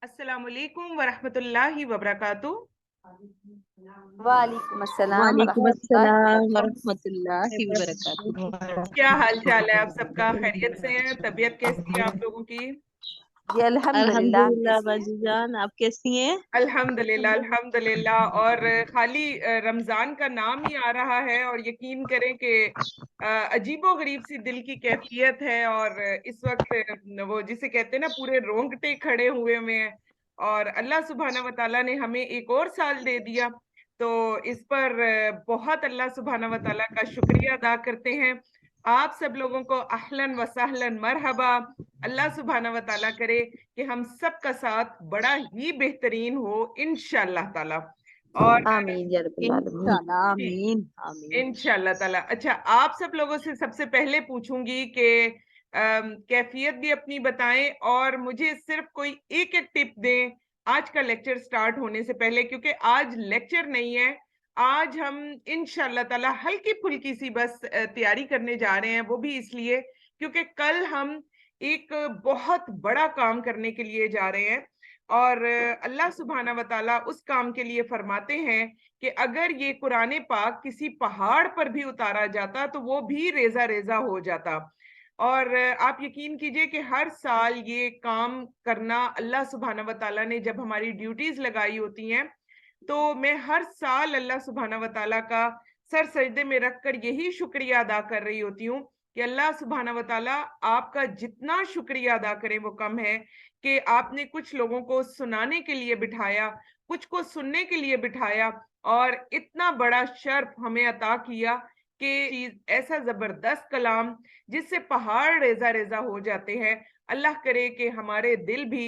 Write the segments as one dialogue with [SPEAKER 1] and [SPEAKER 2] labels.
[SPEAKER 1] अस्सलामुअलैकुम वरहमतुल्लाहि वबरकातुह।
[SPEAKER 2] वालेकुम अस्सलाम
[SPEAKER 3] वालेकुम
[SPEAKER 2] वरहमतुल्लाहि
[SPEAKER 3] अस्सलाम
[SPEAKER 2] वबरकातुहू।
[SPEAKER 3] वरहमतुल्लाहि वबरकातुहू।
[SPEAKER 1] क्या हाल चाल है आप सबका? खैरियत से हैं? तबीयत कैसी है आप लोगों की?
[SPEAKER 2] जी अल्हम्दुलिल्लाह,
[SPEAKER 3] अल्हम्दुलिल्लाह
[SPEAKER 2] कैसी हैं?
[SPEAKER 3] बाजी जान, आप कैसी हैं?
[SPEAKER 1] अल्हम्दुलिल्लाह अल्हम्दुलिल्लाह। और खाली रमजान का नाम ही आ रहा है और यकीन करें कि अजीबो गरीब सी दिल की कैफियत है। और इस वक्त वो जिसे कहते हैं ना, पूरे रोंगटे खड़े हुए हैं। और अल्लाह सुब्हाना व तआला ने हमें एक और साल दे दिया, तो इस पर बहुत अल्लाह सुब्हाना व तआला का शुक्रिया अदा करते हैं। आप सब लोगों को अहलन व सहलन मरहबा। अल्लाह सुब्हाना व तआला करे कि हम सब का साथ बड़ा ही बेहतरीन हो इंशाअल्लाह ताला। और
[SPEAKER 2] आमीन या रब्बिल आलमीन।
[SPEAKER 3] इंशाल्लाह, आमीन आमीन।
[SPEAKER 1] इंशाअल्लाह ताला। अच्छा, आप सब लोगों से सबसे पहले पूछूंगी कि कैफियत भी अपनी बताएं और मुझे सिर्फ कोई एक एक टिप दें आज का लेक्चर स्टार्ट होने से पहले, क्योंकि आज लेक्चर नहीं है। आज हम इंशाअल्लाह ताला हल्की फुल्की सी बस तैयारी करने जा रहे हैं। वो भी इसलिए क्योंकि कल हम एक बहुत बड़ा काम करने के लिए जा रहे हैं। और अल्लाह सुब्हाना व तआला उस काम के लिए फरमाते हैं कि अगर ये कुरान पाक किसी पहाड़ पर भी उतारा जाता तो वो भी रेजा रेजा हो जाता। और आप यकीन कीजिए कि हर साल ये काम करना अल्लाह सुब्हाना व तआला ने जब हमारी ड्यूटीज लगाई होती हैं, तो मैं हर साल अल्लाह सुब्हाना व तआला का सर सजदे में रखकर यही शुक्रिया अदा कर रही होती हूँ कि अल्लाह सुब्हाना व तआला, आपका जितना शुक्रिया अदा करें वो कम है कि आपने कुछ लोगों को सुनाने के लिए बिठाया, कुछ को सुनने के लिए बिठाया और इतना बड़ा शर्फ हमें अता किया कि चीज ऐसा जबरदस्त कलाम जिससे पहाड़ रेजा रेजा हो जाते हैं। अल्लाह करे कि हमारे दिल भी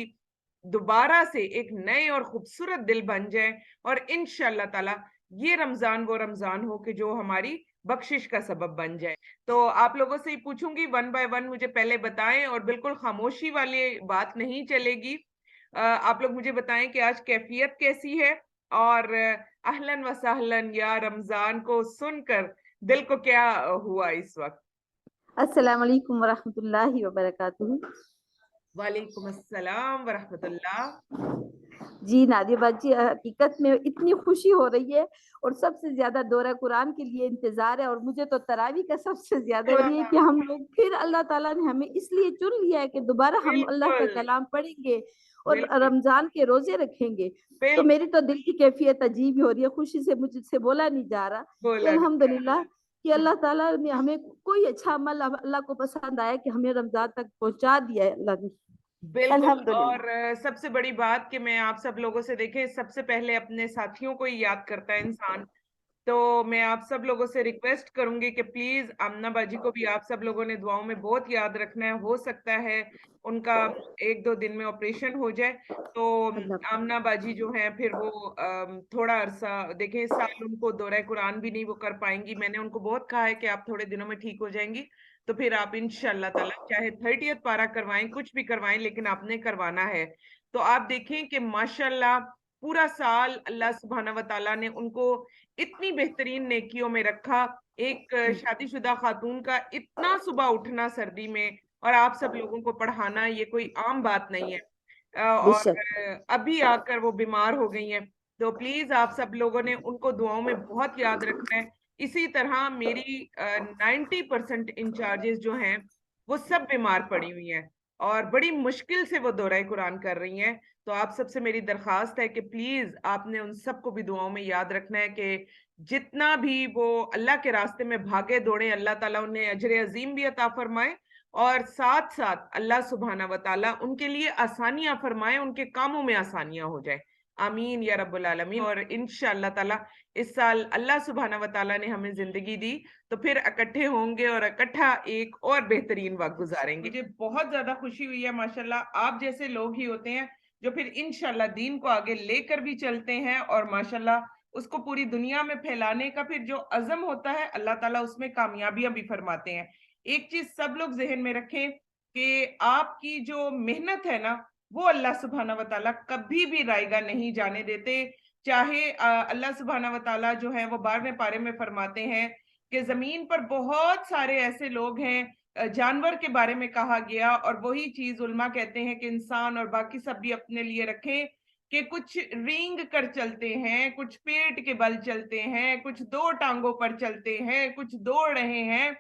[SPEAKER 1] दोबारा से एक नए और खूबसूरत दिल बन जाए और इंशाअल्लाह ताला ये रमजान वो रमजान हो कि जो हमारी बख्शिश का सबब बन जाए। तो आप लोगों से ही पूछूंगी वन बाय वन, मुझे पहले बताएं और बिल्कुल खामोशी वाली बात नहीं चलेगी। आप लोग मुझे बताएं कि आज कैफियत कैसी है और अहलन व सहलन या रमजान को सुनकर दिल को क्या हुआ इस वक्त।
[SPEAKER 2] अस्सलाम वालेकुम वरहमतुल्लाहि वबरकातुहू।
[SPEAKER 1] वालेकुम अस्सलाम वरहमतुल्लाह।
[SPEAKER 2] जी नादिया बाजी, हकीकत में इतनी खुशी हो रही है और सबसे ज्यादा दौरा कुरान के लिए इंतजार है। और मुझे तो तरावी का सबसे ज्यादा
[SPEAKER 1] हाँ
[SPEAKER 2] ये है
[SPEAKER 1] हाँ,
[SPEAKER 2] कि हम लोग फिर अल्लाह ताला ने हमें इसलिए चुन लिया है कि दोबारा हम अल्लाह का
[SPEAKER 1] बिल्कुल
[SPEAKER 2] कलाम पढ़ेंगे और
[SPEAKER 1] बिल्कुल
[SPEAKER 2] रमजान के रोजे रखेंगे। तो
[SPEAKER 1] बिल्कुल।
[SPEAKER 2] मेरी तो दिल की कैफियत अजीब ही हो रही है, खुशी से मुझसे बोला नहीं जा रहा कि
[SPEAKER 1] बोला नहीं जा
[SPEAKER 2] अल्हम्दुलिल्लाह कि
[SPEAKER 1] रहा।
[SPEAKER 2] अल्लाह ताला ने हमें कोई अच्छा अमल अल्लाह को पसंद आया कि हमें रमजान तक पहुंचा दिया है अल्लाह ने।
[SPEAKER 1] बिल्कुल। और
[SPEAKER 2] अल्हम्दुलिल्लाह।
[SPEAKER 1] सबसे बड़ी बात कि मैं आप सब लोगों से, देखें, सबसे पहले अपने साथियों को ही याद करता है इंसान। तो मैं आप सब लोगों से रिक्वेस्ट करूंगी कि प्लीज आमना बाजी को भी आप सब लोगों ने दुआओं में बहुत याद रखना है। हो सकता है उनका एक दो दिन में ऑपरेशन हो जाए, तो
[SPEAKER 2] अल्लाह
[SPEAKER 1] आमना बाजी जो है फिर वो थोड़ा अरसा, देखें, इस साल उनको दौरा कुरान भी नहीं वो कर पाएंगी। मैंने उनको बहुत कहा है कि आप थोड़े दिनों में ठीक हो जाएंगी, तो फिर आप इंशाअल्लाह ताला चाहे 30th पारा करवाएं, कुछ भी करवाएं, लेकिन आपने करवाना है। तो आप देखें कि माशाल्लाह पूरा साल अल्लाह सुब्हाना व तआला ने उनको इतनी बेहतरीन नेकियों में रखा। एक शादीशुदा खातून का इतना सुबह उठना सर्दी में और आप सब लोगों को पढ़ाना, ये कोई आम बात नहीं है। और
[SPEAKER 2] बेशक।
[SPEAKER 1] अभी आकर वो बीमार हो गई हैं। तो प्लीज आप सब लोगों ने उनको दुआओं में बहुत याद रखना है। इसी तरह मेरी 90% इंचार्जेस जो हैं वो सब बीमार पड़ी हुई हैं और बड़ी मुश्किल से वो दौरा कुरान कर रही हैं। तो आप सबसे मेरी दरखास्त है कि प्लीज आपने उन सबको भी दुआओं में याद रखना है कि जितना भी वो अल्लाह के रास्ते में भागे दौड़े, अल्लाह ताला उन्हें अजर अजीम भी अता फरमाए और साथ साथ अल्लाह सुब्हाना व ताला उनके लिए आसानियां फरमाए, उनके कामों में आसानियां हो जाए। आमीन या रब्बुल आलमीन। और इंशाअल्लाह ताला इस साल अल्लाह सुब्हाना व ताला ने हमें जिंदगी दी तो फिर इकट्ठे होंगे और इकट्ठा एक और बेहतरीन वक्त गुजारेंगे। मुझे बहुत ज्यादा खुशी हुई है, माशाल्लाह आप जैसे लोग ही होते हैं जो फिर इंशाल्लाह दीन को आगे लेकर भी चलते हैं और माशाल्लाह उसको पूरी दुनिया में फैलाने का फिर जो अज़म होता है, अल्लाह ताला उसमें कामयाबियां भी फरमाते हैं। एक चीज सब लोग जहन में रखें कि आपकी जो मेहनत है ना, वो अल्लाह सुब्हाना व तआला कभी भी रायगा नहीं जाने देते। चाहे अल्लाह सुब्हाना व तआला जो है वो 12वें पारे में फरमाते हैं कि जमीन पर बहुत सारे ऐसे लोग हैं जानवर के बारे में कहा गया, और वही चीज उल्मा कहते हैं कि इंसान और बाकी सब भी अपने लिए रखें कि कुछ रेंग कर चलते हैं, कुछ पेट के बल चलते हैं, कुछ दो टांगों पर चलते हैं, कुछ दौड़ रहे हैं।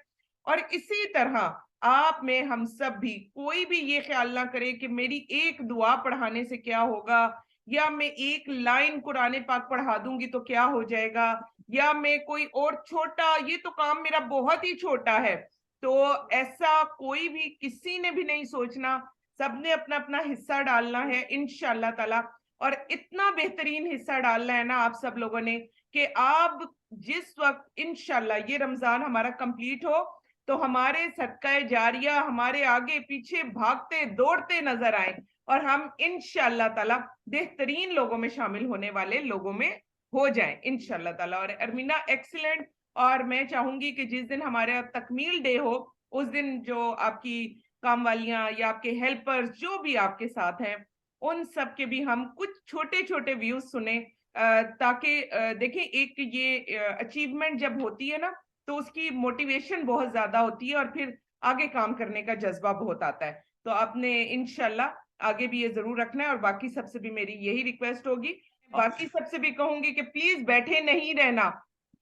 [SPEAKER 1] और इसी तरह आप में हम सब भी, कोई भी ये ख्याल ना करे कि मेरी एक दुआ पढ़ाने से क्या होगा, या मैं एक लाइन कुरान पाक पढ़ा दूंगी तो क्या हो जाएगा, या मैं कोई और छोटा, ये तो काम मेरा बहुत ही छोटा है। तो ऐसा कोई भी, किसी ने भी नहीं सोचना, सबने अपना अपना हिस्सा डालना है इंशाल्लाह ताला। और इतना बेहतरीन हिस्सा डालना है ना आप सब लोगों ने, कि आप जिस वक्त इंशाल्लाह ये रमजान हमारा कंप्लीट हो तो हमारे सदका जारिया हमारे आगे पीछे भागते दौड़ते नजर आए, और हम इंशाल्लाह ताला बेहतरीन लोगों में शामिल होने वाले लोगों में हो जाएं इंशाल्लाह ताला। और अर्मीना एक्सीलेंट। और मैं चाहूंगी कि जिस दिन हमारा तकमील डे हो, उस दिन जो आपकी काम वालियां या आपके हेल्पर्स जो भी आपके साथ हैं, उन सब के भी हम कुछ छोटे छोटे व्यूज सुने, ताकि देखें, एक ये अचीवमेंट जब होती है ना तो उसकी मोटिवेशन बहुत ज्यादा होती है, और फिर आगे काम करने का जज्बा बहुत आता है। तो आपने इंशाल्लाह आगे भी ये जरूर रखना है। और बाकी सबसे भी मेरी यही रिक्वेस्ट होगी, बाकी सबसे भी कहूंगी कि प्लीज बैठे नहीं रहना।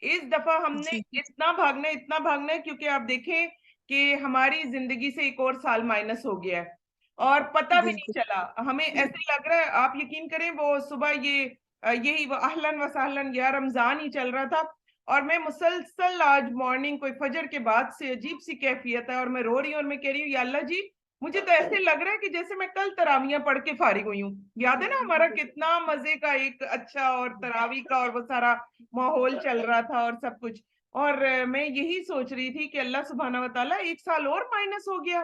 [SPEAKER 1] इस दफा हमने
[SPEAKER 3] जी
[SPEAKER 1] इतना भागना है, क्योंकि आप देखें कि हमारी जिंदगी से एक और साल माइनस हो गया है और पता भी नहीं
[SPEAKER 3] बिल्कुल
[SPEAKER 1] चला। हमें ऐसे लग रहा है, आप यकीन करें, वो सुबह यही वो अहलन व सहलन या रमजान ही चल रहा था, और मैं मुसलसल आज मॉर्निंग कोई फजर के बाद से अजीब सी कैफियत है, और मैं रो रही हूँ और मैं कह रही हूँ या अल्लाह जी, मुझे तो ऐसे लग रहा है कि जैसे मैं कल तरावियां पढ़ के फारिग हुई हूँ। याद है ना हमारा कितना मजे का एक अच्छा और तरावी का और वो सारा माहौल चल रहा था और सब कुछ। और मैं यही सोच रही थी कि अल्लाह सुब्हाना व तआला एक साल और माइनस हो गया।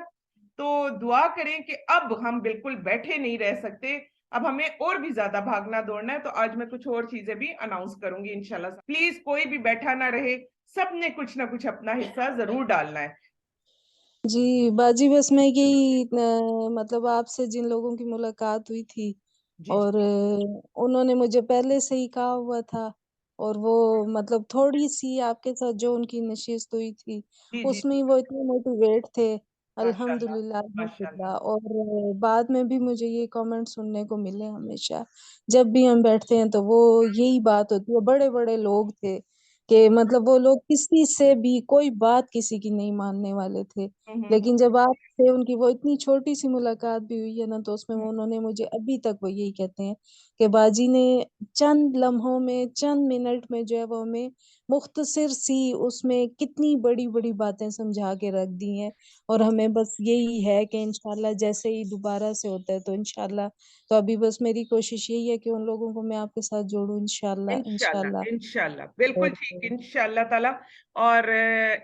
[SPEAKER 1] तो दुआ करें कि अब हम बिल्कुल बैठे नहीं रह सकते, अब हमें और भी ज्यादा भागना दौड़ना है। तो आज मैं कुछ और चीजें भी अनाउंस करूंगी इंशाल्लाह। प्लीज कोई भी बैठा ना रहे, सबने कुछ ना कुछ अपना हिस्सा जरूर डालना है।
[SPEAKER 4] जी बाजी, बस मैं यही मतलब आपसे जिन लोगों की मुलाकात हुई थी
[SPEAKER 1] जी
[SPEAKER 4] और उन्होंने मुझे पहले से ही कहा हुआ था, और वो मतलब थोड़ी सी आपके साथ जो उनकी नशिस्त हुई थी
[SPEAKER 1] जी जी
[SPEAKER 4] उसमें
[SPEAKER 1] जी।
[SPEAKER 4] ही वो इतने मोटिवेट थे।
[SPEAKER 1] माशाल्लाह
[SPEAKER 4] अल्हम्दुलिल्लाह
[SPEAKER 1] माशाल्लाह।
[SPEAKER 4] अल्हम्दुलिल्लाह। और बाद में भी मुझे ये कमेंट सुनने को मिले हमेशा, जब भी हम बैठते हैं तो वो यही बात होती है। बड़े बड़े लोग थे कि मतलब वो लोग किसी से भी कोई बात किसी की नहीं मानने वाले थे,
[SPEAKER 1] हम्म।
[SPEAKER 4] लेकिन जब आपसे उनकी वो इतनी छोटी सी मुलाकात भी हुई है ना, तो उसमें वो उन्होंने मुझे अभी तक वो यही कहते हैं कि बाजी ने चंद लम्हों में, चंद मिनट में जो है वो हमें मुख्तसर सी उसमें कितनी बड़ी बड़ी बातें समझा के रख दी हैं। और हमें बस यही है कि इंशाल्लाह जैसे ही दोबारा से होता है तो इंशाल्लाह, तो अभी बस मेरी कोशिश यही है कि उन लोगों को मैं आपके साथ जोड़ूं इंशाल्लाह इंशाल्लाह।
[SPEAKER 1] इंशाल्लाह इंशाल्लाह बिल्कुल
[SPEAKER 4] और
[SPEAKER 1] ठीक, इंशाल्लाह ताला। और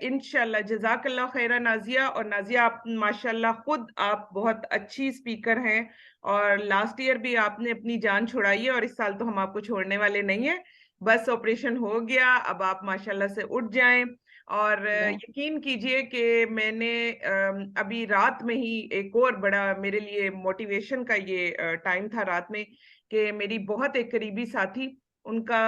[SPEAKER 1] इंशाल्लाह जज़ाकल्लाह खैरा नाजिया। और नाजिया, आप माशाल्लाह खुद आप बहुत अच्छी स्पीकर हैं, और लास्ट ईयर भी आपने अपनी जान छुड़ाई है, और इस साल तो हम आपको छोड़ने वाले नहीं है। बस ऑपरेशन हो गया, अब आप माशाल्लाह से उठ जाएं। और यकीन कीजिए कि मैंने अभी रात में ही एक और बड़ा मेरे लिए मोटिवेशन का ये टाइम था रात में, कि मेरी बहुत एक करीबी साथी, उनका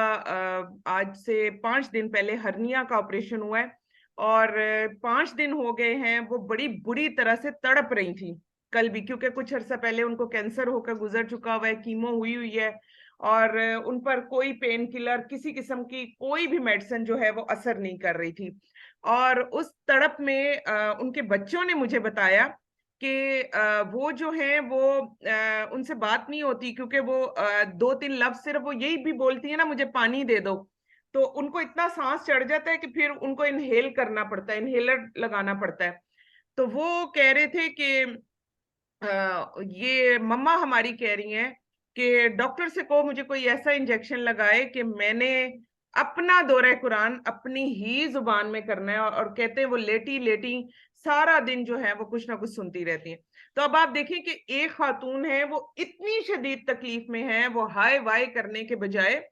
[SPEAKER 1] आज से 5 दिन पहले हर्निया का ऑपरेशन हुआ है, और 5 दिन हो गए हैं वो बड़ी बुरी तरह से तड़प रही थी। कल भी, क्योंकि कुछ अर्सा पहले उनको कैंसर होकर गुजर चुका हुआ है, कीमो हुई हुई है, और उन पर कोई पेन किलर, किसी किस्म की कोई भी मेडिसिन जो है वो असर नहीं कर रही थी। और उस तड़प में उनके बच्चों ने मुझे बताया कि वो जो है वो उनसे बात नहीं होती, क्योंकि वो 2-3 लफ्ज सिर्फ वो यही भी बोलती है ना, मुझे पानी दे दो। तो उनको इतना सांस चढ़ जाता है कि फिर उनको इनहेल करना पड़ता है, इनहेलर लगाना पड़ता है। तो वो कह रहे थे कि ये मम्मा हमारी कह रही हैं कि डॉक्टर से को मुझे कोई ऐसा इंजेक्शन लगाए कि मैंने अपना दौरा कुरान अपनी ही जुबान में करना है। और कहते हैं वो लेटी लेटी सारा दिन जो है वो कुछ ना कुछ सुनती रहती है। तो अब आप देखें कि एक खातून है, वो इतनी शदीद तकलीफ में है, वो हाय वाय करने के बजाय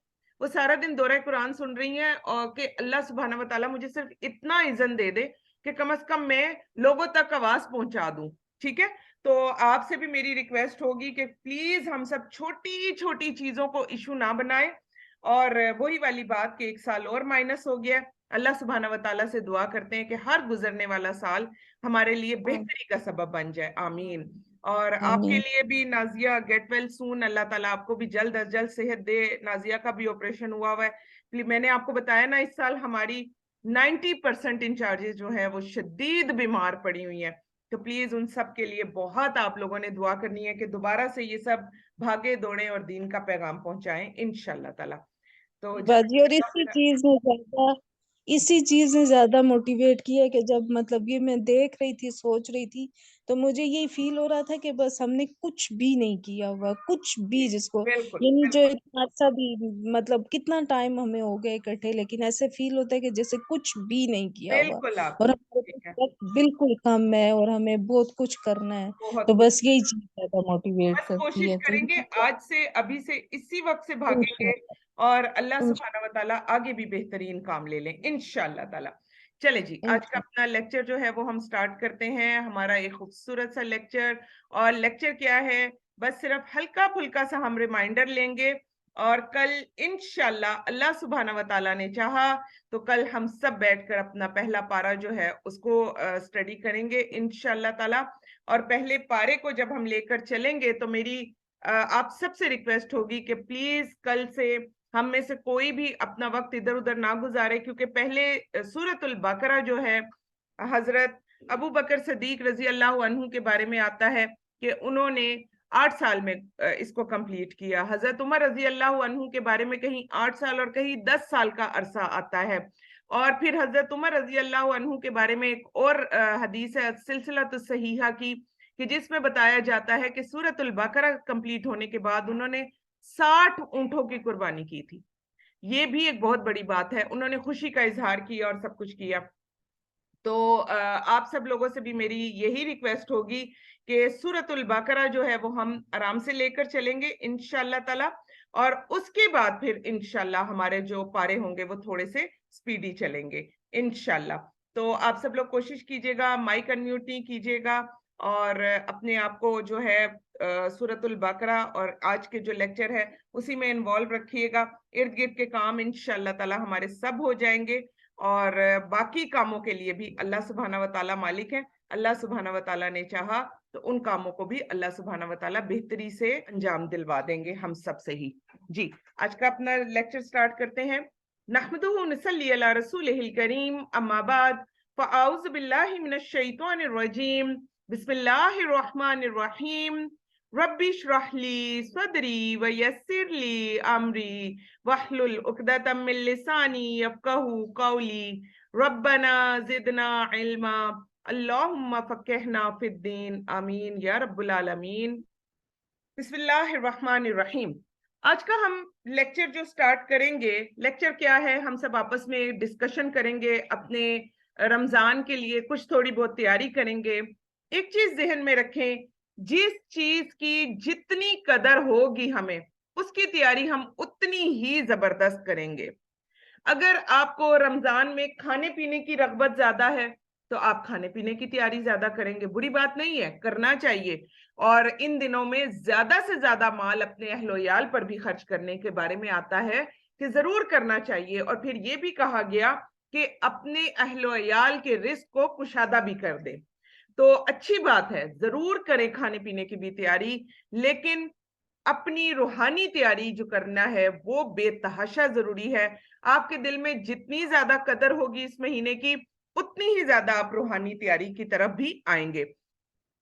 [SPEAKER 1] वो सारा दिन दौरा कुरान सुन रही हैं, और कि अल्लाह सुब्हाना व तआला मुझे सिर्फ इतना इज़्ज़त दे दे कि कम से कम मैं लोगों तक आवाज पहुंचा दूं। ठीक है। तो आपसे भी मेरी रिक्वेस्ट होगी कि प्लीज हम सब छोटी छोटी चीजों को इशू ना बनाएं। और वही वाली बात कि एक साल और माइनस हो गया, अल्लाह सुब्हाना व तआला से दुआ करते हैं कि हर गुजरने वाला साल हमारे लिए बेहतरी का सबब बन जाए, आमीन। और आपके
[SPEAKER 4] आमीन।
[SPEAKER 1] लिए भी नाजिया, गेट वेल सून, अल्लाह ताला आपको भी जल्द अज जल्द सेहत दे। नाजिया का भी ऑपरेशन हुआ हुआ है, मैंने आपको बताया ना इस साल हमारी 90% इंचार्जेस जो है वो शदीद बीमार पड़ी हुई हैं, तो प्लीज उन सब के लिए बहुत आप लोगों ने दुआ करनी है कि दोबारा से ये सब भागे दौड़े और दीन का पैगाम पहुंचाएं इंशाल्लाह ताला। तो
[SPEAKER 4] बाजी, और इसी चीज ने ज्यादा मोटिवेट किया कि जब मतलब ये मैं देख रही थी, सोच रही थी, तो मुझे यही फील हो रहा था कि बस हमने कुछ भी नहीं किया हुआ, कुछ भी, जिसको
[SPEAKER 1] बिल्कुल
[SPEAKER 4] यानी जो
[SPEAKER 1] बिल्कुल
[SPEAKER 4] इतना अच्छा भी, मतलब कितना टाइम हमें हो गया इकट्ठे, लेकिन ऐसे फील होता है कि जैसे कुछ भी नहीं किया हुआ,
[SPEAKER 1] बिल्कुल आप
[SPEAKER 4] और हमारे
[SPEAKER 1] ठीक है,
[SPEAKER 4] पास वक्त बिल्कुल कम है और हमें बहुत कुछ करना है।
[SPEAKER 1] बहुत
[SPEAKER 4] तो
[SPEAKER 1] कुछ।
[SPEAKER 4] बस यही चीज ज्यादा मोटिवेट
[SPEAKER 1] बस
[SPEAKER 4] करती
[SPEAKER 1] कोशिश
[SPEAKER 4] है। तो
[SPEAKER 1] करेंगे आज से, अभी से, इसी वक्त से भागेंगे और अल्लाह सुब्हाना व तआला आगे भी बेहतरीन काम ले लें इंशाल्लाह ताला। चले जी, आज का अपना लेक्चर जो है वो हम स्टार्ट करते हैं, हमारा एक खूबसूरत सा लेक्चर। और लेक्चर क्या है, बस सिर्फ हल्का फुल्का सा हम रिमाइंडर लेंगे, और कल इंशाल्लाह अल्लाह सुब्हाना व तआला ने चाहा तो कल हम सब बैठकर अपना पहला पारा जो है उसको स्टडी करेंगे इंशाल्लाह ताला। और पहले पारे को जब हम लेकर चलेंगे तो मेरी आप सबसे रिक्वेस्ट होगी कि प्लीज कल से हम में से कोई भी अपना वक्त इधर उधर ना गुजारे, क्योंकि पहले सूरतुल बकरा जो है हजरत अबू बकर सदीक रजी अल्लाह अन्हु के बारे में आता है कि उन्होंने 8 साल में इसको कंप्लीट किया। हजरत उमर रजी अल्लाह अन्हु के बारे में कहीं 8 साल और कहीं 10 साल का अरसा आता है। और फिर हजरत उमर रजी अल्लाह अन्हु के बारे में एक और हदीस है सिलसिला सहीहा की, कि जिसमें बताया जाता है कि सूरतुल बकरा कंप्लीट होने के बाद उन्होंने 60 ऊंटों की कुर्बानी की थी। ये भी एक बहुत बड़ी बात है, उन्होंने खुशी का इजहार किया और सब कुछ किया। तो आप सब लोगों से भी मेरी यही रिक्वेस्ट होगी कि सूरतुल बकरा जो है वो हम आराम से लेकर चलेंगे इंशाल्लाह ताला, और उसके बाद फिर इंशाल्लाह हमारे जो पारे होंगे वो थोड़े से स्पीडी चलेंगे इंशाल्लाह। तो आप सब लोग कोशिश कीजिएगा, माइक अनम्यूट नहीं कीजिएगा, और अपने आप को जो है सूरतुल बकरा और आज के जो लेक्चर है उसी में इन्वॉल्व रखिएगा। इर्द गिर्द के काम इंशाल्लाह ताला हमारे सब हो जाएंगे, और बाकी कामों के लिए भी अल्लाह सुब्हाना व तआला मालिक है। अल्लाह सुब्हाना व तआला ने चाहा तो उन कामों को भी अल्लाह सुब्हाना व तआला बेहतरी से अंजाम दिलवा देंगे हम सब से ही। जी, आज का अपना लेक्चर स्टार्ट करते हैं। नहमदुहु नसल्ली अला रसूलिहिल करीम, अम्मा बाद, फ़अऊज़ु बिल्लाहि मिनश शैतानिर रजीम, बिस्मिल्लाहिर रहमानिर रहीम, रब्बि श्रह ली सदरी व यस्सिर ली अमरी वहलुल उक़दतम मिन लिसानी यफ़क़हू क़ौली, रब्बना ज़िदना इल्मा, अल्लाहुम्मा फ़क़्हिना फ़िद्दीन, आमीन या रब्बुल आलमीन। बिस्मिल्लाहिर रहमानिर रहीम। आज का हम लेक्चर जो स्टार्ट करेंगे, लेक्चर क्या है, हम सब आपस में डिस्कशन करेंगे, अपने रमजान के लिए कुछ थोड़ी बहुत तैयारी करेंगे। एक चीज जहन में रखें, जिस चीज की जितनी कदर होगी हमें, उसकी तैयारी हम उतनी ही जबरदस्त करेंगे। अगर आपको रमजान में खाने पीने की रगबत ज्यादा है तो आप खाने पीने की तैयारी ज्यादा करेंगे, बुरी बात नहीं है, करना चाहिए। और इन दिनों में ज्यादा से ज्यादा माल अपने अहलोयाल पर भी खर्च करने के बारे में आता है कि जरूर करना चाहिए। और फिर ये भी कहा गया कि अपने अहलोयाल के रिस्क को कुशादा भी कर दे। तो अच्छी बात है, जरूर करें खाने पीने की भी तैयारी, लेकिन अपनी रूहानी तैयारी जो करना है वो बेतहाशा जरूरी है। आपके दिल में जितनी ज्यादा कदर होगी इस महीने की, उतनी ही ज्यादा आप रूहानी तैयारी की तरफ भी आएंगे।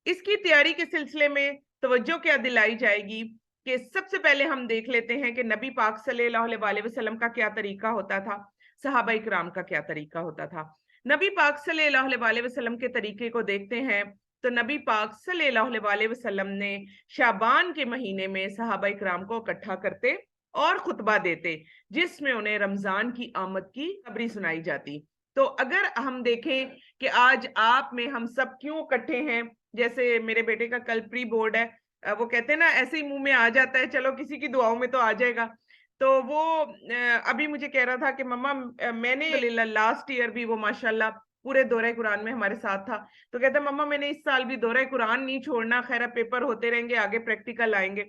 [SPEAKER 1] इसकी तैयारी के सिलसिले में तवज्जो क्या दिलाई जाएगी कि सबसे पहले हम देख लेते हैं कि नबी पाक सल्लल्लाहु अलैहि वसल्लम का क्या तरीका होता था, सहाबा इकराम का क्या तरीका होता था। नबी पाक सल्लल्लाहु अलैहि वसल्लम के तरीके को देखते हैं तो नबी पाक सल्लल्लाहु अलैहि वसल्लम ने शाबान के महीने में सहाबा इकराम को इकट्ठा करते और खुतबा देते, जिसमें उन्हें रमजान की आमद की खबरी सुनाई जाती। तो अगर हम देखें कि आज आप में हम सब क्यों इकट्ठे हैं, जैसे मेरे बेटे का कल प्री बोर्ड है, वो कहते हैं ना ऐसे ही मुंह में आ जाता है, चलो किसी की दुआओं में तो आ जाएगा। तो वो अभी मुझे कह रहा था कि मम्मा मैंने लास्ट ईयर भी वो माशाल्लाह पूरे दौरे कुरान में हमारे साथ था, तो कहता मम्मा मैंने इस साल भी दौरे कुरान नहीं छोड़ना, खैर पेपर होते रहेंगे, आगे प्रैक्टिकल आएंगे।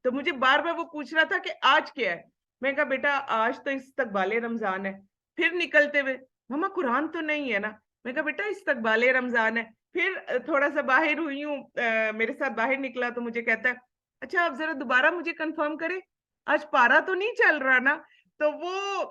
[SPEAKER 1] तो मुझे बार बार वो पूछ रहा था कि आज क्या है। मैं कहा बेटा आज तो इस्तकबाले रमजान है, फिर निकलते हुए मम्मा कुरान तो नहीं है ना। मैं कहा बेटा इस्तकबाले रमजान है। फिर थोड़ा सा बाहर हुई हूँ, मेरे साथ बाहर निकला तो मुझे कहता है अच्छा आप जरा दोबारा मुझे कंफर्म करें, आज पारा तो नहीं चल रहा ना। तो वो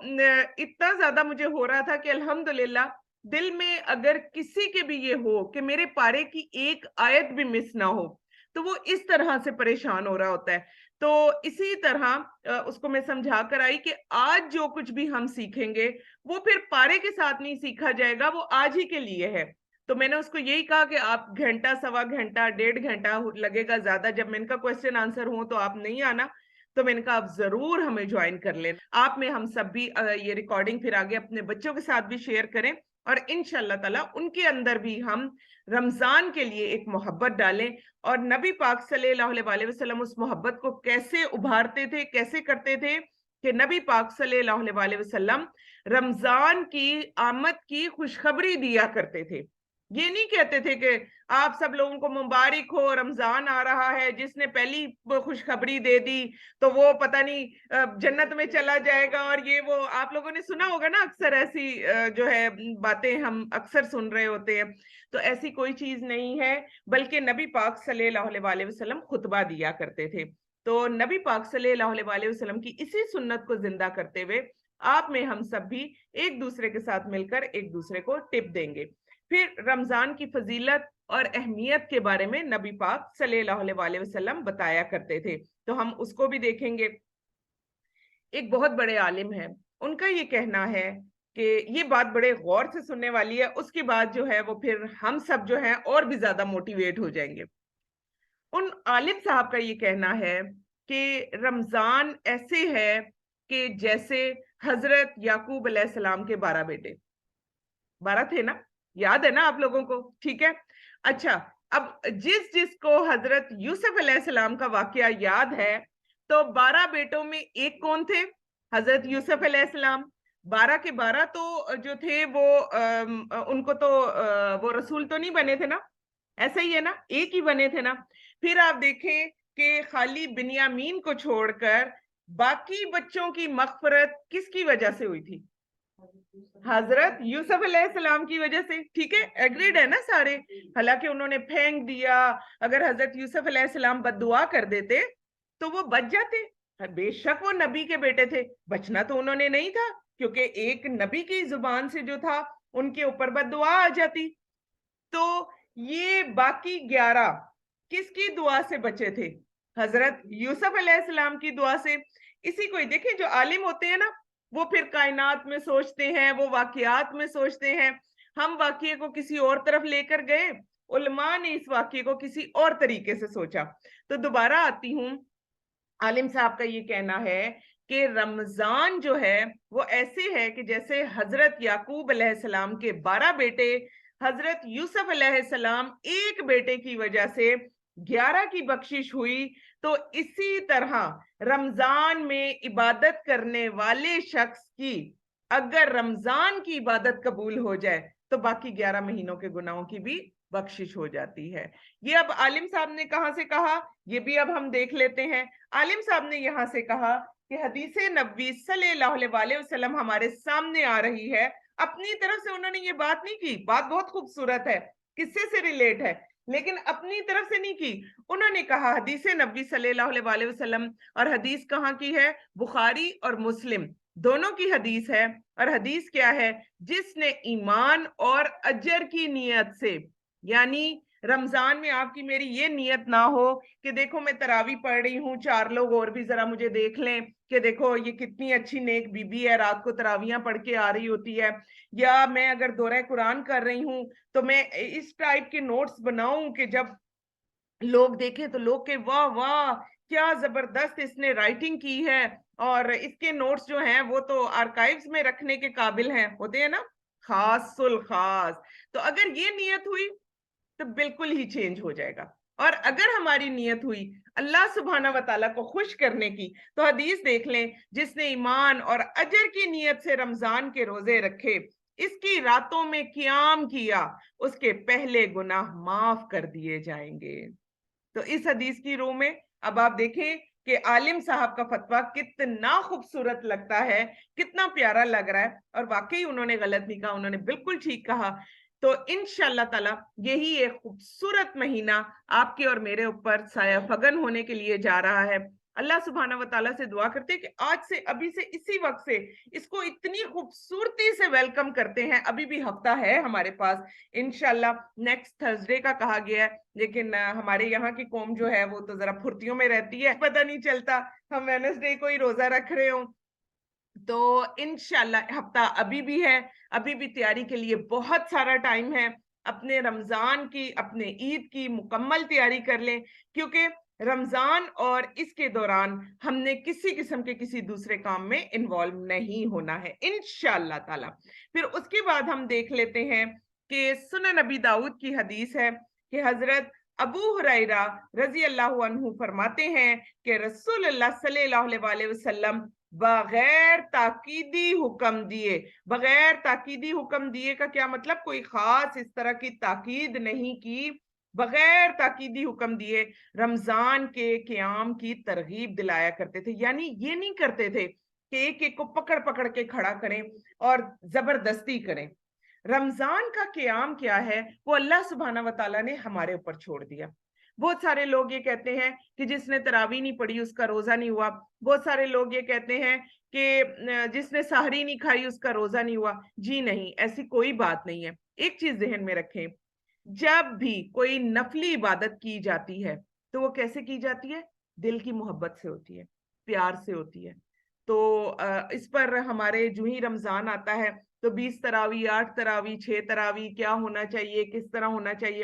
[SPEAKER 1] इतना ज्यादा मुझे हो रहा था कि अल्हम्दुलिल्लाह दिल में अगर किसी के भी ये हो कि मेरे पारे की एक आयत भी मिस ना हो, तो वो इस तरह से परेशान हो रहा होता है। तो इसी तरह उसको मैं समझा कर आई कि आज जो कुछ भी हम सीखेंगे वो फिर पारे के साथ नहीं सीखा जाएगा, वो आज ही के लिए है। तो मैंने उसको यही कहा कि आप घंटा, सवा घंटा, 1.5 घंटा लगेगा ज्यादा, जब मैं इनका क्वेश्चन आंसर हूं तो आप नहीं आना। तो मैंने कहा आप जरूर हमें ज्वाइन कर लेना। आप में हम सब भी ये रिकॉर्डिंग फिर आगे अपने बच्चों के साथ भी शेयर करें, और इंशाल्लाह ताला उनके अंदर भी हम रमजान के लिए एक मोहब्बत डालें। और नबी पाक सल्लल्लाहु अलैहि वसल्लम उस मोहब्बत को कैसे उभारते थे, कैसे करते थे कि नबी पाक सल्लल्लाहु अलैहि वसल्लम रमजान की आमद की खुशखबरी दिया करते थे। ये नहीं कहते थे कि आप सब लोगों को मुबारक हो रमजान आ रहा है, जिसने पहली खुशखबरी दे दी तो वो पता नहीं जन्नत में चला जाएगा, और ये वो आप लोगों ने सुना होगा ना, अक्सर ऐसी जो है बातें हम अक्सर सुन रहे होते हैं। तो ऐसी कोई चीज नहीं है, बल्कि नबी पाक सल्लल्लाहु अलैहि वसल्लम खुतबा दिया करते थे। तो नबी पाक सल्लल्लाहु अलैहि वसल्लम की इसी सुन्नत को जिंदा करते हुए आप में हम सब भी एक दूसरे के साथ मिलकर एक दूसरे को टिप देंगे। फिर रमजान की फजीलत और अहमियत के बारे में नबी पाक सल्लल्लाहु अलैहि वसल्लम बताया करते थे, तो हम उसको भी देखेंगे। एक बहुत बड़े आलिम है, उनका ये कहना है कि ये बात बड़े गौर से सुनने वाली है, उसके बाद जो है वो फिर हम सब जो है और भी ज्यादा मोटिवेट हो जाएंगे। उन आलिम साहब का ये कहना है कि रमजान ऐसे है कि जैसे हजरत याकूब अलैहिस्सलाम के 12 बेटे, 12 थे ना, याद है ना आप लोगों को? ठीक है, अच्छा अब जिसको हजरत यूसुफ अलैहिस्सलाम का वाकया याद है, तो 12 बेटों में एक कौन थे? हजरत यूसुफ अलैहिस्सलाम। 12 के 12 तो जो थे वो उनको तो वो रसूल तो नहीं बने थे ना, ऐसा ही है ना, एक ही बने थे ना। फिर आप देखें कि खाली बिन्यामीन को छोड़कर बाकी बच्चों की मगफरत किसकी वजह से हुई थी? हजरत यूसुफ अलैहिस्सलाम की वजह से। ठीक है, एग्रीड है ना सारे? हालांकि उन्होंने फेंक दिया, अगर हजरत यूसुफ अलैहिस्सलाम बद्दुआ कर देते तो वो बच जाते। बेशक वो नबी के बेटे थे, बचना तो उन्होंने नहीं था, क्योंकि एक नबी की जुबान से जो था उनके ऊपर बद्दुआ आ जाती। तो ये बाकी 11 किसकी दुआ से बचे थे? हजरत यूसुफ अलैहिस्सलाम की दुआ से। इसी को ही देखें, जो आलिम होते हैं ना, वो फिर कायनात में सोचते हैं, वो वाकयात में सोचते हैं। हम वाकये को किसी और तरफ लेकर गए, उलमा ने इस वाकये को किसी और तरीके से सोचा। तो दोबारा आती हूँ, आलिम साहब का ये कहना है कि रमजान जो है वो ऐसे है कि जैसे हजरत याकूब अलैहिस्सलाम के 12 बेटे, हजरत यूसुफ अलैहिस्सलाम एक बेटे की वजह से 11 की बख्शिश हुई, तो इसी तरह रमजान में इबादत करने वाले शख्स की अगर रमजान की इबादत कबूल हो जाए तो बाकी 11 महीनों के गुनाहों की भी बख्शिश हो जाती है। ये अब आलिम साहब ने कहां से कहा, ये भी अब हम देख लेते हैं। आलिम साहब ने यहां से कहा कि हदीसे नबी सल्लल्लाहु अलैहि वसल्लम हमारे सामने आ रही है। अपनी तरफ से उन्होंने ये बात नहीं की, बात बहुत खूबसूरत है, किससे से रिलेट है, लेकिन अपनी तरफ से नहीं की। उन्होंने कहा हदीसे नबी सल्लल्लाहु अलैहि वसल्लम, और हदीस कहाँ की है? बुखारी और मुस्लिम दोनों की हदीस है। और हदीस क्या है? जिसने ईमान और अजर की नियत से, यानी रमजान में आपकी मेरी ये नियत ना हो कि देखो मैं तरावी पढ़ रही हूँ, 4 लोग और भी जरा मुझे देख लें कि देखो ये कितनी अच्छी नेक बीबी है, रात को तरावियां पढ़ के आ रही होती है, या मैं अगर दोहरा कुरान कर रही हूँ तो मैं इस टाइप के नोट्स बनाऊं कि जब लोग देखें तो लोग के वाह वाह क्या जबरदस्त इसने राइटिंग की है, और इसके नोट्स जो हैं वो तो आर्काइव्स में रखने के काबिल हैं, होते हैं ना, खास सुल खास। तो अगर ये नियत हुई तो बिल्कुल ही चेंज हो जाएगा। और अगर हमारी नियत हुई अल्लाह सुब्हाना व तआला को खुश करने की, तो हदीस देख लें, जिसने ईमान और अजर की नियत से रमजान के रोजे रखे, इसकी रातों में क़ियाम किया, उसके पहले गुनाह माफ कर दिए जाएंगे। तो इस हदीस की रूह में अब आप देखें کہ عالم صاحب کا فتویٰ کتنا خوبصورت لگتا ہے, کتنا پیارا لگ رہا ہے, اور واقعی انہوں نے غلط نہیں کہا, انہوں نے بالکل ٹھیک کہا. تو انشاءاللہ تعالی یہی ایک خوبصورت مہینہ آپ کے اور میرے اوپر سایہ فگن ہونے کے لیے جا رہا ہے. اللہ سبحانہ و تعالیٰ سے دعا کرتے ہیں کہ آج سے, ابھی سے, اسی وقت سے اس کو اتنی خوبصورتی سے ویلکم کرتے ہیں. ابھی بھی ہفتہ ہے ہمارے پاس, انشاءاللہ نیکسٹ تھرسڈے کا کہا گیا ہے, لیکن ہمارے یہاں کی قوم جو ہے وہ تو ذرا پھرتیوں میں رہتی ہے, پتہ نہیں چلتا ہم ویڈنسڈے کو ہی روزہ رکھ رہے ہوں. تو انشاءاللہ ہفتہ ابھی بھی ہے, ابھی بھی تیاری کے لیے بہت سارا ٹائم ہے. اپنے رمضان کی, اپنے عید کی مکمل تیاری کر لیں, کیونکہ رمضان اور اس کے دوران ہم نے کسی قسم کے کسی دوسرے کام میں انوالو نہیں ہونا ہے انشاءاللہ تعالی. پھر اس کے بعد ہم دیکھ لیتے ہیں کہ سنن نبی داؤد کی حدیث ہے کہ حضرت ابو ہریرہ رضی اللہ عنہ فرماتے ہیں کہ رسول اللہ صلی اللہ علیہ وسلم بغیر تاکیدی حکم دیے, بغیر تاکیدی حکم دیے کا کیا مطلب, کوئی خاص اس طرح کی تاکید نہیں کی, بغیر تاکیدی حکم دیے رمضان کے قیام کی ترغیب دلایا کرتے تھے. یعنی یہ نہیں کرتے تھے کہ ایک ایک کو پکڑ پکڑ کے کھڑا کریں اور زبردستی کریں. رمضان کا قیام کیا ہے وہ اللہ سبحانہ و تعالیٰ نے ہمارے اوپر چھوڑ دیا. بہت سارے لوگ یہ کہتے ہیں کہ جس نے تراویح نہیں پڑھی اس کا روزہ نہیں ہوا. بہت سارے لوگ یہ کہتے ہیں کہ جس نے سحری نہیں کھائی اس کا روزہ نہیں ہوا. جی نہیں, ایسی کوئی بات نہیں ہے. ایک چیز ذہن میں رکھیں, جب بھی کوئی نفلی عبادت کی جاتی ہے تو وہ کیسے کی جاتی ہے, دل کی محبت سے ہوتی ہے, پیار سے ہوتی ہے. تو اس پر ہمارے جو ہی رمضان آتا ہے تو 20 تراویح, 8 تراویح, 6 تراویح, کیا ہونا چاہیے, کس طرح ہونا چاہیے.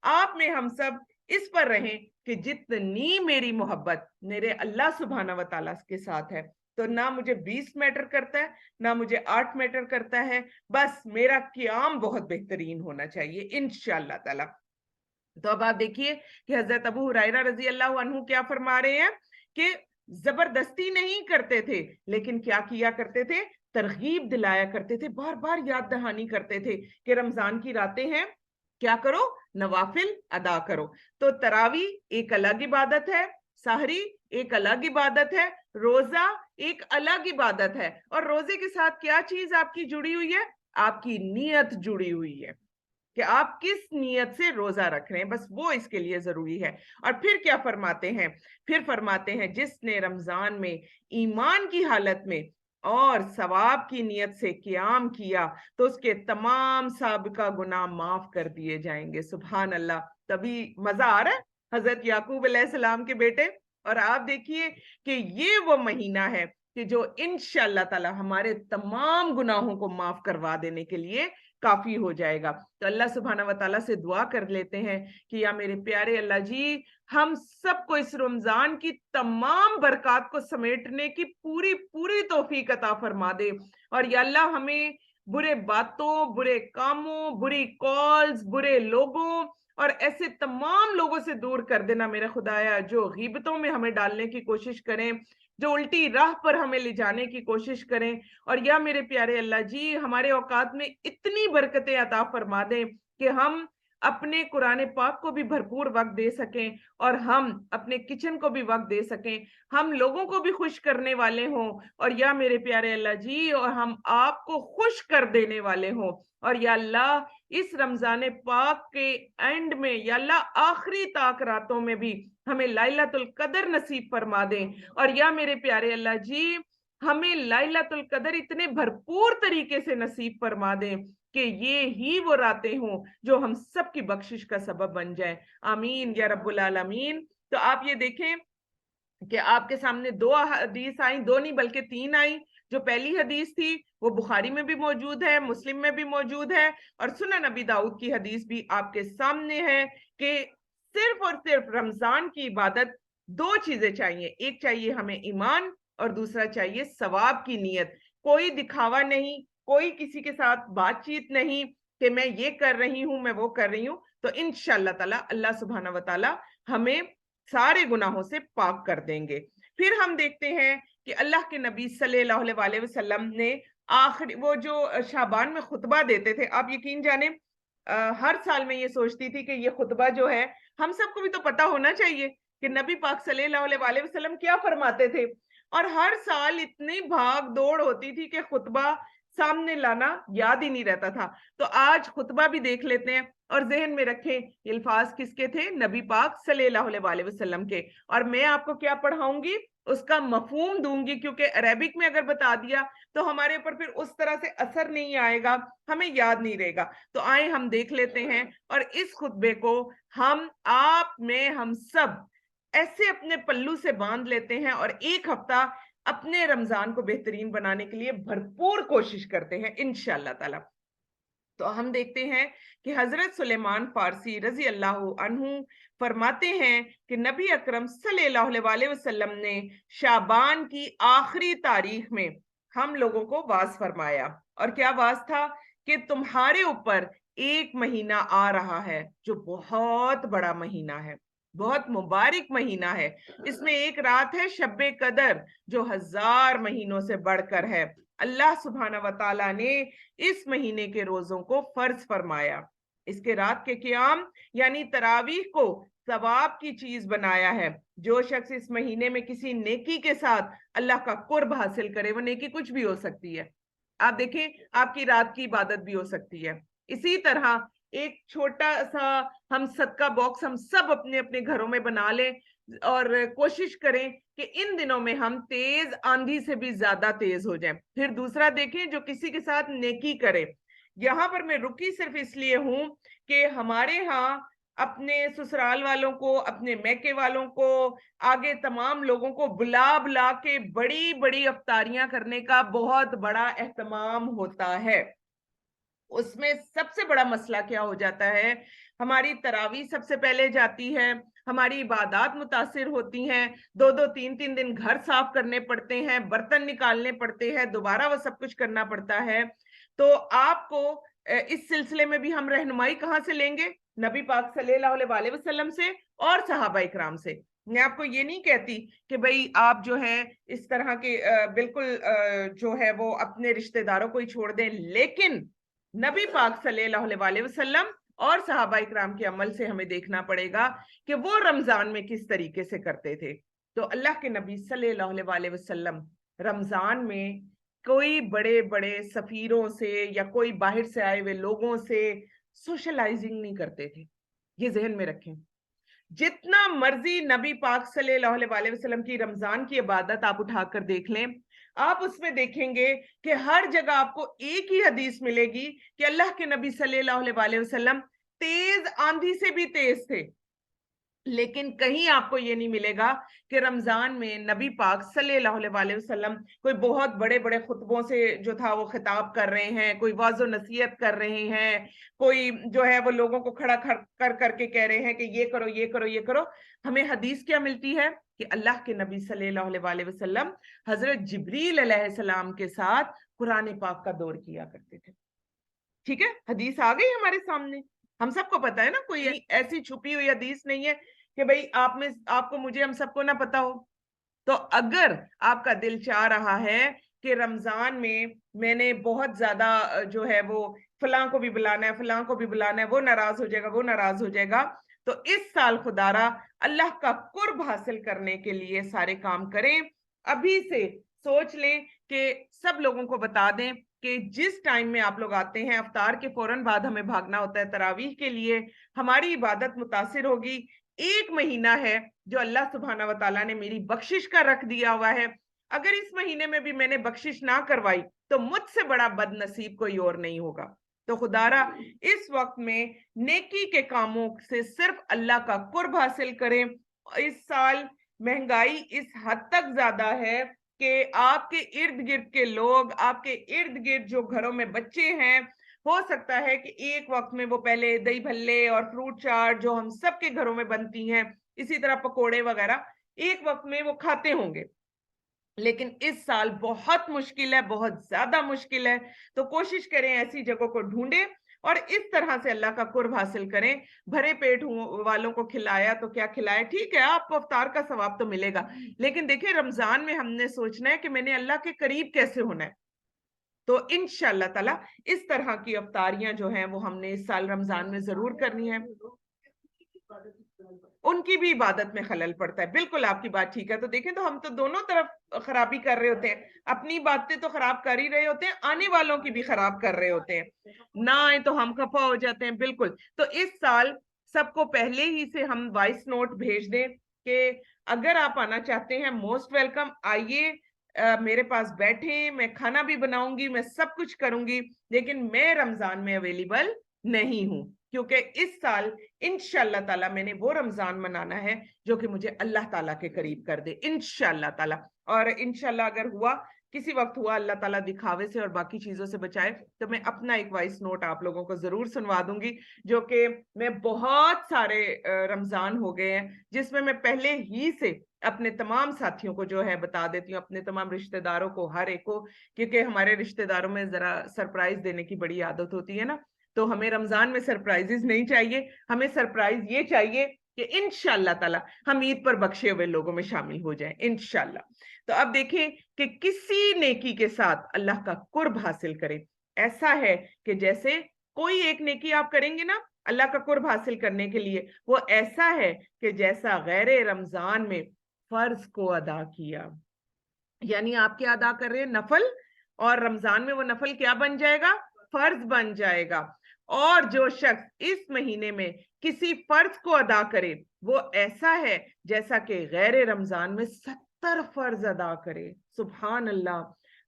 [SPEAKER 1] آپ میں ہم سب اس پر رہیں کہ جتنی میری محبت میرے اللہ سبحانہ و تعالیٰ کے ساتھ ہے, تو نہ مجھے 20 میٹر کرتا ہے, نہ مجھے 8 میٹر کرتا ہے, بس میرا قیام بہت بہترین ہونا چاہیے انشاءاللہ تعالی. تو اب آپ دیکھیے کہ حضرت ابو ہریرہ رضی اللہ عنہ کیا فرما رہے ہیں کہ زبردستی نہیں کرتے تھے, لیکن کیا کیا کرتے تھے, ترغیب دلایا کرتے تھے, بار بار یاد دہانی کرتے تھے کہ رمضان کی راتیں ہیں, کیا کرو, نوافل ادا کرو. تو تراویح ایک الگ عبادت ہے, سحری ایک الگ عبادت ہے, روزہ ایک الگ عبادت ہے. اور روزے کے ساتھ کیا چیز آپ کی جڑی ہوئی ہے, آپ کی نیت جڑی ہوئی ہے کہ آپ کس نیت سے روزہ رکھ رہے ہیں, بس وہ اس کے لیے ضروری ہے. اور پھر کیا فرماتے ہیں, پھر فرماتے ہیں جس نے رمضان میں ایمان کی حالت میں اور ثواب کی نیت سے قیام کیا تو اس کے تمام سابقہ گناہ معاف کر دیے جائیں گے. سبحان اللہ. تبھی مزہ آ رہا ہے حضرت یعقوب علیہ السلام کے بیٹے. اور آپ دیکھیے کہ یہ وہ مہینہ ہے کہ جو انشاءاللہ تعالی ہمارے تمام گناہوں کو معاف کروا دینے کے لیے کافی ہو جائے گا. تو اللہ سبحانہ و تعالیٰ سے دعا کر لیتے ہیں کہ یا میرے پیارے اللہ جی, ہم سب کو اس رمضان کی تمام برکات کو سمیٹنے کی پوری پوری توفیق عطا فرما دے. اور یا اللہ ہمیں برے باتوں, برے کاموں, بری کالز, برے لوگوں اور ایسے تمام لوگوں سے دور کر دینا میرا خدایا جو غیبتوں میں ہمیں ڈالنے کی کوشش کریں, جو الٹی راہ پر ہمیں لے جانے کی کوشش کریں. اور یا میرے پیارے اللہ جی ہمارے اوقات میں اتنی برکتیں عطا فرما دیں کہ ہم اپنے قرآن پاک کو بھی بھرپور وقت دے سکیں, اور ہم اپنے کچن کو بھی وقت دے سکیں, ہم لوگوں کو بھی خوش کرنے والے ہوں, اور یا میرے پیارے اللہ جی اور ہم آپ کو خوش کر دینے والے ہوں. اور یا اللہ اس رمضان پاک کے اینڈ میں یا اللہ آخری طاق راتوں میں بھی ہمیں لیلۃ القدر نصیب فرما دیں. اور یا میرے پیارے اللہ جی ہمیں لیلۃ القدر اتنے بھرپور طریقے سے نصیب فرما دیں کہ یہ ہی وہ راتیں ہوں جو ہم سب کی بخشش کا سبب بن جائیں. آمین یا رب العالمین. تو آپ یہ دیکھیں کہ آپ کے سامنے 2 حدیث آئیں, 2 نہیں بلکہ 3 آئیں. جو پہلی حدیث تھی وہ بخاری میں بھی موجود ہے, مسلم میں بھی موجود ہے, اور سنن نبی داؤد کی حدیث بھی آپ کے سامنے ہے کہ صرف اور صرف رمضان کی عبادت 2 چیزیں چاہیے, ایک چاہیے ہمیں ایمان اور دوسرا چاہیے ثواب کی نیت. کوئی دکھاوا نہیں, کوئی کسی کے ساتھ بات چیت نہیں کہ میں یہ کر رہی ہوں, میں وہ کر رہی ہوں. تو انشاءاللہ تعالی اللہ سبحانہ و تعالی ہمیں سارے گناہوں سے پاک کر دیں گے. پھر ہم دیکھتے ہیں کہ اللہ کے نبی صلی اللہ علیہ وسلم نے آخری وہ جو شعبان میں خطبہ دیتے تھے, آپ یقین جانیں ہر سال میں یہ سوچتی تھی کہ یہ خطبہ جو ہے ہم سب کو بھی تو پتا ہونا چاہیے کہ نبی پاک صلی اللہ علیہ وسلم کیا فرماتے تھے, اور ہر سال اتنی بھاگ دوڑ ہوتی تھی کہ خطبہ سامنے لانا یاد ہی نہیں رہتا تھا. تو آج خطبہ بھی دیکھ لیتے ہیں اور ذہن میں رکھیں یہ الفاظ کس کے تھے, نبی پاک صلی اللہ علیہ وسلم کے. اور میں آپ کو کیا پڑھاؤں گی, اس کا مفہوم دوں گی, کیونکہ عربک میں اگر بتا دیا تو ہمارے اوپر پھر اس طرح سے اثر نہیں آئے گا, ہمیں یاد نہیں رہے گا. تو آئیں ہم دیکھ لیتے ہیں, اور اس خطبے کو ہم آپ میں ہم سب ایسے اپنے پلو سے باندھ لیتے ہیں اور ایک ہفتہ اپنے رمضان کو بہترین بنانے کے لیے بھرپور کوشش کرتے ہیں انشاءاللہ تعالی. تو ہم دیکھتے ہیں کہ حضرت سلیمان فارسی رضی اللہ عنہ فرماتے ہیں کہ نبی اکرم صلی اللہ علیہ وسلم نے شعبان کی آخری تاریخ میں ہم لوگوں کو واز فرمایا. اور کیا واز تھا, کہ تمہارے اوپر ایک مہینہ آ رہا ہے جو بہت بڑا مہینہ ہے, بہت مبارک مہینہ ہے. اس میں ایک رات ہے شب قدر جو 1000 مہینوں سے بڑھ کر ہے. اللہ سبحانہ و تعالیٰ نے اس مہینے کے روزوں کو فرض فرمایا, اس کے رات کے قیام یعنی تراویح کو ثواب کی چیز بنایا ہے. جو شخص اس مہینے میں کسی نیکی کے ساتھ اللہ کا قرب حاصل کرے, وہ نیکی کچھ بھی ہو سکتی ہے, آپ دیکھیں آپ کی رات کی عبادت بھی ہو سکتی ہے. اسی طرح ایک چھوٹا سا ہم صدقہ باکس ہم سب اپنے اپنے گھروں میں بنا لیں اور کوشش کریں کہ ان دنوں میں ہم تیز آندھی سے بھی زیادہ تیز ہو جائیں. پھر دوسرا دیکھیں جو کسی کے ساتھ نیکی کرے. یہاں پر میں رکی صرف اس لیے ہوں کہ ہمارے ہاں اپنے سسرال والوں کو, اپنے میکے والوں کو, آگے تمام لوگوں کو بلا بلا کے بڑی بڑی افطاریاں کرنے کا بہت بڑا اہتمام ہوتا ہے. اس میں سب سے بڑا مسئلہ کیا ہو جاتا ہے, ہماری تراویح سب سے پہلے جاتی ہے, ہماری عبادات متاثر ہوتی ہیں, 2-2 3-3 دن گھر صاف کرنے پڑتے ہیں, برتن نکالنے پڑتے ہیں, دوبارہ وہ سب کچھ کرنا پڑتا ہے. تو آپ کو اس سلسلے میں بھی ہم رہنمائی کہاں سے لیں گے, نبی پاک صلی اللہ علیہ وسلم سے اور صحابہ اکرام سے. میں آپ کو یہ نہیں کہتی کہ بھئی آپ جو ہے اس طرح کے بالکل جو ہے وہ اپنے رشتہ داروں کو ہی چھوڑ دیں, لیکن نبی پاک صلی اللہ علیہ وسلم اور صحابہ اکرام کے عمل سے ہمیں دیکھنا پڑے گا کہ وہ رمضان میں کس طریقے سے کرتے تھے. تو اللہ کے نبی صلی اللہ علیہ وسلم رمضان میں کوئی بڑے بڑے سفیروں سے یا کوئی باہر سے آئے ہوئے لوگوں سے سوشلائزنگ نہیں کرتے تھے. یہ ذہن میں رکھیں. جتنا مرضی نبی پاک صلی اللہ علیہ وسلم کی رمضان کی عبادت آپ اٹھا کر دیکھ لیں, آپ اس میں دیکھیں گے کہ ہر جگہ آپ کو ایک ہی حدیث ملے گی کہ اللہ کے نبی صلی اللہ علیہ وسلم تیز آندھی سے بھی تیز تھے, لیکن کہیں آپ کو یہ نہیں ملے گا کہ رمضان میں نبی پاک صلی اللہ علیہ وسلم کوئی بہت بڑے بڑے خطبوں سے جو تھا وہ خطاب کر رہے ہیں, کوئی واعظ و نصیحت کر رہے ہیں, کوئی جو ہے وہ لوگوں کو کھڑا کر کے کہہ رہے ہیں کہ یہ کرو یہ کرو یہ کرو. ہمیں حدیث کیا ملتی ہے کہ اللہ کے نبی صلی اللہ علیہ وسلم حضرت جبریل علیہ السلام کے ساتھ قرآن پاک کا دور کیا کرتے تھے. ٹھیک ہے, حدیث آ گئی ہمارے سامنے, ہم سب کو پتا ہے نا, کوئی ایسی چھپی ہوئی حدیث نہیں ہے کہ بھئی آپ کو مجھے ہم سب کو نہ پتا ہو. تو اگر آپ کا دل چاہ رہا ہے کہ رمضان میں نے بہت زیادہ جو ہے وہ فلاں کو بھی بلانا ہے, فلاں کو بھی بلانا ہے, وہ ناراض ہو جائے گا, وہ ناراض ہو جائے گا, تو اس سال خدارا اللہ کا قرب حاصل کرنے کے لیے سارے کام کریں. ابھی سے سوچ لیں کہ سب لوگوں کو بتا دیں کہ جس ٹائم میں آپ لوگ آتے ہیں افطار کے فوراً بعد ہمیں بھاگنا ہوتا ہے تراویح کے لیے, ہماری عبادت متاثر ہوگی. ایک مہینہ ہے جو اللہ سبحانہ و تعالیٰ نے میری بخشش کا رکھ دیا ہوا ہے, اگر اس مہینے میں بھی میں نے بخشش نہ کروائی تو مجھ سے بڑا بد نصیب کوئی اور نہیں ہوگا. تو خدارا اس وقت میں نیکی کے کاموں سے صرف اللہ کا قرب حاصل کریں. اس سال مہنگائی اس حد تک زیادہ ہے کہ آپ کے ارد گرد کے لوگ, آپ کے ارد گرد جو گھروں میں بچے ہیں, ہو سکتا ہے کہ ایک وقت میں وہ پہلے دہی بھلے اور فروٹ چاٹ جو ہم سب کے گھروں میں بنتی ہیں, اسی طرح پکوڑے وغیرہ ایک وقت میں وہ کھاتے ہوں گے, لیکن اس سال بہت مشکل ہے, بہت زیادہ مشکل ہے. تو کوشش کریں ایسی جگہوں کو ڈھونڈیں اور اس طرح سے اللہ کا قرب حاصل کریں. بھرے پیٹ والوں کو کھلایا تو کیا کھلایا, ٹھیک ہے آپ کو افطار کا ثواب تو ملے گا, لیکن دیکھیں رمضان میں ہم نے سوچنا ہے کہ میں نے اللہ کے قریب کیسے ہونا ہے. تو انشاءاللہ تعالی اس طرح کی افطاریاں جو ہیں وہ ہم نے اس سال رمضان میں ضرور کرنی ہے. उनकी भी इबादत में खलल पड़ता है। बिल्कुल आपकी बात ठीक है। तो देखें, तो हम तो दोनों तरफ खराबी कर रहे होते हैं, अपनी बातें तो खराब कर ही रहे होते हैं, आने वालों की भी खराब कर रहे होते हैं। ना आए तो हम खफा हो जाते हैं। बिल्कुल। तो इस साल सबको पहले ही से हम वॉइस नोट भेज दें कि अगर आप आना चाहते हैं, मोस्ट वेलकम, आइए, मेरे पास बैठे, मैं खाना भी बनाऊंगी, मैं सब कुछ करूंगी, लेकिन मैं रमजान में अवेलेबल नहीं हूं, क्योंकि इस साल इंशाअल्लाह ताला मैंने वो रमजान मनाना है जो कि मुझे अल्लाह ताला के करीब कर दे, इंशाअल्लाह ताला। और इंशाअल्लाह अगर हुआ, किसी वक्त हुआ, अल्लाह ताला दिखावे से और बाकी चीजों से बचाए, तो मैं अपना एक वॉइस नोट आप लोगों को जरूर सुनवा दूंगी, जो कि मैं बहुत सारे रमजान हो गए हैं जिसमें मैं पहले ही से अपने तमाम साथियों को जो है बता देती हूँ, अपने तमाम रिश्तेदारों को, हर एक को, क्योंकि हमारे रिश्तेदारों में जरा सरप्राइज देने की बड़ी आदत होती है ना। तो हमें रमजान में सरप्राइजेस नहीं चाहिए, हमें सरप्राइज ये चाहिए कि इंशाअल्लाह ताला हम ईद पर बख्शे हुए लोगों में शामिल हो जाएं, इंशाअल्लाह। तो अब देखें कि किसी नेकी के साथ अल्लाह का कुर्ब हासिल करें। ऐसा है कि जैसे कोई एक नेकी आप करेंगे ना अल्लाह का कुर्ब हासिल करने के लिए, वो ऐसा है कि जैसा गैर रमजान में फर्ज को अदा किया। यानी आप क्या अदा कर रहे हैं? नफल। और रमजान में वो नफल क्या बन जाएगा? फर्ज बन जाएगा। और जो शख्स इस महीने में किसी फर्ज को अदा करे, वो ऐसा है जैसा कि गैर रमजान में 70 फर्ज अदा करे। सुभान अल्लाह।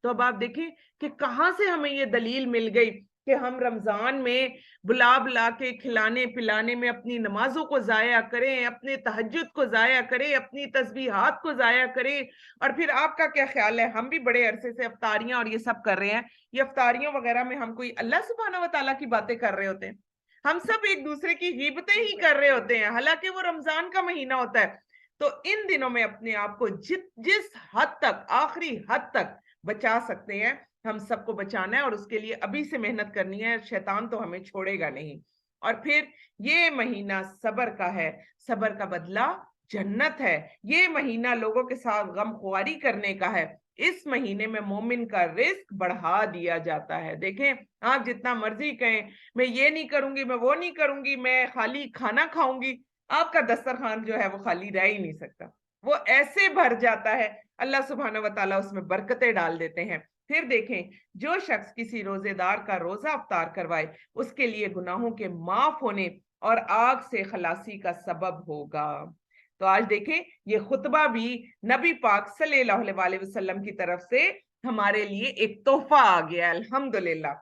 [SPEAKER 1] तो अब आप देखें कि कहां से हमें ये दलील मिल गई कि हम रमजान में बुला बुला के खिलाने पिलाने में अपनी नमाजों को जाया करें, अपने तहज्जुद को जाया करें, अपनी तस्बीहात को जाया करें। और फिर आपका क्या ख्याल है, हम भी बड़े अरसे से अफ्तारियां और ये सब कर रहे हैं, ये अफ्तारियों वगैरह में हम कोई अल्लाह सुब्हानहू व तआला की बातें कर रहे होते हैं? हम सब एक दूसरे की गीबतें ही कर रहे होते हैं, हालांकि वो रमजान का महीना होता है। तो इन दिनों में अपने आप को जिस हद तक, आखिरी हद तक बचा सकते हैं, हम सबको बचाना है, और उसके लिए अभी से मेहनत करनी है। शैतान तो हमें छोड़ेगा नहीं। और फिर ये महीना सब्र का है, सब्र का बदला जन्नत है। ये महीना लोगों के साथ गमख्वारी करने का है। इस महीने में मोमिन का रिस्क बढ़ा दिया जाता है। देखें, आप जितना मर्जी कहें मैं ये नहीं करूंगी, मैं वो नहीं करूंगी, मैं खाली खाना खाऊंगी, आपका दस्तरखान जो है वो खाली रह ही नहीं सकता। वो ऐसे भर जाता है, अल्लाह सुब्हानहू व तआला उसमें बरकतें डाल देते हैं। फिर देखें, जो शख्स किसी रोजेदार का रोजा अफ्तार करवाए, उसके लिए गुनाहों के माफ होने और आग से खलासी का सबब होगा। तो आज देखें, ये खुतबा भी नबी पाक सल्लल्लाहु अलैहि वसल्लम की तरफ से हमारे लिए एक तोहफा आ गया, अल्हम्दुलिल्लाह।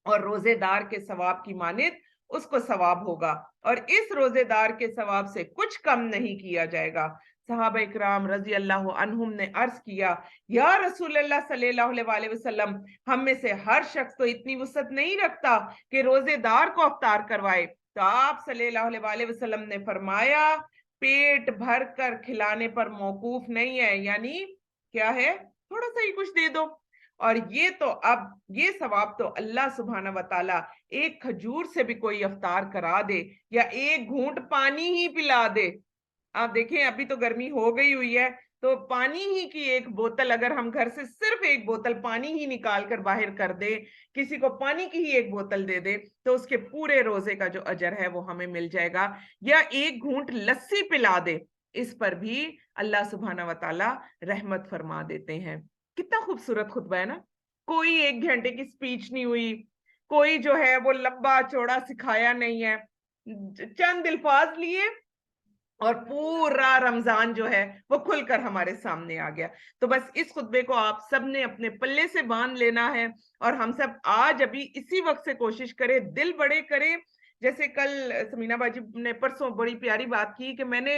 [SPEAKER 1] और रोजेदार के सवाब की मानित उसको सवाब होगा, और इस रोजेदार के सवाब से कुछ कम नहीं किया जाएगा। सहाबा इकराम रजी अल्लाह अन्हुम ने अर्ज किया, या रसूलल्लाह सल्लल्लाहु अलैहि वसल्लम, हम में से हर शख्स तो इतनी वुसअत नहीं रखता कि रोजेदार को अफ्तार करवाए। तो आप सल्लल्लाहु अलैहि वसल्लम ने फरमाया, पेट भर कर खिलाने पर मौकूफ नहीं है, यानी क्या है, थोड़ा सा ही कुछ दे दो। और ये तो अब ये सवाब तो अल्लाह सुब्हानहू व तआला एक खजूर से भी कोई अफ्तार करा दे, या एक घूंट पानी ही पिला दे। आप देखें, अभी तो गर्मी हो गई हुई है, तो पानी ही की एक बोतल, अगर हम घर से सिर्फ एक बोतल पानी ही निकाल कर बाहर कर दे, किसी को पानी की ही एक बोतल दे दे, तो उसके पूरे रोजे का जो अजर है वो हमें मिल जाएगा। या एक घूंट लस्सी पिला दे, इस पर भी अल्लाह सुब्हानहू व तआला रहमत फरमा देते हैं। कितना खूबसूरत खुतबा है ना। कोई 1 घंटे की स्पीच नहीं हुई, कोई जो है वो लंबा चौड़ा सिखाया नहीं है, चंद अल्फाज लिए और पूरा रमजान जो है वो खुलकर हमारे सामने आ गया। तो बस इस खुतबे को आप सब ने अपने पल्ले से बांध लेना है, और हम सब आज अभी इसी वक्त से कोशिश करें, दिल बड़े करें। जैसे कल समीना बाजी ने परसों बड़ी प्यारी बात की कि मैंने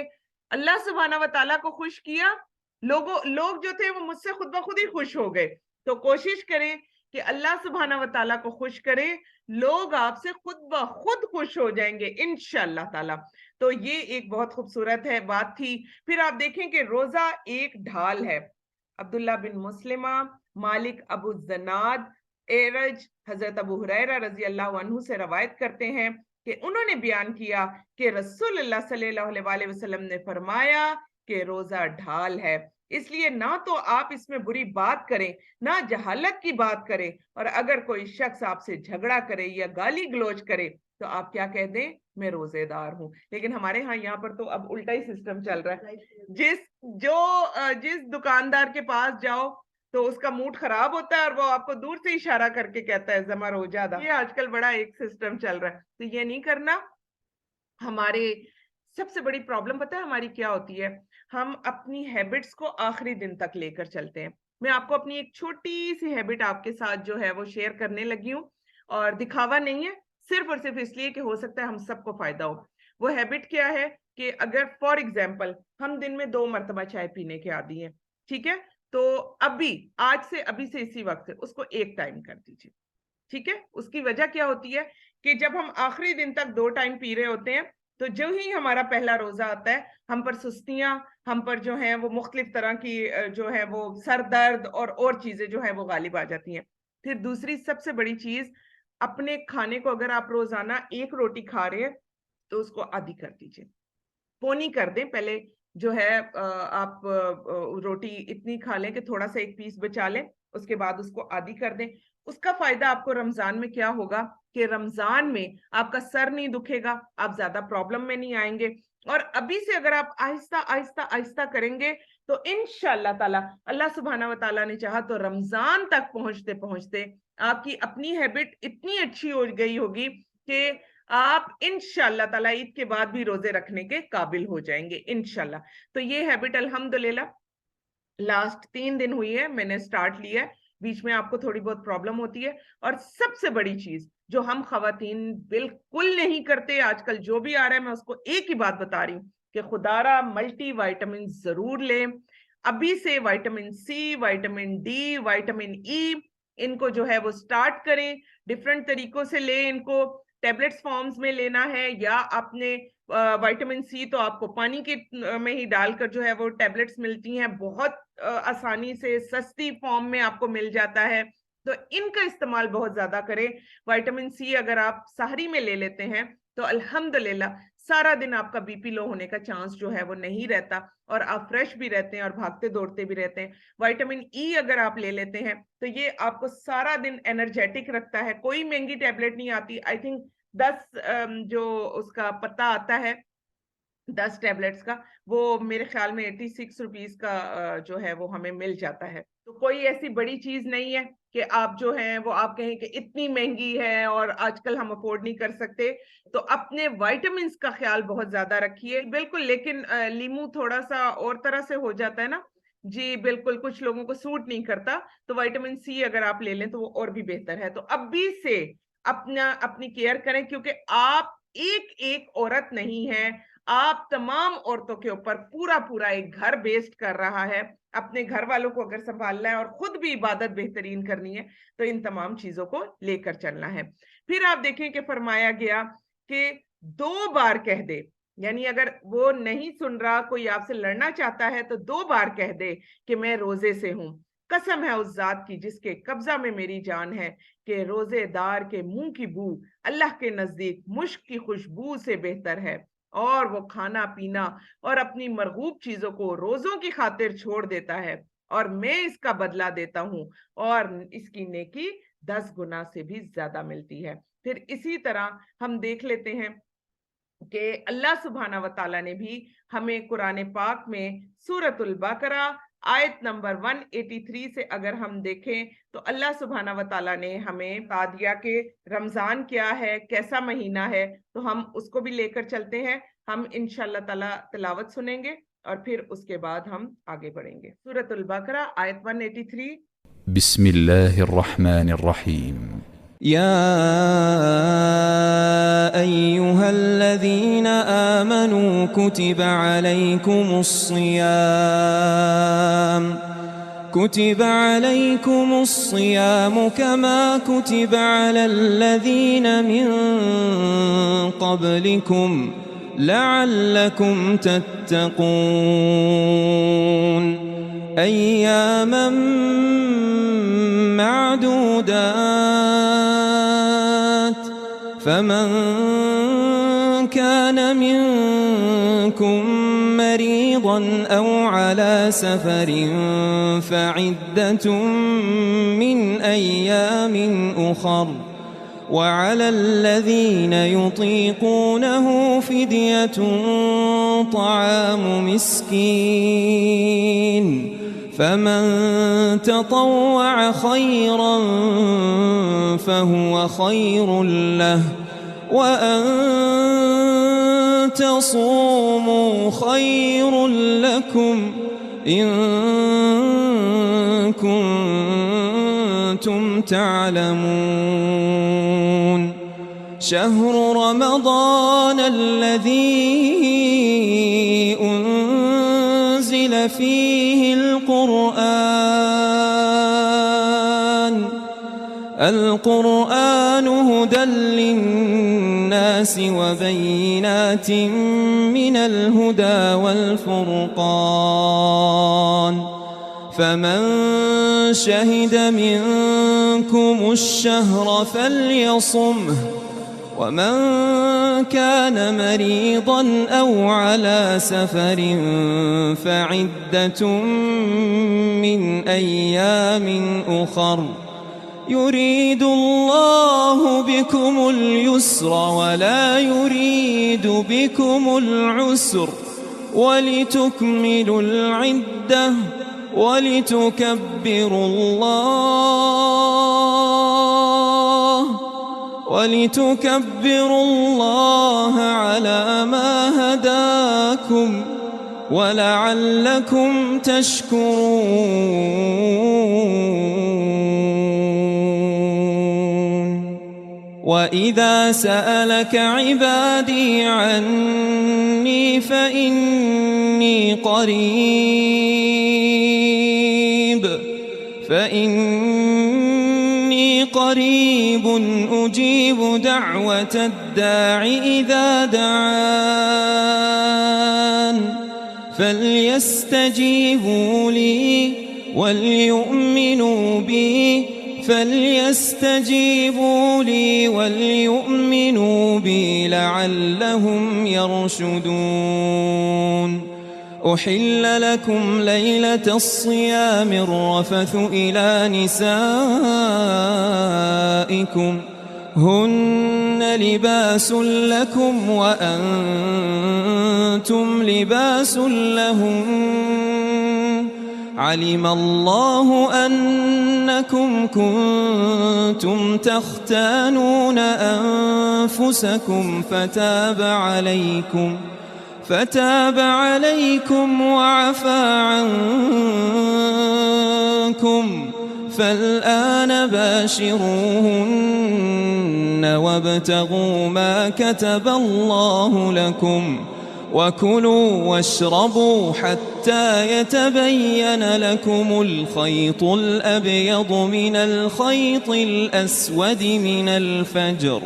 [SPEAKER 1] अल्लाह सुब्हानहू व तआला को खुश किया, लोग जो थे वो मुझसे खुद ब खुद ही खुश हो गए। तो कोशिश करें कि अल्लाह सुब्हानहू व तआला को खुश करें, लोग आपसे खुद ब खुद खुश हो जाएंगे इंशाअल्लाह ताला। तो ये एक बहुत खूबसूरत है बात थी। फिर आप देखें कि रोजा एक ढाल है। अब्दुल्ला बिन मुस्लिमा, मालिक अबू ज़नाद, एरज, हजरत अबू हुरैरा रजी अल्लाह अन्हु से रवायत करते हैं कि उन्होंने बयान किया कि रसूलुल्लाह सल्लल्लाहु अलैहि वसल्लम ने फरमाया कि रोजा ढाल है, इसलिए ना तो आप इसमें बुरी बात करें, ना जहालत की बात करें, और अगर कोई शख्स आपसे झगड़ा करे या गाली गलौज करे तो आप क्या कह दें, میں روزے دار ہوں. لیکن ہمارے ہاں یہاں پر تو اب الٹا ہی سسٹم چل رہا ہے. جس دکاندار کے پاس جاؤ تو اس کا موڈ خراب ہوتا ہے اور وہ آپ کو دور سے اشارہ کر کے کہتا ہے زما روزہ دا. یہ آج کل بڑا ایک سسٹم چل رہا ہے, تو یہ نہیں کرنا. ہمارے سب سے بڑی پرابلم پتہ ہے ہماری کیا ہوتی ہے, ہم اپنی ہیبٹس کو آخری دن تک لے کر چلتے ہیں. میں آپ کو اپنی ایک چھوٹی سی ہیبٹ آپ کے ساتھ جو ہے وہ شیئر کرنے لگی ہوں, اور دکھاوا نہیں ہے, صرف اور صرف اس لیے کہ ہو سکتا ہے ہم سب کو فائدہ ہو. وہ ہیبٹ کیا ہے کہ اگر فار ایگزامپل ہم دن میں 2 مرتبہ چائے پینے کے عادی ہیں, ٹھیک ہے, تو آج سے اسی وقت سے اس کو 1 ٹائم کر دیجیے. ٹھیک ہے, اس کی وجہ کیا ہوتی ہے کہ جب ہم آخری دن تک 2 ٹائم پی رہے ہوتے ہیں تو جو ہی ہمارا پہلا روزہ آتا ہے ہم پر سستیاں, ہم پر جو ہیں وہ مختلف طرح کی جو ہے وہ سر درد اور چیزیں جو ہیں وہ غالب آ جاتی ہیں. پھر دوسری سب سے بڑی چیز, اپنے کھانے کو اگر آپ روزانہ 1 روٹی کھا رہے ہیں تو اس کو آدھی کر دیجئے, پونی کر دیں. پہلے جو ہے آپ روٹی اتنی کھا لیں کہ تھوڑا سا 1 پیس بچا لیں, اس کے بعد اس کو آدھی کر دیں. اس کا فائدہ آپ کو رمضان میں کیا ہوگا کہ رمضان میں آپ کا سر نہیں دکھے گا, آپ زیادہ پرابلم میں نہیں آئیں گے. اور ابھی سے اگر آپ آہستہ آہستہ آہستہ کریں گے تو انشاءاللہ تعالی, اللہ سبحانہ و تعالیٰ نے چاہا تو رمضان تک پہنچتے پہنچتے آپ کی اپنی ہیبٹ اتنی اچھی ہو گئی ہوگی کہ آپ انشاءاللہ تعالیٰ عید کے بعد بھی روزے رکھنے کے قابل ہو جائیں گے انشاءاللہ. تو یہ ہیبٹ الحمدللہ لاسٹ 3 دن ہوئی ہے, میں نے سٹارٹ لیا ہے. بیچ میں آپ کو تھوڑی بہت پرابلم ہوتی ہے. اور سب سے بڑی چیز جو ہم خواتین بالکل نہیں کرتے آج کل, جو بھی آ رہا ہے میں اس کو ایک ہی بات بتا رہی ہوں کہ خدا را ملٹی وائٹامن ضرور لیں. ابھی سے vitamin C, vitamin D, vitamin E, ان کو جو ہے وہ سٹارٹ کریں. ڈیفرنٹ طریقوں سے لیں, ان کو ٹیبلٹس فارمز میں لینا ہے, یا آپ نے وائٹامن سی تو آپ کو پانی کے میں ہی ڈال کر جو ہے وہ ٹیبلٹس ملتی ہیں, بہت آسانی سے سستی فارم میں آپ کو مل جاتا ہے. تو ان کا استعمال بہت زیادہ کریں. وائٹامن سی اگر آپ سحری میں لے لیتے ہیں تو الحمدللہ سارا دن آپ کا بی پی لو ہونے کا چانس جو ہے وہ نہیں رہتا, اور آپ فریش بھی رہتے ہیں اور بھاگتے دوڑتے بھی رہتے ہیں. وائٹامن ای اگر آپ لے لیتے ہیں تو یہ آپ کو سارا دن انرجیٹک رکھتا ہے. کوئی مہنگی ٹیبلٹ نہیں آتی, آئی تھنک 10 جو اس کا پتہ آتا ہے 10 ٹیبلٹس کا, وہ میرے خیال میں 86 روپیز کا جو ہے وہ ہمیں مل جاتا ہے. تو کوئی ایسی بڑی چیز نہیں ہے کہ آپ جو ہیں وہ آپ کہیں کہ اتنی مہنگی ہے اور آج کل ہم افورڈ نہیں کر سکتے. تو اپنے وائٹامنز کا خیال بہت زیادہ رکھیے. بالکل, لیکن لیمو تھوڑا سا اور طرح سے ہو جاتا ہے نا جی, بالکل کچھ لوگوں کو سوٹ نہیں کرتا, تو وائٹامن سی اگر آپ لے لیں تو وہ اور بھی بہتر ہے. تو ابھی سے اپنی کیئر کریں, کیونکہ آپ ایک عورت نہیں ہیں, آپ تمام عورتوں کے اوپر پورا ایک گھر بیسڈ کر رہا ہے. اپنے گھر والوں کو اگر سنبھالنا ہے اور خود بھی عبادت بہترین کرنی ہے تو ان تمام چیزوں کو لے کر چلنا ہے. پھر آپ دیکھیں کہ فرمایا گیا کہ 2 بار کہہ دے, یعنی اگر وہ نہیں سن رہا, کوئی آپ سے لڑنا چاہتا ہے تو 2 بار کہہ دے کہ میں روزے سے ہوں. قسم ہے اس ذات کی جس کے قبضہ میں میری جان ہے کہ روزے دار کے منہ کی بو اللہ کے نزدیک مشک کی خوشبو سے بہتر ہے, اور وہ کھانا پینا اور اپنی مرغوب چیزوں کو روزوں کی خاطر چھوڑ دیتا ہے, اور میں اس کا بدلہ دیتا ہوں, اور اس کی نیکی 10 گنا سے بھی زیادہ ملتی ہے. پھر اسی طرح ہم دیکھ لیتے ہیں کہ اللہ سبحانہ و تعالیٰ نے بھی ہمیں قرآن پاک میں سورۃ البقرہ آیت نمبر 183 سے اگر ہم دیکھیں تو اللہ سبحانہ و تعالیٰ نے ہمیں بتا دیا کہ رمضان کیا ہے, کیسا مہینہ ہے. تو ہم اس کو بھی لے کر چلتے ہیں. ہم انشاءاللہ تعالیٰ تلاوت سنیں گے اور پھر اس کے بعد ہم آگے بڑھیں گے. سورۃ البقرہ آیت 183.
[SPEAKER 5] بسم اللہ الرحمن الرحیم.
[SPEAKER 6] يا أيها الذين آمنوا كتب عليكم الصيام كما كتب على الذين من قبلكم لعلكم تتقون أياما معدودات فمن كان منكم مريضا أو على سفر فعدة من أيام أخر وعلى الذين يطيقونه فدية طعام مسكين فمن تطوع خيرا فهو خير له وأن تصوموا خير لكم إن كنتم تعلمون شهر رمضان الذي أنزل فيه القرآن هدى للناس وبينات من الهدى والفرقان فمن شهد منكم الشهر فليصمه ومن كان مريضا أو على سفر فعدة من أيام أخر يريد الله بكم اليسر ولا يريد بكم العسر ولتكملوا العدة ولتكبروا الله على ما هداكم ولعلكم تشكرون وإذا سألك عبادي عني فإني قريب أجيب دعوة الداع إذا دعان فليستجيبوا لي وليؤمنوا بي لعلهم يرشدون أحل لكم ليلة الصيام الرفث إلى نسائكم هن لباس لكم وأنتم لباس لهم علم الله أنكم كنتم تختانون أنفسكم فتاب عليكم وعفى عنكم فالآن باشروهن وابتغوا ما كتب الله لكم وكلوا واشربوا حتى يتبين لكم الخيط الأبيض من الخيط الأسود من الفجر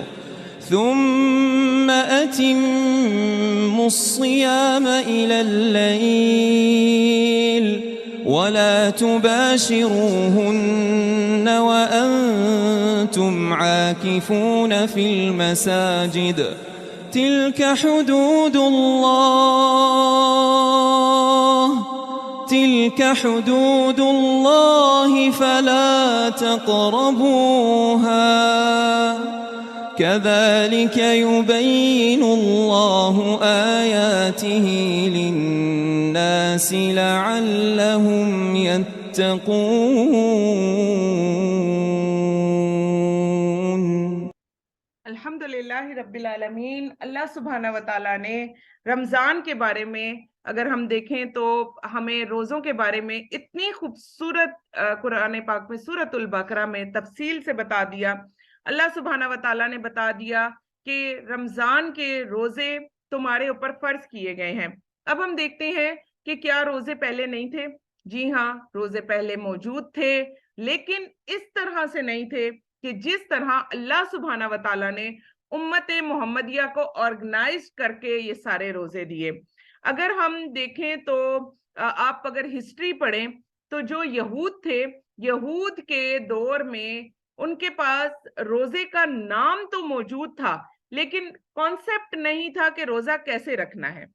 [SPEAKER 6] ثم أتموا الصيام إلى الليل ولا تباشروهن وأنتم عاكفون في المساجد تلك حدود الله فلا تقربوها كذلك يبين الله آياته للناس لعلهم يتقون
[SPEAKER 1] अल्हम्दुलिल्लाह रब्बिल आलमीन। अल्लाह सुब्हाना व तआला ने रमज़ान के बारे में अगर हम देखें तो हमें रोज़ों के बारे में इतनी खूबसूरत कुरान पाक में सूरतुल बकरा में तफसील से बता दिया। अल्लाह सुब्हाना व तआला ने बता दिया कि रमज़ान के रोज़े तुम्हारे ऊपर फ़र्ज किए गए हैं। अब हम देखते हैं कि क्या रोज़े पहले नहीं थे? जी हाँ, रोज़े पहले मौजूद थे, लेकिन इस तरह से नहीं थे कि जिस तरह अल्लाह सुब्हाना व तआला ने उम्मत मोहम्मदिया को ऑर्गेनाइज करके ये सारे रोजे दिए। अगर हम देखें तो आप अगर हिस्ट्री पढ़ें तो जो यहूद थे, यहूद के दौर में उनके पास रोजे का नाम तो मौजूद था, लेकिन कॉन्सेप्ट नहीं था कि रोजा कैसे रखना है।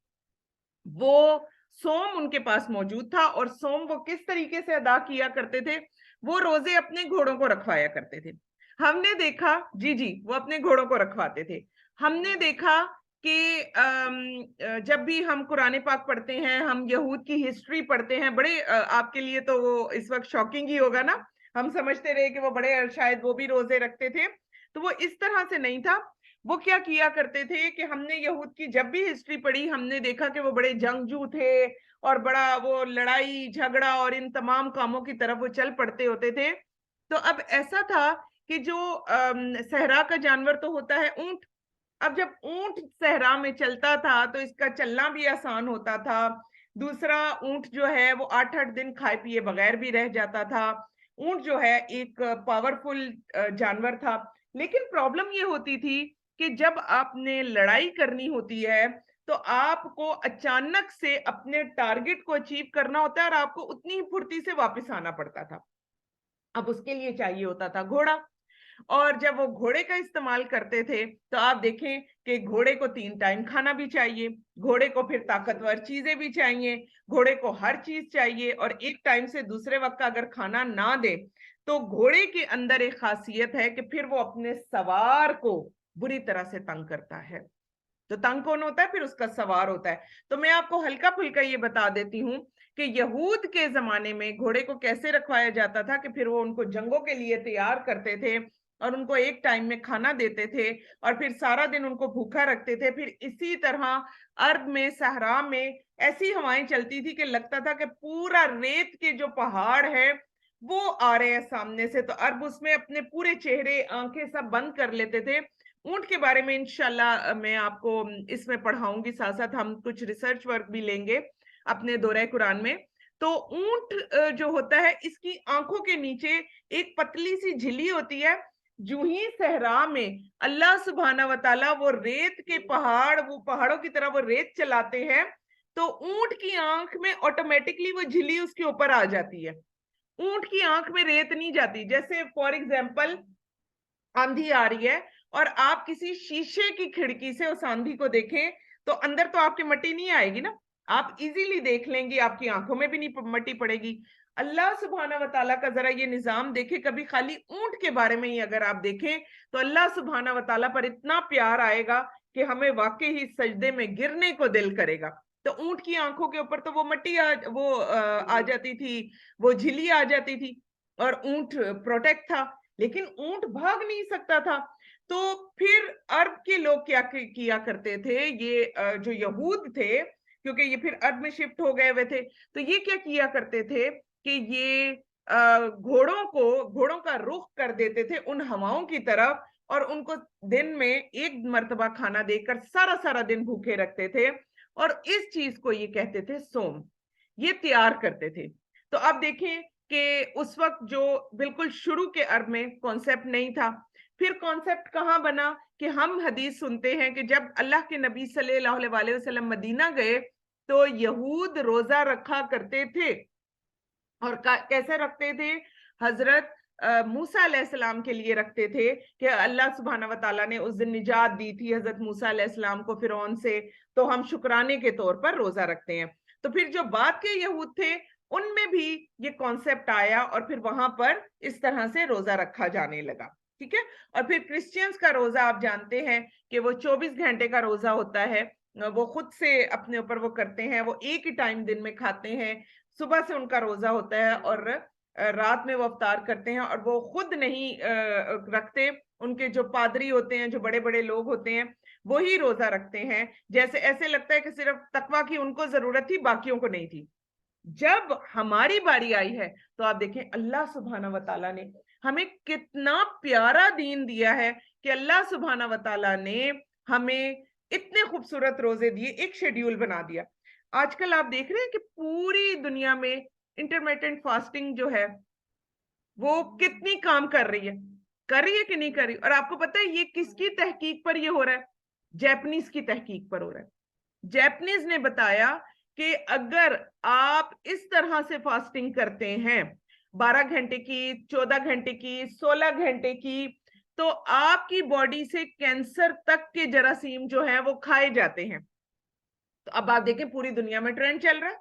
[SPEAKER 1] वो सोम उनके पास मौजूद था और सोम वो किस तरीके से अदा किया करते थे, वो रोजे अपने घोड़ों को रखवाया करते थे। हमने देखा, जी वो अपने घोड़ों को रखवाते थे। हमने देखा कि जब भी हम कुरान पाक पढ़ते हैं, हम यहूद की हिस्ट्री पढ़ते हैं, बड़े आपके लिए तो वो इस वक्त शॉकिंग ही होगा ना, हम समझते रहे कि वो बड़े शायद वो भी रोजे रखते थे, तो वो इस तरह से नहीं था। वो क्या किया करते थे कि हमने यहूद की जब भी हिस्ट्री पढ़ी, हमने देखा कि वो बड़े जंगजू थे और बड़ा वो लड़ाई झगड़ा और इन तमाम कामों की तरफ वो चल पड़ते होते थे। तो अब ऐसा था कि जो सहरा का जानवर तो होता है ऊंट, अब जब ऊंट सहरा में चलता था तो इसका चलना भी आसान होता था। दूसरा, ऊंट जो है वो 8-8 दिन खाए पिए बगैर भी रह जाता था। ऊंट जो है एक पावरफुल जानवर था। लेकिन प्रॉब्लम ये होती थी कि जब आपने लड़ाई करनी होती है तो आपको अचानक से अपने टारगेट को अचीव करना होता है और आपको उतनी ही फुर्ती से वापस आना पड़ता था। अब उसके लिए चाहिए होता था घोड़ा, और जब वो घोड़े का इस्तेमाल करते थे तो आप देखें कि घोड़े को 3 टाइम खाना भी चाहिए, घोड़े को फिर ताकतवर चीजें भी चाहिए, घोड़े को हर चीज चाहिए, और एक टाइम से दूसरे वक्त का अगर खाना ना दे तो घोड़े के अंदर एक खासियत है कि फिर वो अपने सवार को बुरी तरह से तंग करता है। तो तंग कौन होता है? फिर उसका सवार होता है। तो मैं आपको हल्का फुल्का ये बता देती हूँ कि यहूद के जमाने में घोड़े को कैसे रखवाया जाता था कि फिर वो उनको जंगों के लिए तैयार करते थे और उनको एक टाइम में खाना देते थे और फिर सारा दिन उनको भूखा रखते थे। फिर इसी तरह अरब में, सहरा में ऐसी हवाएं चलती थी कि लगता था कि पूरा रेत के जो पहाड़ है वो आ रहे हैं सामने से। तो अरब उसमें अपने पूरे चेहरे, आंखें सब बंद कर लेते थे। ऊंट के बारे में इंशाल्लाह मैं आपको इसमें पढ़ाऊंगी, साथ साथ हम कुछ रिसर्च वर्क भी लेंगे अपने दौरे कुरान में। तो ऊंट जो होता है, इसकी आंखों के नीचे एक पतली सी झिल्ली होती है। जो ही सहरा में अल्लाह सुब्हाना व तआला वो रेत के पहाड़, वो पहाड़ों की तरह वो रेत चलाते हैं, तो ऊंट की आंख में ऑटोमेटिकली वो झिल्ली उसके ऊपर आ जाती है। ऊंट की आंख में रेत नहीं जाती। जैसे फॉर एग्जाम्पल आंधी आ रही है और आप किसी शीशे की खिड़की से उस आंधी को देखें तो अंदर तो आपकी मट्टी नहीं आएगी ना, आप इजीली देख लेंगे, आपकी आंखों में भी नहीं मट्टी पड़ेगी। अल्लाह सुब्हाना व तआला का जरा ये निजाम देखें, कभी खाली ऊंट के बारे में ही अगर आप देखें तो अल्लाह सुब्हाना व तआला पर इतना प्यार आएगा कि हमें वाकई ही सजदे में गिरने को दिल करेगा। तो ऊंट की आंखों के ऊपर तो वो मट्टी आ जाती थी, वो झिल्ली आ जाती थी और ऊंट प्रोटेक्ट था, लेकिन ऊंट भाग नहीं सकता था। तो फिर अरब के लोग क्या किया करते थे, ये जो यहूद थे, क्योंकि ये फिर अरब में शिफ्ट हो गए हुए थे, तो ये क्या किया करते थे कि ये घोड़ों का रुख कर देते थे उन हवाओं की तरफ और उनको दिन में एक मर्तबा खाना देकर सारा सारा दिन भूखे रखते थे, और इस चीज को ये कहते थे सोम। ये तैयार करते थे। तो आप देखें कि उस वक्त जो बिल्कुल शुरू के अरब में कॉन्सेप्ट नहीं था। फिर कॉन्सेप्ट कहाँ बना कि हम हदीस सुनते हैं कि जब अल्लाह के नबी सल्लल्लाहु अलैहि वसल्लम मदीना गए तो यहूद रोजा रखा करते थे। और कैसे रखते थे? हजरत मूसा अलैहिस्सलाम के लिए रखते थे कि अल्लाह सुब्हाना व तआला ने उस दिन निजात दी थी हजरत मूसा अलैहिस्सलाम को फिरौन से, तो हम शुक्राने के तौर पर रोजा रखते हैं। तो फिर जो बाद के यहूद थे उनमें भी ये कॉन्सेप्ट आया और फिर वहां पर इस तरह से रोजा रखा जाने लगा। ठीक है। और फिर क्रिश्चियंस का रोजा आप जानते हैं कि वो 24 घंटे का रोजा होता है, वो खुद से अपने ऊपर वो करते हैं, वो एक ही टाइम दिन में खाते हैं, सुबह से उनका रोजा होता है और रात में वो अफ्तार करते हैं, और वो खुद नहीं रखते, उनके जो पादरी होते हैं, जो बड़े बड़े लोग होते हैं, वो ही रोजा रखते हैं। जैसे ऐसे लगता है कि सिर्फ तकवा की उनको जरूरत थी, बाकियों को नहीं थी। जब हमारी बारी आई है तो आप देखें अल्लाह सुब्हाना व तआला ने हमें कितना प्यारा दीन दिया है कि अल्लाह सुब्हाना व तआला ने हमें इतने खूबसूरत रोजे दिए, एक शेड्यूल बना दिया। आजकल आप देख रहे हैं कि पूरी दुनिया में इंटरमिटेंट फास्टिंग जो है वो कितनी काम कर रही है कि नहीं कर रही। और आपको पता है ये किसकी तहकीक पर ये हो रहा है? जापानीज की तहकीक पर हो रहा है। जापानीज ने बताया कि अगर आप इस तरह से फास्टिंग करते हैं 12 घंटे की, 14 घंटे की, 16 घंटे की, तो आपकी बॉडी से कैंसर तक के जरासीम जो है वो खाए जाते हैं। तो अब आप देखें पूरी दुनिया में ट्रेंड चल रहा है,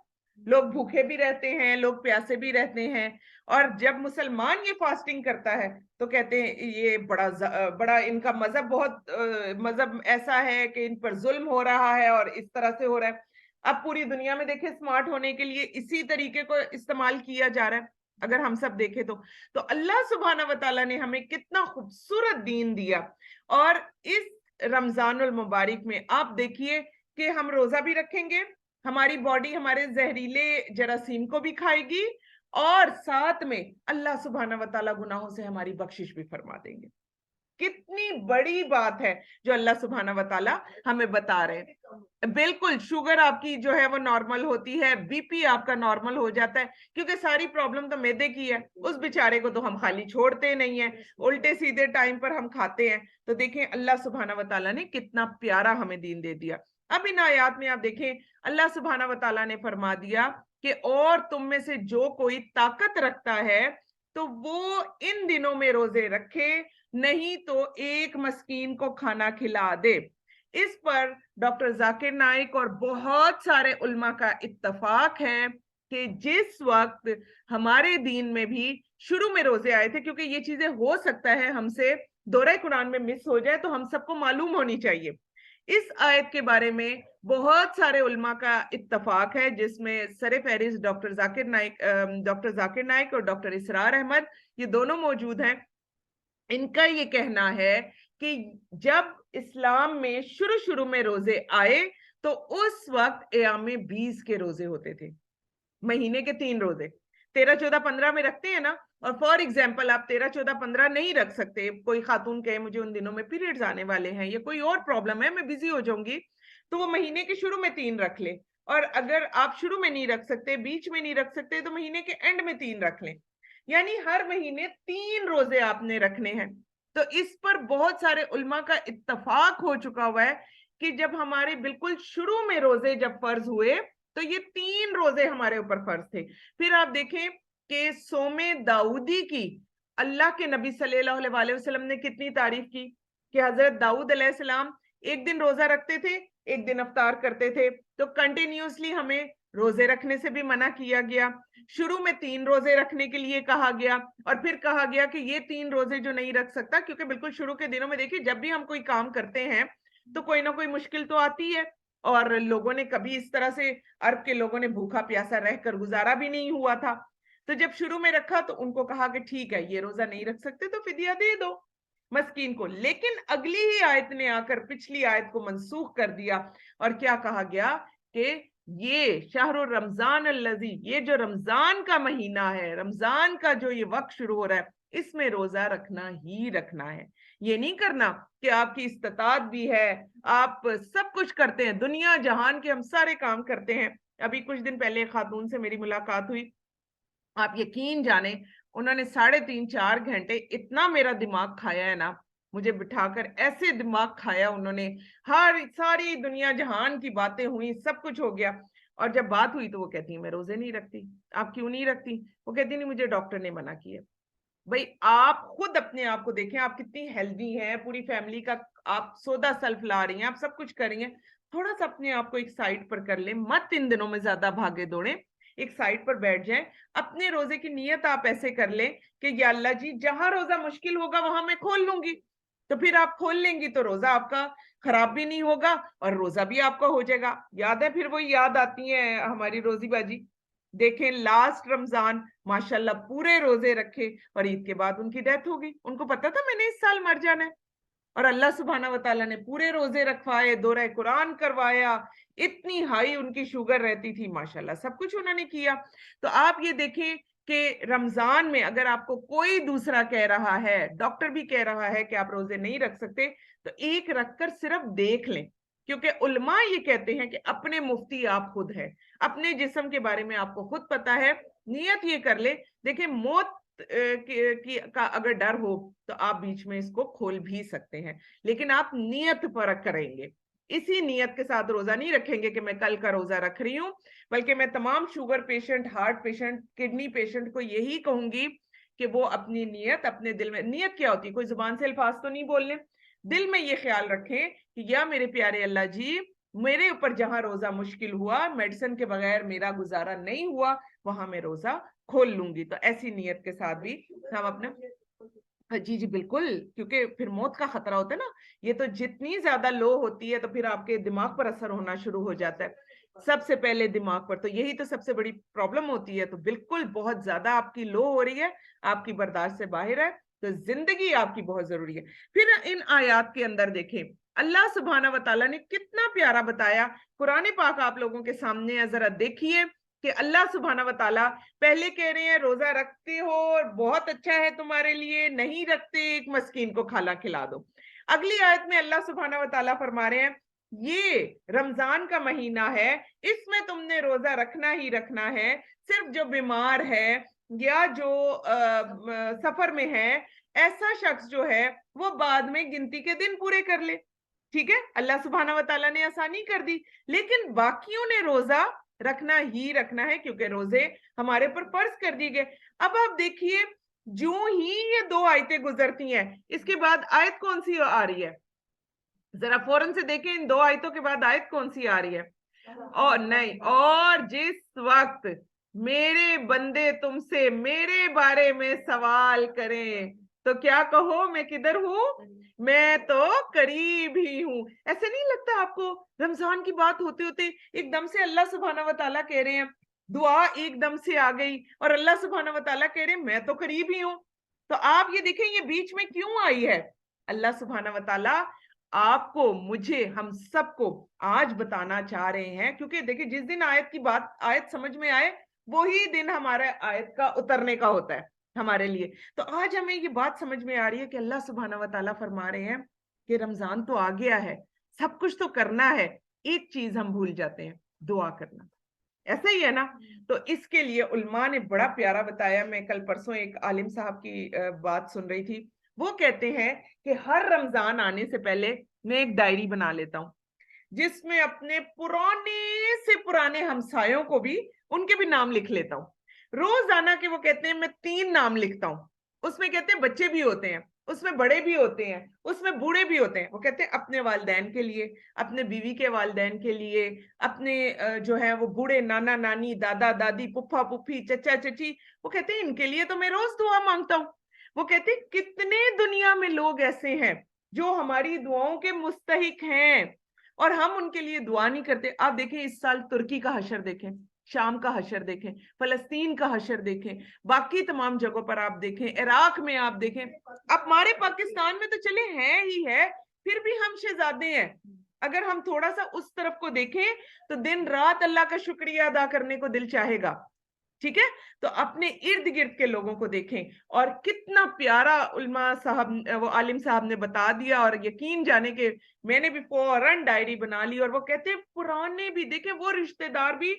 [SPEAKER 1] लोग भूखे भी रहते हैं, लोग प्यासे भी रहते हैं। और जब मुसलमान ये फास्टिंग करता है तो कहते हैं ये बड़ा इनका मजहब बहुत मजहब ऐसा है कि इन पर जुल्म हो रहा है और इस तरह से हो रहा है। अब पूरी दुनिया में देखें, स्मार्ट होने के लिए इसी तरीके को इस्तेमाल किया जा रहा है। अगर हम सब देखें तो अल्लाह सुब्हाना व तआला ने हमें कितना खूबसूरत दीन दिया। और इस रमजानुल मुबारक में आप देखिए कि हम रोजा भी रखेंगे, हमारी बॉडी हमारे जहरीले जरासीम को भी खाएगी, और साथ में अल्लाह सुब्हाना व तआला गुनाहों से हमारी बख्शिश भी फरमा देंगे। कितनी बड़ी बात है जो अल्लाह सुब्हाना व तआला हमें बता रहे हैं। बिल्कुल शुगर आपकी जो है वो नॉर्मल होती है, बीपी आपका नॉर्मल हो जाता है, क्योंकि सारी प्रॉब्लम तो मैदे की है। उस बेचारे को तो हम खाली छोड़ते नहीं है, उल्टे सीधे टाइम पर हम खाते हैं। तो देखें अल्लाह सुब्हाना व तआला ने कितना प्यारा हमें दीन दे दिया। अब इन आयात में आप देखें अल्लाह सुब्हाना व तआला ने फरमा दिया कि और तुम में से जो कोई ताकत रखता है तो वो इन दिनों में रोजे रखे, नहीं तो एक मस्कीन को खाना खिला दे। इस पर डॉक्टर जाकिर नाइक और बहुत सारे उल्मा का इत्तफाक है कि जिस वक्त हमारे दीन में भी शुरू में रोजे आए थे, क्योंकि ये चीजें हो सकता है हमसे दौरा कुरान में मिस हो जाए तो हम सबको मालूम होनी चाहिए। इस आयत के बारे में बहुत सारे उल्मा का इत्तफाक है, जिसमें सरे फहरिस्त डॉक्टर जाकिर नाइक और डॉक्टर इसरार अहमद, ये दोनों मौजूद हैं। इनका ये कहना है कि जब इस्लाम में शुरू में रोजे आए तो उस वक्त एयामे 20 के रोजे होते थे, महीने के 3 रोजे 13, 14, 15 में रखते हैं ना। और फॉर एग्जाम्पल आप 13, 14, 15 नहीं रख सकते। कोई खातून कहे मुझे उन दिनों में पीरियड्स आने वाले हैं या कोई और प्रॉब्लम है, मैं बिजी हो जाऊंगी, तो वो महीने के शुरू में 3 रख ले। और अगर आप शुरू में नहीं रख सकते, बीच में नहीं रख सकते, तो महीने के एंड में 3 रख लें। यानी हर महीने 3 रोजे आपने रखने हैं। तो इस पर बहुत सारे उल्मा का इत्तफाक हो चुका हुआ है कि जब हमारे बिल्कुल शुरू में रोजे जब फर्ज हुए तो ये 3 रोजे हमारे ऊपर फर्ज थे। फिर आप देखें कि सोमे दाऊदी की अल्लाह के नबी सल्लल्लाहु अलैहि वसल्लम ने कितनी तारीफ की कि हजरत दाऊद अलैहिस्सलाम एक दिन रोजा रखते थे, एक दिन अफ्तार करते थे। तो कंटिन्यूसली हमें रोजे रखने से भी मना किया गया। शुरू में 3 रोजे रखने के लिए कहा गया, और फिर कहा गया कि ये 3 रोजे जो नहीं रख सकता, क्योंकि बिल्कुल शुरू के दिनों में देखिए जब भी हम कोई काम करते हैं तो कोई ना कोई मुश्किल तो आती है, और लोगों ने कभी इस तरह से, अरब के लोगों ने भूखा प्यासा रहकर गुजारा भी नहीं हुआ था। तो जब शुरू में रखा तो उनको कहा कि ठीक है ये रोजा नहीं रख सकते तो फिदिया दे दो मस्कीन को। लेकिन अगली ही आयत ने आकर पिछली आयत को मनसूख कर दिया, और क्या कहा गया कि ये शहर रमजान अल्लज़ी, ये जो रमजान का महीना है, रमजान का जो ये वक्त शुरू हो रहा है, इसमें रोजा रखना ही रखना है। ये नहीं करना कि आपकी इस्तात भी है, आप सब कुछ करते हैं, दुनिया जहान के हम सारे काम करते हैं। अभी कुछ दिन पहले खातून से मेरी मुलाकात हुई, आप यकीन जाने उन्होंने 3.5-4 घंटे इतना मेरा दिमाग खाया है ना, मुझे बिठाकर ऐसे दिमाग खाया उन्होंने, हर सारी दुनिया जहान की बातें हुई, सब कुछ हो गया। और जब बात हुई तो वो कहती है मैं रोजे नहीं रखती। आप क्यों नहीं रखती? वो कहती नहीं मुझे डॉक्टर ने मना किया। भाई आप खुद अपने आप को देखें, आप कितनी हेल्दी हैं, पूरी फैमिली का आप सौदा सल्फ ला रही हैं, आप सब कुछ कर रही हैं। थोड़ा सा अपने आप को एक साइड पर कर लें, मत इन दिनों में ज्यादा भागे दौड़े, एक साइड पर बैठ जाएं। अपने रोजे की नियत आप ऐसे कर लें कि या अल्लाह जी जहां रोजा मुश्किल होगा वहां मैं खोल लूंगी। तो फिर आप खोल लेंगी तो रोजा आपका खराब भी नहीं होगा और रोजा भी आपका हो जाएगा। याद है, फिर वो याद आती है हमारी रोजी बाजी। देखें लास्ट रमजान माशाल्लाह पूरे रोजे रखे और ईद के बाद उनकी डेथ हो गई। उनको पता था मैंने इस साल मर जाना है, और अल्लाह सुब्हाना व तआला ने पूरे रोजे रखवाए, दौरा कुरान करवाया, इतनी हाई उनकी शुगर रहती थी, माशाल्लाह सब कुछ उन्होंने किया। तो आप ये देखें कि रमजान में अगर आपको कोई दूसरा कह रहा है, डॉक्टर भी कह रहा है कि आप रोजे नहीं रख सकते, तो एक रखकर सिर्फ देख लें, क्योंकि उलमा ये कहते हैं कि अपने मुफ्ती आप खुद है, अपने जिस्म के बारे में आपको खुद पता है। नियत ये कर ले, देखें मौत का अगर डर हो तो आप बीच में इसको खोल भी सकते हैं, लेकिन आप नियत पर करेंगे। इसी नियत के साथ रोजा नहीं रखेंगे कि मैं कल का रोजा रख रही हूं, बल्कि मैं तमाम sugar patient, heart patient, kidney patient को यही कहूंगी कि वो अपनी नियत अपने दिल में, नियत क्या होती है, कोई जुबान से अल्फाज तो नहीं बोलने, दिल में ये ख्याल रखें कि या मेरे प्यारे अल्लाह जी میرے اوپر جہاں روزہ مشکل ہوا, میڈیسن کے بغیر میرا گزارا نہیں ہوا, وہاں میں روزہ کھول لوں گی. تو ایسی نیت کے ساتھ بھی ہم اپنا, جی جی بالکل, کیونکہ پھر موت کا خطرہ ہوتا ہے نا. یہ تو جتنی زیادہ لو ہوتی ہے تو پھر آپ کے دماغ پر اثر ہونا شروع ہو جاتا ہے, سب سے پہلے دماغ پر. تو یہی تو سب سے بڑی پرابلم ہوتی ہے. تو بالکل بہت زیادہ آپ کی لو ہو رہی ہے, آپ کی برداشت سے باہر ہے, تو زندگی آپ کی بہت ضروری ہے. پھر ان آیات کے اندر دیکھیں اللہ سبحانہ و تعالیٰ نے کتنا پیارا بتایا. قرآن پاک آپ لوگوں کے سامنے ہے, ذرا دیکھیے کہ اللہ سبحانہ و تعالیٰ پہلے کہہ رہے ہیں روزہ رکھتے ہو اور بہت اچھا ہے تمہارے لیے, نہیں رکھتے ایک مسکین کو کھانا کھلا دو. اگلی آیت میں اللہ سبحانہ و تعالیٰ فرما رہے ہیں یہ رمضان کا مہینہ ہے, اس میں تم نے روزہ رکھنا ہی رکھنا ہے. صرف جو بیمار ہے یا جو سفر میں ہے, ایسا شخص جو ہے وہ بعد میں گنتی کے دن پورے کر لے. ٹھیک ہے, اللہ سبحانہ و تعالیٰ نے آسانی کر دی, لیکن باقیوں نے روزہ رکھنا ہی رکھنا ہے کیونکہ روزے ہمارے پر فرض کر دی گئے. اب آپ دیکھیے جو ہی یہ دو آیتیں گزرتی ہیں, اس کے بعد آیت کون سی آ رہی ہے؟ ذرا فوراً سے دیکھیں ان دو آیتوں کے بعد آیت کون سی آ رہی ہے. اور نہیں, اور جس وقت میرے بندے تم سے میرے بارے میں سوال کریں تو کیا کہو, میں کدھر ہوں, میں تو قریب ہی ہوں. ایسے نہیں لگتا آپ کو رمضان کی بات ہوتے ہوتے ایک دم سے اللہ سبحانہ و تعالیٰ کہہ رہے ہیں, دعا ایک دم سے آ گئی اور اللہ سبحانہ و تعالیٰ کہہ رہے ہیں میں تو قریب ہی ہوں. تو آپ یہ دیکھیں یہ بیچ میں کیوں آئی ہے. اللہ سبحانہ و تعالیٰ آپ کو, مجھے, ہم سب کو آج بتانا چاہ رہے ہیں, کیونکہ دیکھیں جس دن آیت کی بات آیت سمجھ میں آئے وہی دن ہمارے آیت کا اترنے کا ہوتا ہے ہمارے لیے. تو آج ہمیں یہ بات سمجھ میں آ رہی ہے کہ اللہ سبحانہ و تعالیٰ فرما رہے ہیں کہ رمضان تو آ گیا ہے, سب کچھ تو کرنا ہے, ایک چیز ہم بھول جاتے ہیں, دعا کرنا. ایسا ہی ہے نا. تو اس کے لیے علماء نے بڑا پیارا بتایا. میں کل پرسوں ایک عالم صاحب کی بات سن رہی تھی, وہ کہتے ہیں کہ ہر رمضان آنے سے پہلے میں ایک ڈائری بنا لیتا ہوں جس میں اپنے پرانے سے پرانے ہمسایوں کو بھی, ان کے بھی نام لکھ لیتا ہوں. روزانہ کے وہ کہتے ہیں میں 3 نام لکھتا ہوں. اس میں کہتے ہیں بچے بھی ہوتے ہیں, اس میں بڑے بھی ہوتے ہیں, اس میں بوڑھے بھی ہوتے ہیں. وہ کہتے ہیں اپنے والدین کے لیے, اپنے بیوی کے والدین کے لیے, اپنے جو ہے وہ بوڑھے نانا نانی, دادا دادی, پھپھا پھوپھی, چچا چچی, وہ کہتے ہیں ان کے لیے تو میں روز دعا مانگتا ہوں. وہ کہتے ہیں کتنے دنیا میں لوگ ایسے ہیں جو ہماری دعاؤں کے مستحق ہیں اور ہم ان کے لیے دعا نہیں کرتے. آپ دیکھیں اس سال ترکی کا حشر دیکھیں, شام کا حشر دیکھیں, فلسطین کا حشر دیکھیں, باقی تمام جگہوں پر آپ دیکھیں, عراق میں آپ دیکھیں. اب ہمارے پاکستان میں تو چلے ہیں ہی ہے, پھر بھی ہم شہزادے ہیں. اگر ہم تھوڑا سا اس طرف کو دیکھیں تو دن رات اللہ کا شکریہ ادا کرنے کو دل چاہے گا. ٹھیک ہے, تو اپنے ارد گرد کے لوگوں کو دیکھیں. اور کتنا پیارا علماء صاحب, وہ عالم صاحب نے بتا دیا, اور یقین جانے کہ میں نے بھی فوراً ڈائری بنا لی. اور وہ کہتے ہیں پرانے بھی دیکھیں, وہ رشتہ دار بھی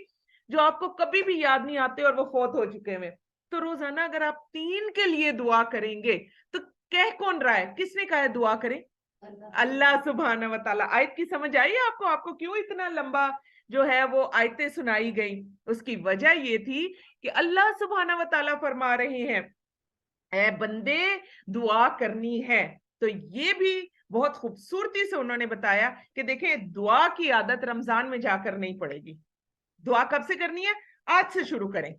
[SPEAKER 1] جو آپ کو کبھی بھی یاد نہیں آتے اور وہ فوت ہو چکے ہیں. تو روزانہ اگر آپ 3 کے لیے دعا کریں گے تو کہہ کون رہا ہے, کس نے کہا ہے دعا کریں؟ اللہ سبحانہ و تعالیٰ. آیت کی سمجھ آئی آپ کو کیوں اتنا لمبا جو ہے وہ آیتیں سنائی گئی؟ اس کی وجہ یہ تھی کہ اللہ سبحانہ و تعالیٰ فرما رہے ہیں اے بندے دعا کرنی ہے. تو یہ بھی بہت خوبصورتی سے انہوں نے بتایا کہ دیکھیں دعا کی عادت رمضان میں جا کر نہیں پڑے گی. دعا کب سے کرنی ہے؟ آج سے شروع کریں,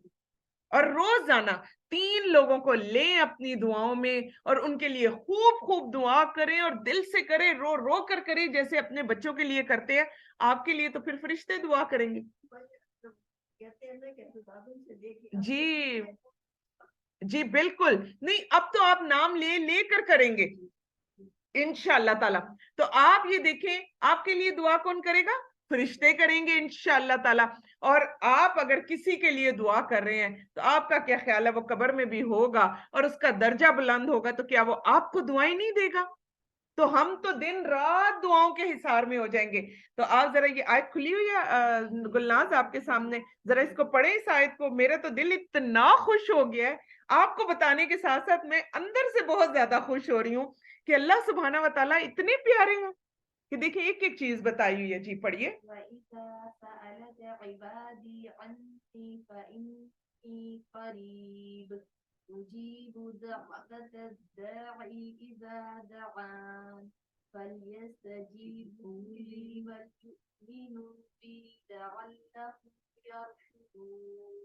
[SPEAKER 1] اور روزانہ 3 لوگوں کو لیں اپنی دعاؤں میں اور ان کے لیے خوب خوب دعا کریں, اور دل سے کریں, رو رو کر کریں جیسے اپنے بچوں کے لیے کرتے ہیں. آپ کے لیے تو پھر فرشتے دعا کریں گے. جی جی بالکل نہیں, اب تو آپ نام لے لے کر کریں گے انشاءاللہ تعالیٰ. تو آپ یہ دیکھیں آپ کے لیے دعا کون کرے گا؟ فرشتے کریں گے انشاءاللہ تعالیٰ. اور آپ اگر کسی کے لیے دعا کر رہے ہیں تو آپ کا کیا خیال ہے, وہ قبر میں بھی ہوگا اور اس کا درجہ بلند ہوگا, تو کیا وہ آپ کو دعائیں نہیں دے گا؟ تو ہم تو دن رات دعاؤں کے حصار میں ہو جائیں گے. تو آپ ذرا یہ آیت کھلی ہوئی ہے گلناز آپ کے سامنے, ذرا اس کو پڑھیں اس آیت کو. میرا تو دل اتنا خوش ہو گیا ہے, آپ کو بتانے کے ساتھ ساتھ میں اندر سے بہت زیادہ خوش ہو رہی ہوں کہ اللہ سبحانہ و تعالیٰ اتنے پیارے ہیں کہ دیکھیں ایک ایک چیز بتائی ہوئی ہے. جی پڑھیے.
[SPEAKER 2] أجيب دعوة الداعي إذا دعان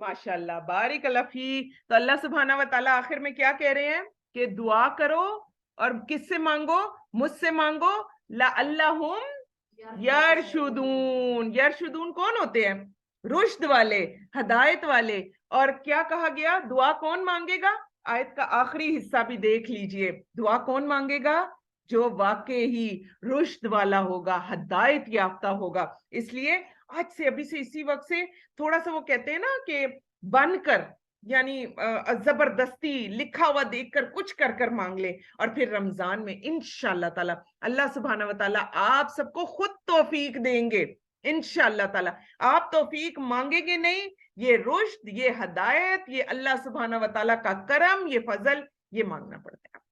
[SPEAKER 1] माशाल्लाह, बारिक अल्लाह फी। तो अल्लाह सुब्हाना व तआला आखिर में क्या कह रहे हैं कि दुआ करो और किससे मांगो? मुझसे मांगो। लअल्लहुम यरशुदून। यरशुदून कौन होते हैं? रुश्द वाले, हदायत वाले। और क्या कहा गया? दुआ कौन मांगेगा? आयत का आखिरी हिस्सा भी देख लीजिए। दुआ कौन मांगेगा? जो वाकई ही रुश्द वाला होगा, हदायत याफ्ता होगा। इसलिए आज से, अभी से, इसी वक्त से थोड़ा सा, वो कहते हैं ना कि बनकर, यानी जबरदस्ती लिखा हुआ देखकर कुछ कर कर मांग ले। और फिर रमजान में इंशाअल्लाह ताला अल्लाह सुब्हाना व ताला आप सबको खुद तौफीक देंगे। इंशाअल्लाह ताला आप तौफीक मांगेंगे नहीं, ये रुश्द, ये हदायत, ये अल्लाह सुब्हाना व ताला का करम, ये फजल, ये मांगना पड़ता है।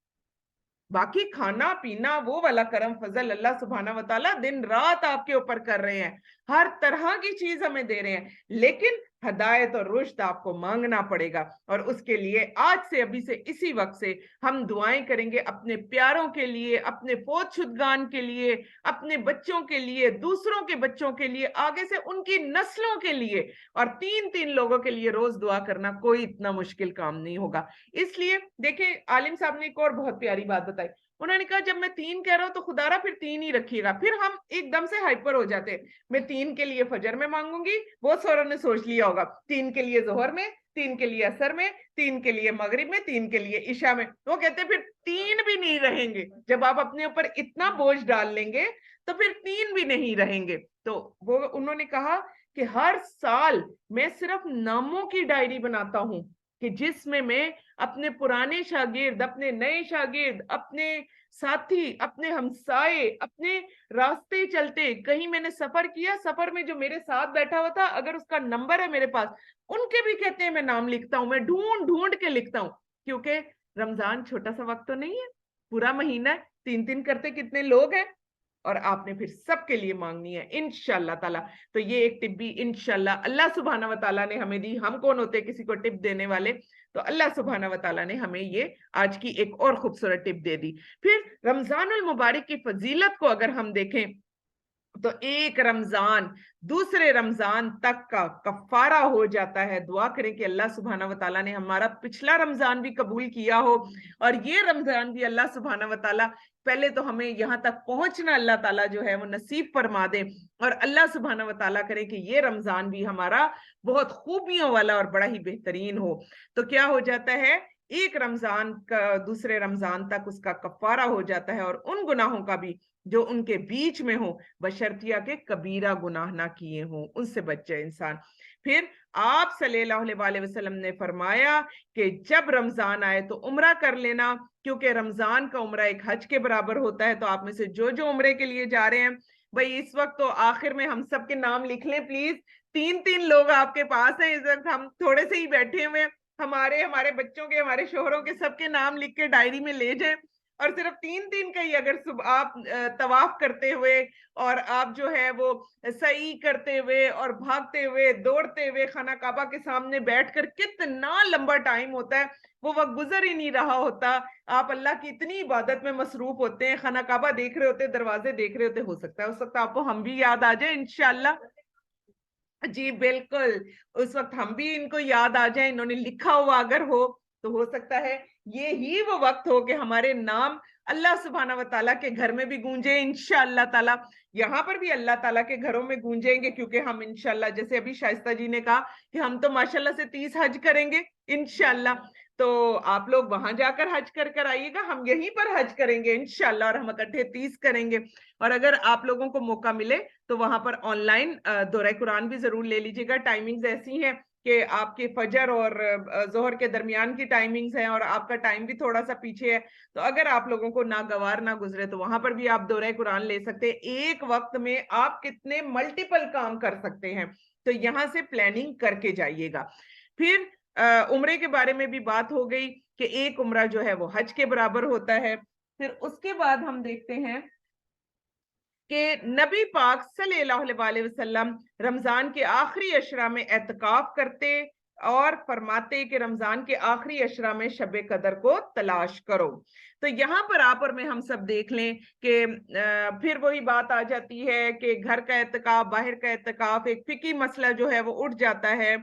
[SPEAKER 1] बाकी खाना पीना वो वाला करम फजल अल्लाह सुब्हाना व ताला दिन रात आपके ऊपर कर रहे हैं, हर तरह की चीज हमें दे रहे हैं, लेकिन हदायत और रुश्द आपको मांगना पड़ेगा। और उसके लिए आज से, अभी से, इसी वक्त से हम दुआएं करेंगे अपने प्यारों के लिए, अपने पोत शुदगान के लिए, अपने बच्चों के लिए, दूसरों के बच्चों के लिए, आगे से उनकी नस्लों के लिए। और 3-3 लोगों के लिए रोज दुआ करना कोई इतना मुश्किल काम नहीं होगा। इसलिए देखें, आलिम साहब ने एक और बहुत प्यारी बात बताई। उन्होंने कहा जब मैं 3 कह रहा हूं तो खुदारा फिर 3 ही रखिएगा। फिर हम एकदम से हाइपर हो जाते हैं। मैं 3 के लिए फजर में मांगूंगी, बहुत सारों ने सोच लिया होगा 3 के लिए जोहर में, 3 के लिए असर में, 3 के लिए मगरिब में, 3 के लिए इशा में। वो कहते हैं फिर 3 भी नहीं रहेंगे। जब आप अपने ऊपर इतना बोझ डाल लेंगे तो फिर 3 भी नहीं रहेंगे। तो वो उन्होंने कहा कि हर साल मैं सिर्फ नामों की डायरी बनाता हूं कि जिसमें मैं अपने पुराने शागिर्द, अपने नए शागिर्द, अपने साथी, अपने हमसाए, अपने रास्ते चलते, कहीं मैंने सफर किया, सफर में जो मेरे साथ बैठा हुआ था, अगर उसका नंबर है मेरे पास, उनके भी कहते हैं मैं नाम लिखता हूं, मैं ढूंढ ढूंढ के लिखता हूं। क्योंकि रमजान छोटा सा वक्त तो नहीं है, पूरा महीना है, 3-3 करते कितने लोग हैं, और आपने फिर सबके लिए मांगनी है इंशाअल्लाह ताला। तो ये एक टिप भी इंशाअल्लाह अल्लाह सुब्हाना व ताला ने हमें दी। हम कौन होते किसी को टिप देने वाले? तो अल्लाह सुब्हाना व ताला ने हमें ये आज की एक और खूबसूरत टिप दे दी। फिर रमजानुल मुबारक की फजीलत को अगर हम देखें तो एक रमजान दूसरे रमजान तक का कफारा हो जाता है। दुआ करें कि अल्लाह सुब्हाना व ताला ने हमारा पिछला रमजान भी कबूल किया हो, और ये रमजान भी अल्लाह सुब्हाना व ताला पहले तो हमें यहाँ तक पहुंचना अल्लाह ताला जो है वो नसीब फरमा दे, और अल्लाह सुब्हाना व ताला करे कि ये रमजान भी हमारा बहुत खूबियों वाला और बड़ा ही बेहतरीन हो। तो क्या हो जाता है, एक रमजान का दूसरे रमजान तक उसका कफारा हो जाता है, और उन गुनाहों का भी जो उनके बीच में हो, बशर्तिया के कबीरा गुनाह ना किए हों, उनसे बच जाए इंसान। फिर आप सल्लल्लाहु अलैहि वसल्लम ने फरमाया कि जब रमजान आए तो उम्रा कर लेना, क्योंकि रमजान का उम्रा एक हज के बराबर होता है। तो आप में से जो जो उम्रे के लिए जा रहे हैं, भाई इस वक्त तो आखिर में हम सब के नाम लिख लें प्लीज। 3-3 लोग आपके पास हैं इस वक्त, हम थोड़े से ही बैठे हुए हैं, हमारे बच्चों के, हमारे शोहरों के, सबके नाम लिख के डायरी में ले जाएं। और सिर्फ 3-3 का ही अगर सुबह आप तवाफ करते हुए, और आप जो है वो सही करते हुए और भागते हुए, दौड़ते हुए खाना काबा के सामने बैठकर कितना लंबा टाइम होता है, वो वक्त गुजर ही नहीं रहा होता। आप अल्लाह की इतनी इबादत में मसरूफ होते हैं, खाना काबा देख रहे होते, दरवाजे देख रहे होते, हो सकता है उस वक्त आपको हम भी याद आ जाए इंशाअल्लाह। जी बिल्कुल, उस वक्त हम भी इनको याद आ जाए, इन्होंने लिखा हुआ अगर हो तो हो सकता है ये ही वो वक्त हो कि हमारे नाम अल्लाह सुब्हाना व ताला के घर में भी गूंजे इंशाअल्लाह ताला, यहाँ पर भी अल्लाह ताला के घरों में गूंजेंगे। क्योंकि हम इंशाअल्लाह, जैसे अभी शाइस्ता जी ने कहा कि हम तो माशाल्लाह से 30 हज करेंगे इंशाअल्लाह, तो आप लोग वहां जाकर हज कर कर आइएगा, हम यहीं पर हज करेंगे इंशाअल्लाह, और हम इकट्ठे 30 करेंगे। और अगर आप लोगों को मौका मिले तो वहां पर ऑनलाइन दौरा कुरान भी जरूर ले लीजिएगा। टाइमिंग्स ऐसी हैं कि आपके फजर और जोहर के दरमियान की टाइमिंग्स हैं, और आपका टाइम भी थोड़ा सा पीछे है। तो अगर आप लोगों को नागवार ना गुजरे तो वहां पर भी आप दौरा कुरान ले सकते हैं। एक वक्त में आप कितने मल्टीपल काम कर सकते हैं, तो यहाँ से प्लानिंग करके जाइएगा। फिर उम्रे के बारे में भी बात हो गई कि एक उम्रा जो है वो हज के बराबर होता है। फिर उसके बाद हम देखते हैं कि नबी पाक सल्लल्लाहु अलैहि वसल्लम रमजान के आखिरी अशरा में एतकाफ करते, اور فرماتے کہ رمضان کے آخری اشرا میں شب قدر کو تلاش کرو. تو یہاں پر آپ اور میں ہم سب دیکھ لیں کہ پھر وہی بات آ جاتی ہے کہ گھر کا اعتکاف باہر کا اعتکاف ایک فقہی مسئلہ جو ہے وہ اٹھ جاتا ہے.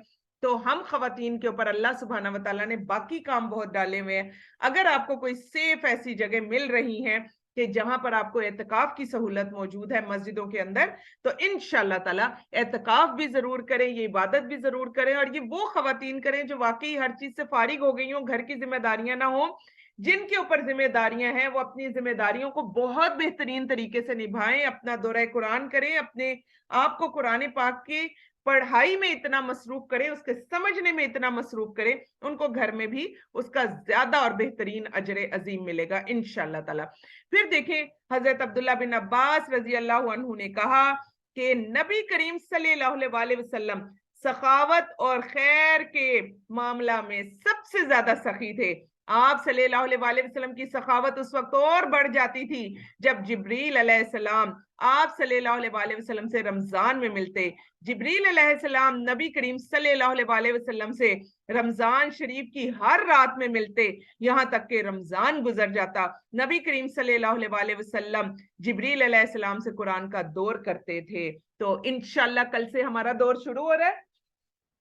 [SPEAKER 1] تو ہم خواتین کے اوپر اللہ سبحانہ وتعالیٰ نے باقی کام بہت ڈالے ہوئے ہیں. اگر آپ کو کوئی سیف ایسی جگہ مل رہی ہیں کہ جہاں پر آپ کو اعتکاف کی سہولت موجود ہے مسجدوں کے اندر, تو انشاءاللہ تعالیٰ اعتکاف بھی ضرور کریں, یہ عبادت بھی ضرور کریں. اور یہ وہ خواتین کریں جو واقعی ہر چیز سے فارغ ہو گئی ہوں, گھر کی ذمہ داریاں نہ ہوں. جن کے اوپر ذمہ داریاں ہیں وہ اپنی ذمہ داریوں کو بہت بہترین طریقے سے نبھائیں, اپنا دورہ قرآن کریں, اپنے آپ کو قرآن پاک کی پڑھائی میں اتنا مصروف کریں, اس کے سمجھنے میں اتنا مصروف کریں, ان کو گھر میں بھی اس کا زیادہ اور بہترین اجر عظیم ملے گا انشاءاللہ تعالی. پھر دیکھیں حضرت عبداللہ بن عباس رضی اللہ عنہ نے کہا کہ نبی کریم صلی اللہ علیہ وسلم سخاوت اور خیر کے معاملہ میں سب سے زیادہ سخی تھے. آپ صلی اللہ علیہ وسلم کی سخاوت اس وقت اور بڑھ جاتی تھی جب جبریل علیہ السلام آپ صلی اللہ علیہ وسلم سے رمضان میں ملتے. جبریل علیہ السلام نبی کریم صلی اللہ علیہ وسلم سے رمضان شریف کی ہر رات میں ملتے, یہاں تک کہ رمضان گزر جاتا. نبی کریم صلی اللہ علیہ وسلم جبریل علیہ السلام سے قرآن کا دور کرتے تھے. تو انشاءاللہ کل سے ہمارا دور شروع ہو رہا ہے.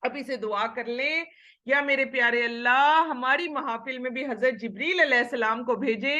[SPEAKER 1] ابھی سے دعا کر لیں, یا میرے پیارے اللہ ہماری محافل میں بھی حضرت جبریل علیہ السلام کو بھیجے,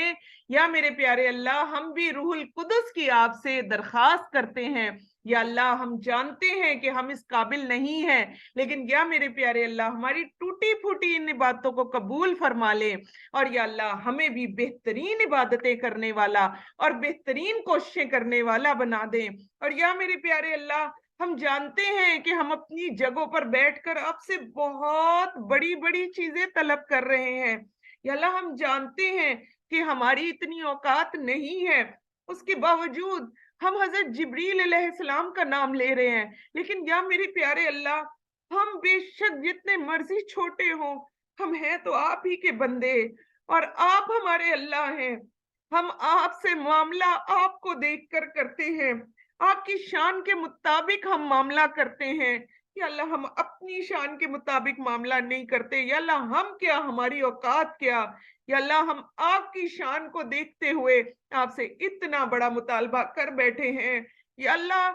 [SPEAKER 1] یا میرے پیارے اللہ ہم بھی روح القدس کی آپ سے درخواست کرتے ہیں, یا اللہ ہم جانتے ہیں کہ ہم اس قابل نہیں ہیں, لیکن یا میرے پیارے اللہ ہماری ٹوٹی پھوٹی ان عبادتوں کو قبول فرما لے, اور یا اللہ ہمیں بھی بہترین عبادتیں کرنے والا اور بہترین کوششیں کرنے والا بنا دیں. اور یا میرے پیارے اللہ ہم جانتے ہیں کہ ہم اپنی جگہوں پر بیٹھ کر آپ سے بہت بڑی بڑی چیزیں طلب کر رہے ہیں. یا اللہ ہم جانتے ہیں کہ ہماری اتنی اوقات نہیں ہے, اس کے باوجود ہم حضرت جبریل علیہ السلام کا نام لے رہے ہیں. لیکن یا میرے پیارے اللہ ہم بے شک جتنے مرضی چھوٹے ہوں, ہم ہیں تو آپ ہی کے بندے, اور آپ ہمارے اللہ ہیں. ہم آپ سے معاملہ آپ کو دیکھ کر کرتے ہیں, آپ کی شان کے مطابق ہم معاملہ کرتے ہیں. یا اللہ ہم اپنی شان کے مطابق معاملہ نہیں کرتے. یا اللہ ہم کیا, ہماری اوقات کیا. یا اللہ ہم آپ کی شان کو دیکھتے ہوئے آپ سے اتنا بڑا مطالبہ کر بیٹھے ہیں. یا اللہ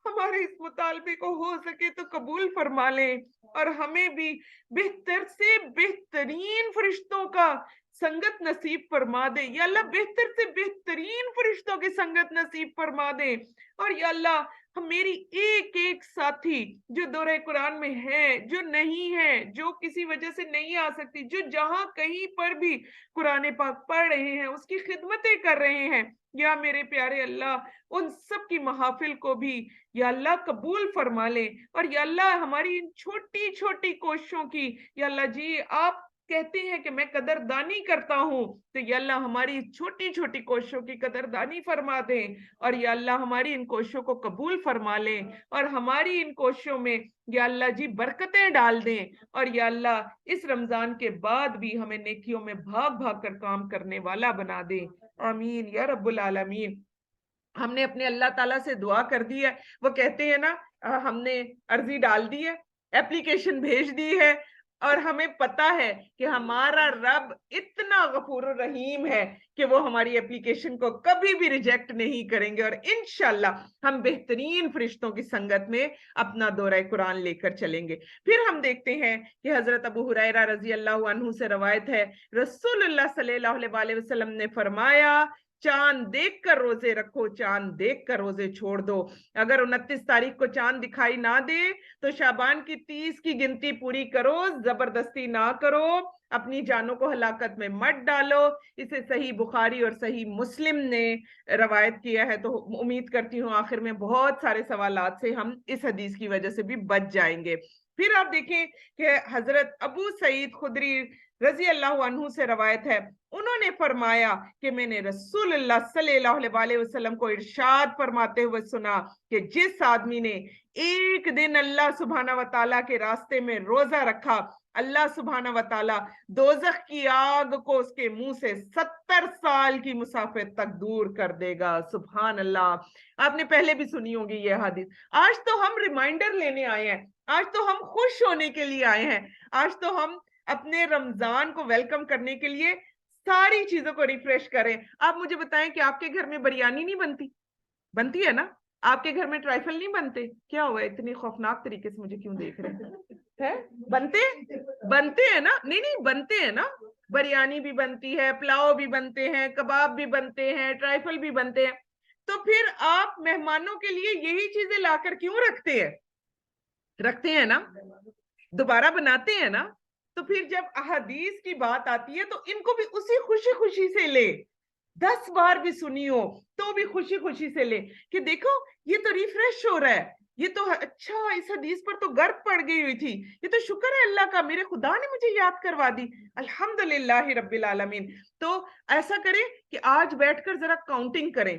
[SPEAKER 1] ہمارے اس مطالبے کو ہو سکے تو قبول فرما لیں, اور ہمیں بھی بہتر سے بہترین فرشتوں کا سنگت نصیب فرما دے. یا اللہ بہتر سے بہترین فرشتوں کی سنگت نصیب فرما دے. اور یا اللہ میری ایک ایک ساتھی جو دورہ قرآن میں ہے, جو نہیں ہے, جو کسی وجہ سے نہیں آ سکتی, جو جہاں کہیں پر بھی قرآن پاک پڑھ رہے ہیں اس کی خدمتیں کر رہے ہیں, یا میرے پیارے اللہ ان سب کی محافل کو بھی یا اللہ قبول فرما لے. اور یا اللہ ہماری ان چھوٹی چھوٹی کوششوں کی, یا اللہ جی آپ کہتے ہیں کہ میں قدردانی کرتا ہوں, تو یا اللہ ہماری چھوٹی چھوٹی کوششوں کی قدردانی فرما دیں, اور یا اللہ ہماری ان کوششوں کو قبول فرما لیں, اور ہماری ان کوششوں میں یا اللہ جی برکتیں ڈال دیں, اور یا اللہ اس رمضان کے بعد بھی ہمیں نیکیوں میں بھاگ بھاگ کر کام کرنے والا بنا دیں. آمین یا رب العالمین. ہم نے اپنے اللہ تعالیٰ سے دعا کر دی ہے, وہ کہتے ہیں نا ہم نے عرضی ڈال دی ہے, اپلیکیشن بھیج دی ہے, اور ہمیں پتا ہے کہ ہمارا رب اتنا غفور الرحیم ہے کہ وہ ہماری اپلیکیشن کو کبھی بھی ریجیکٹ نہیں کریں گے, اور انشاءاللہ ہم بہترین فرشتوں کی سنگت میں اپنا دورہ قرآن لے کر چلیں گے. پھر ہم دیکھتے ہیں کہ حضرت ابو ہریرہ رضی اللہ عنہ سے روایت ہے, رسول اللہ صلی اللہ علیہ وسلم نے فرمایا چاند دیکھ کر روزے رکھو, چاند دیکھ کر روزے چھوڑ دو. اگر 29 تاریخ کو چاند دکھائی نہ دے تو شعبان کی 30 کی گنتی پوری کرو, زبردستی نہ کرو, اپنی جانوں کو ہلاکت میں مت ڈالو. اسے صحیح بخاری اور صحیح مسلم نے روایت کیا ہے. تو امید کرتی ہوں آخر میں بہت سارے سوالات سے ہم اس حدیث کی وجہ سے بھی بچ جائیں گے. پھر آپ دیکھیں کہ حضرت ابو سعید خدری رضی اللہ عنہ سے روایت ہے, انہوں نے فرمایا کہ میں نے رسول اللہ صلی اللہ علیہ وسلم کو ارشاد فرماتے ہوئے سنا کہ جس آدمی نے ایک دن اللہ سبحانہ وتعالیٰ کے راستے میں روزہ رکھا, اللہ سبحانہ وتعالیٰ دوزخ کی آگ کو اس کے منہ سے 70 سال کی مسافت تک دور کر دے گا. سبحان اللہ. آپ نے پہلے بھی سنی ہوگی یہ حدیث, آج تو ہم ریمائنڈر لینے آئے ہیں. آج تو ہم خوش ہونے کے لیے آئے ہیں, آج تو ہم اپنے رمضان کو ویلکم کرنے کے لیے ساری چیزوں کو ریفریش کریں. آپ مجھے بتائیں کہ آپ کے گھر میں بریانی نہیں بنتی؟ بنتی ہے نا. آپ کے گھر میں ٹرائفل نہیں بنتے؟ کیا ہوا اتنی خوفناک طریقے سے مجھے کیوں دیکھ رہے ہیں؟ بنتے ہیں نا. نہیں بنتے ہیں نا. بریانی بھی بنتی ہے, پلاؤ بھی بنتے ہیں, کباب بھی بنتے ہیں, ٹرائفل بھی بنتے ہیں. تو پھر آپ مہمانوں کے لیے یہی چیزیں لا کر کیوں رکھتے ہیں نا, دوبارہ بناتے ہیں نا. تو پھر جب احادیث کی بات آتی ہے تو ان کو بھی اسی خوشی خوشی سے لے, 10 بار بھی سنی ہو تو بھی خوشی خوشی سے لے کہ دیکھو یہ تو ریفریش ہو رہا ہے, یہ تو اچھا, اس حدیث پر تو گرد پڑ گئی ہوئی تھی, یہ تو شکر ہے اللہ کا, میرے خدا نے مجھے یاد کروا دی, الحمدللہ رب العالمین. تو ایسا کریں کہ آج بیٹھ کر ذرا کاؤنٹنگ کریں,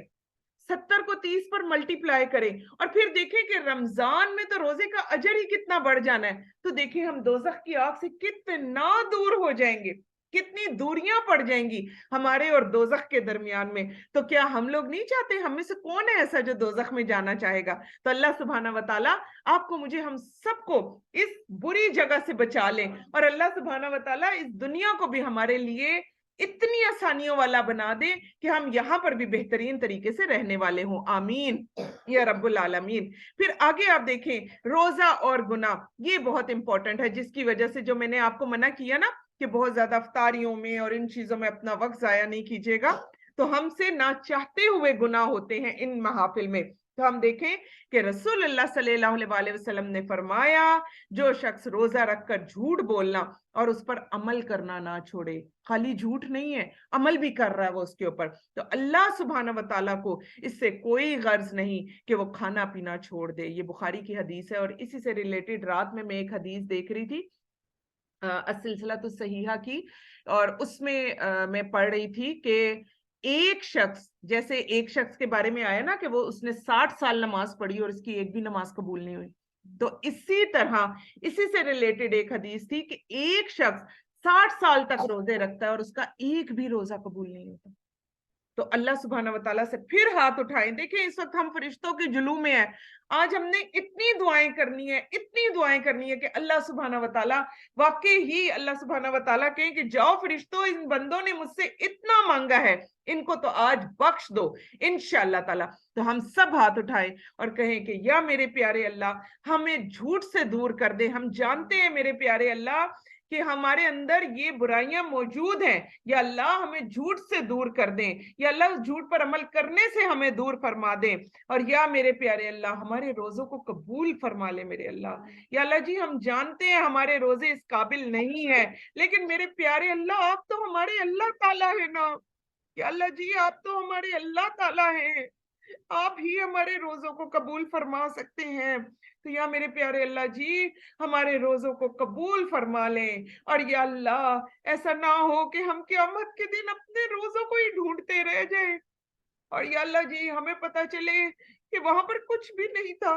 [SPEAKER 1] 70 کو 30 پر ملٹی پلائی کریں, اور پھر دیکھیں کہ رمضان میں تو روزے کا اجر ہی کتنا بڑھ جانا ہے. تو دیکھیں ہم دوزخ کی آگ سے کتنا دور ہو جائیں گے, کتنی دوریاں پڑ جائیں گی ہمارے اور دوزخ کے درمیان میں. تو کیا ہم لوگ نہیں چاہتے؟ ہم میں سے کون ہے ایسا جو دوزخ میں جانا چاہے گا؟ تو اللہ سبحانہ و تعالیٰ آپ کو, مجھے, ہم سب کو اس بری جگہ سے بچا لیں, اور اللہ سبحانہ و تعالیٰ اس دنیا کو بھی ہمارے لیے اتنی آسانیوں والا بنا دے کہ ہم یہاں پر بھی بہترین طریقے سے رہنے والے ہوں. آمین یا رب العالمین. پھر آگے آپ دیکھیں روزہ اور گناہ, یہ بہت امپورٹنٹ ہے, جس کی وجہ سے جو میں نے آپ کو منع کیا نا کہ بہت زیادہ افطاریوں میں اور ان چیزوں میں اپنا وقت ضائع نہیں کیجیے گا, تو ہم سے نہ چاہتے ہوئے گناہ ہوتے ہیں ان محافل میں. تو ہم دیکھیں کہ رسول اللہ صلی اللہ علیہ وسلم نے فرمایا, جو شخص روزہ رکھ کر جھوٹ بولنا اور اس پر عمل کرنا نہ چھوڑے, خالی جھوٹ نہیں ہے, عمل بھی کر رہا ہے وہ اس کے اوپر, تو اللہ سبحانہ و تعالیٰ کو اس سے کوئی غرض نہیں کہ وہ کھانا پینا چھوڑ دے. یہ بخاری کی حدیث ہے, اور اسی سے ریلیٹڈ رات میں ایک حدیث دیکھ رہی تھی السلسلہ الصحیحہ کی, اور اس میں پڑھ رہی تھی کہ ایک شخص, جیسے ایک شخص کے بارے میں آیا نا کہ وہ اس نے 60 سال نماز پڑھی اور اس کی ایک بھی نماز قبول نہیں ہوئی, تو اسی طرح اسی سے ریلیٹڈ ایک حدیث تھی کہ ایک شخص 60 سال تک روزے رکھتا ہے اور اس کا ایک بھی روزہ قبول نہیں ہوتا. تو اللہ سبحانہ و تعالیٰ سے پھر ہاتھ اٹھائیں. دیکھیں اس وقت ہم فرشتوں کے جلوہ میں ہیں, آج ہم نے اتنی دعائیں کرنی ہے کہ اللہ سبحانہ و تعالیٰ, واقعی ہی اللہ سبحانہ و تعالیٰ کہیں کہ جاؤ فرشتوں, ان بندوں نے مجھ سے اتنا مانگا ہے, ان کو تو آج بخش دو انشاءاللہ تعالیٰ. تو ہم سب ہاتھ اٹھائیں اور کہیں کہ یا میرے پیارے اللہ, ہمیں جھوٹ سے دور کر دے. ہم جانتے ہیں میرے پیارے اللہ کہ ہمارے اندر یہ برائیاں موجود ہیں, یا اللہ ہمیں جھوٹ سے دور کر دیں, یا اللہ جھوٹ پر عمل کرنے سے ہمیں دور فرما دیں, اور یا میرے پیارے اللہ ہمارے روزوں کو قبول فرما لے میرے اللہ. یا اللہ جی ہم جانتے ہیں ہمارے روزے اس قابل نہیں ہیں, لیکن میرے پیارے اللہ آپ تو ہمارے اللہ تعالیٰ ہیں نا, یا اللہ جی آپ تو ہمارے اللہ تعالیٰ ہیں, آپ ہی ہمارے روزوں کو قبول فرما سکتے ہیں. تو یا میرے پیارے اللہ جی ہمارے روزوں کو قبول فرما لیں, اور یا اللہ ایسا نہ ہو کہ ہم قیامت کے دن اپنے روزوں کو ہی ڈھونڈتے رہ جائیں, اور یا اللہ جی ہمیں پتہ چلے کہ وہاں پر کچھ بھی نہیں تھا.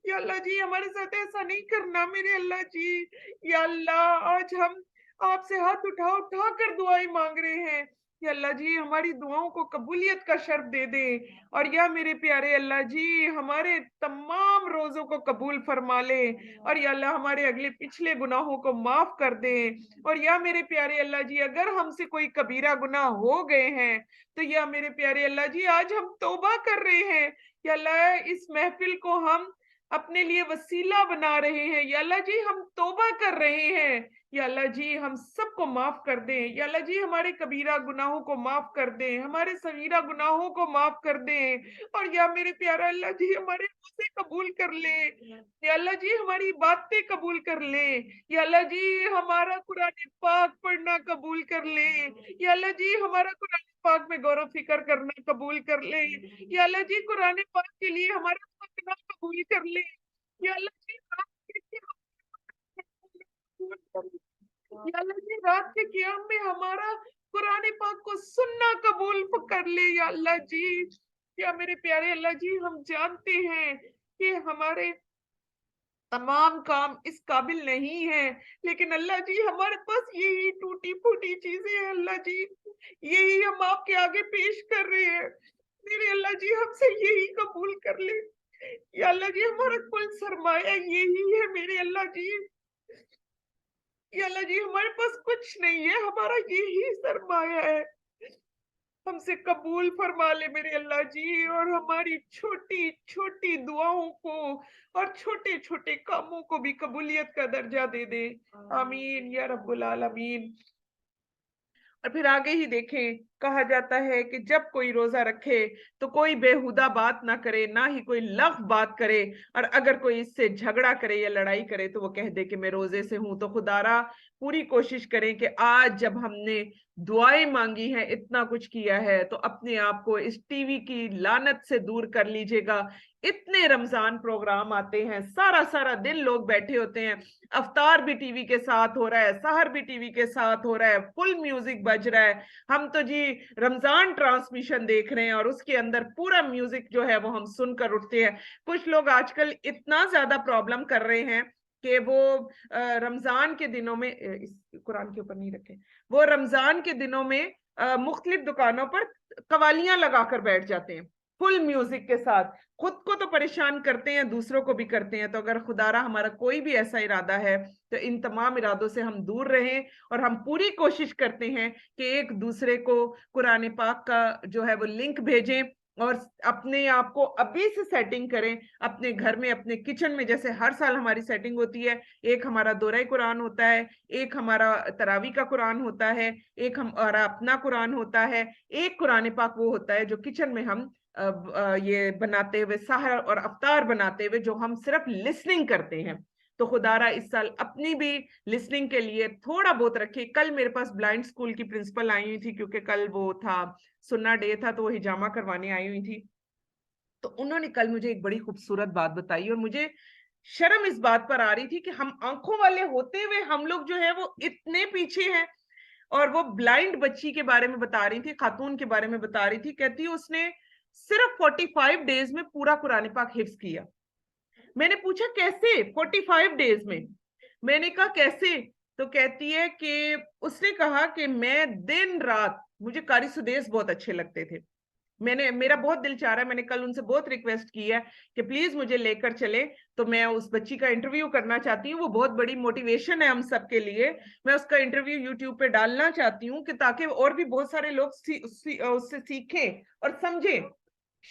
[SPEAKER 1] یا اللہ جی ہمارے ساتھ ایسا نہیں کرنا میرے اللہ جی. یا اللہ آج ہم آپ سے ہاتھ اٹھا کر دعائیں مانگ رہے ہیں, یا اللہ جی ہماری دعاؤں کو قبولیت کا شرف دے دیں, اور یا میرے پیارے اللہ جی ہمارے تمام روزوں کو قبول فرما لیں, اور یا اللہ ہمارے اگلے پچھلے گناہوں کو معاف کر دیں, اور یا میرے پیارے اللہ جی اگر ہم سے کوئی کبیرہ گناہ ہو گئے ہیں تو یا میرے پیارے اللہ جی آج ہم توبہ کر رہے ہیں. یا اللہ اس محفل کو ہم اپنے لیے وسیلہ بنا رہے ہیں, یا اللہ جی ہم توبہ کر رہے ہیں, یا اللہ جی ہم سب کو معاف کر دیں. یا اللہ جی ہمارے کبیرہ گناہوں کو معاف کر دیں, ہمارے صغیرہ گناہوں کو معاف کر دیں, اور یا میرے پیارا اللہ جی ہمارے روزے قبول کر لے, یا اللہ جی ہماری باتیں قبول کر لے, یا اللہ جی ہمارا قرآن پاک پڑھنا قبول کر لے, یا اللہ جی ہمارا قرآن پاک میں غور و فکر کرنا قبول کر لے, یا اللہ جی قرآن پاک کے لیے ہمارا سکنا قبول کر لے, یا اللہ جی یا اللہ جی رات کے قیام میں ہمارا قرآن پاک کو سننا قبول کر لے. یا اللہ جی یا میرے پیارے اللہ جی ہم جانتے ہیں کہ ہمارے تمام کام اس قابل نہیں ہیں, لیکن اللہ جی ہمارے پاس یہی ٹوٹی پھوٹی چیزیں ہیں, اللہ جی یہی ہم آپ کے آگے پیش کر رہے ہیں. میرے اللہ جی ہم سے یہی قبول کر لے, या अल्लाह जी हमारा कुल सरमाया यही है मेरे अल्लाह जी। या अल्लाह जी हमारे पास कुछ नहीं है, हमारा यही सरमाया है, हमसे कबूल फरमा ले मेरे अल्लाह जी, और हमारी छोटी छोटी दुआओं को और छोटे छोटे कामों को भी कबूलियत का दर्जा दे दे। आमीन या रब्बुल आलमीन। और फिर आगे ही देखें, कहा जाता है कि जब कोई रोजा रखे तो कोई बेहुदा बात ना करे, ना ही कोई लफ बात करे, और अगर कोई इससे झगड़ा करे या लड़ाई करे तो वो कह दे कि मैं रोजे से हूं। तो खुदारा पूरी कोशिश करें कि आज जब हमने दुआएं मांगी हैं, इतना कुछ किया है, तो अपने आप को इस टीवी की लानत से दूर कर लीजिएगा। इतने रमजान प्रोग्राम आते हैं, सारा सारा दिन लोग बैठे होते हैं, अफ्तार भी टीवी के साथ हो रहा है, सहर भी टीवी के साथ हो रहा है, फुल म्यूजिक बज रहा है। हम तो जी रमजान ट्रांसमिशन देख रहे हैं और उसके अंदर पूरा म्यूजिक जो है वो हम सुनकर उठते हैं। कुछ लोग आजकल इतना ज्यादा प्रॉब्लम कर रहे हैं कि वो रमजान के दिनों में, इस कुरान के ऊपर नहीं रखे, वो रमजान के दिनों में मुख्तलिफ दुकानों पर कवालियां लगाकर बैठ जाते हैं फुल म्यूजिक के साथ। खुद को तो परेशान करते हैं, दूसरों को भी करते हैं। तो अगर खुदारा हमारा कोई भी ऐसा इरादा है तो इन तमाम इरादों से हम दूर रहें, और हम पूरी कोशिश करते हैं कि एक दूसरे को कुरान पाक का जो है वो लिंक भेजें, और अपने आप को अभी से सेटिंग करें अपने घर में, अपने किचन में। जैसे हर साल हमारी सेटिंग होती है, एक हमारा दौरा कुरान होता है, एक हमारा तरावी का कुरान होता है, एक हमारा अपना कुरान होता है, एक कुरान पाक वो होता है जो किचन में हम ये बनाते हुए, सहर और अफ्तार बनाते हुए, जो हम सिर्फ लिसनिंग करते हैं। तो खुदारा इस साल अपनी भी लिसनिंग के लिए थोड़ा बहुत रखिए। कल मेरे पास ब्लाइंड स्कूल की प्रिंसिपल आई हुई थी, क्योंकि कल वो था सुन्ना डे था, तो वो हिजामा करवाने आई हुई थी। तो उन्होंने कल मुझे एक बड़ी खूबसूरत बात बताई, और मुझे शर्म इस बात पर आ रही थी कि हम आंखों वाले होते हुए हम लोग जो है वो इतने पीछे हैं। और वो ब्लाइंड बच्ची के बारे में बता रही थी, खातून के बारे में बता रही थी। कहती है उसने सिर्फ 45 डेज में पूरा कुरान पाक हिफ्ज किया। मैंने पूछा कैसे 45 डेज में? मैंने कहा कैसे? तो कहती है कि उसने कहा कि मैं दिन रात, मुझे कारी सुदेश बहुत अच्छे लगते थे, मेरा बहुत दिल चाह रहा है, मैंने कल उनसे बहुत रिक्वेस्ट की है कि प्लीज मुझे लेकर चले, तो मैं उस बच्ची का इंटरव्यू करना चाहती हूँ। वो बहुत बड़ी मोटिवेशन है हम सब के लिए। मैं उसका इंटरव्यू यूट्यूब पे डालना चाहती हूँ कि ताकि और भी बहुत सारे लोग उससे सीखें और समझें,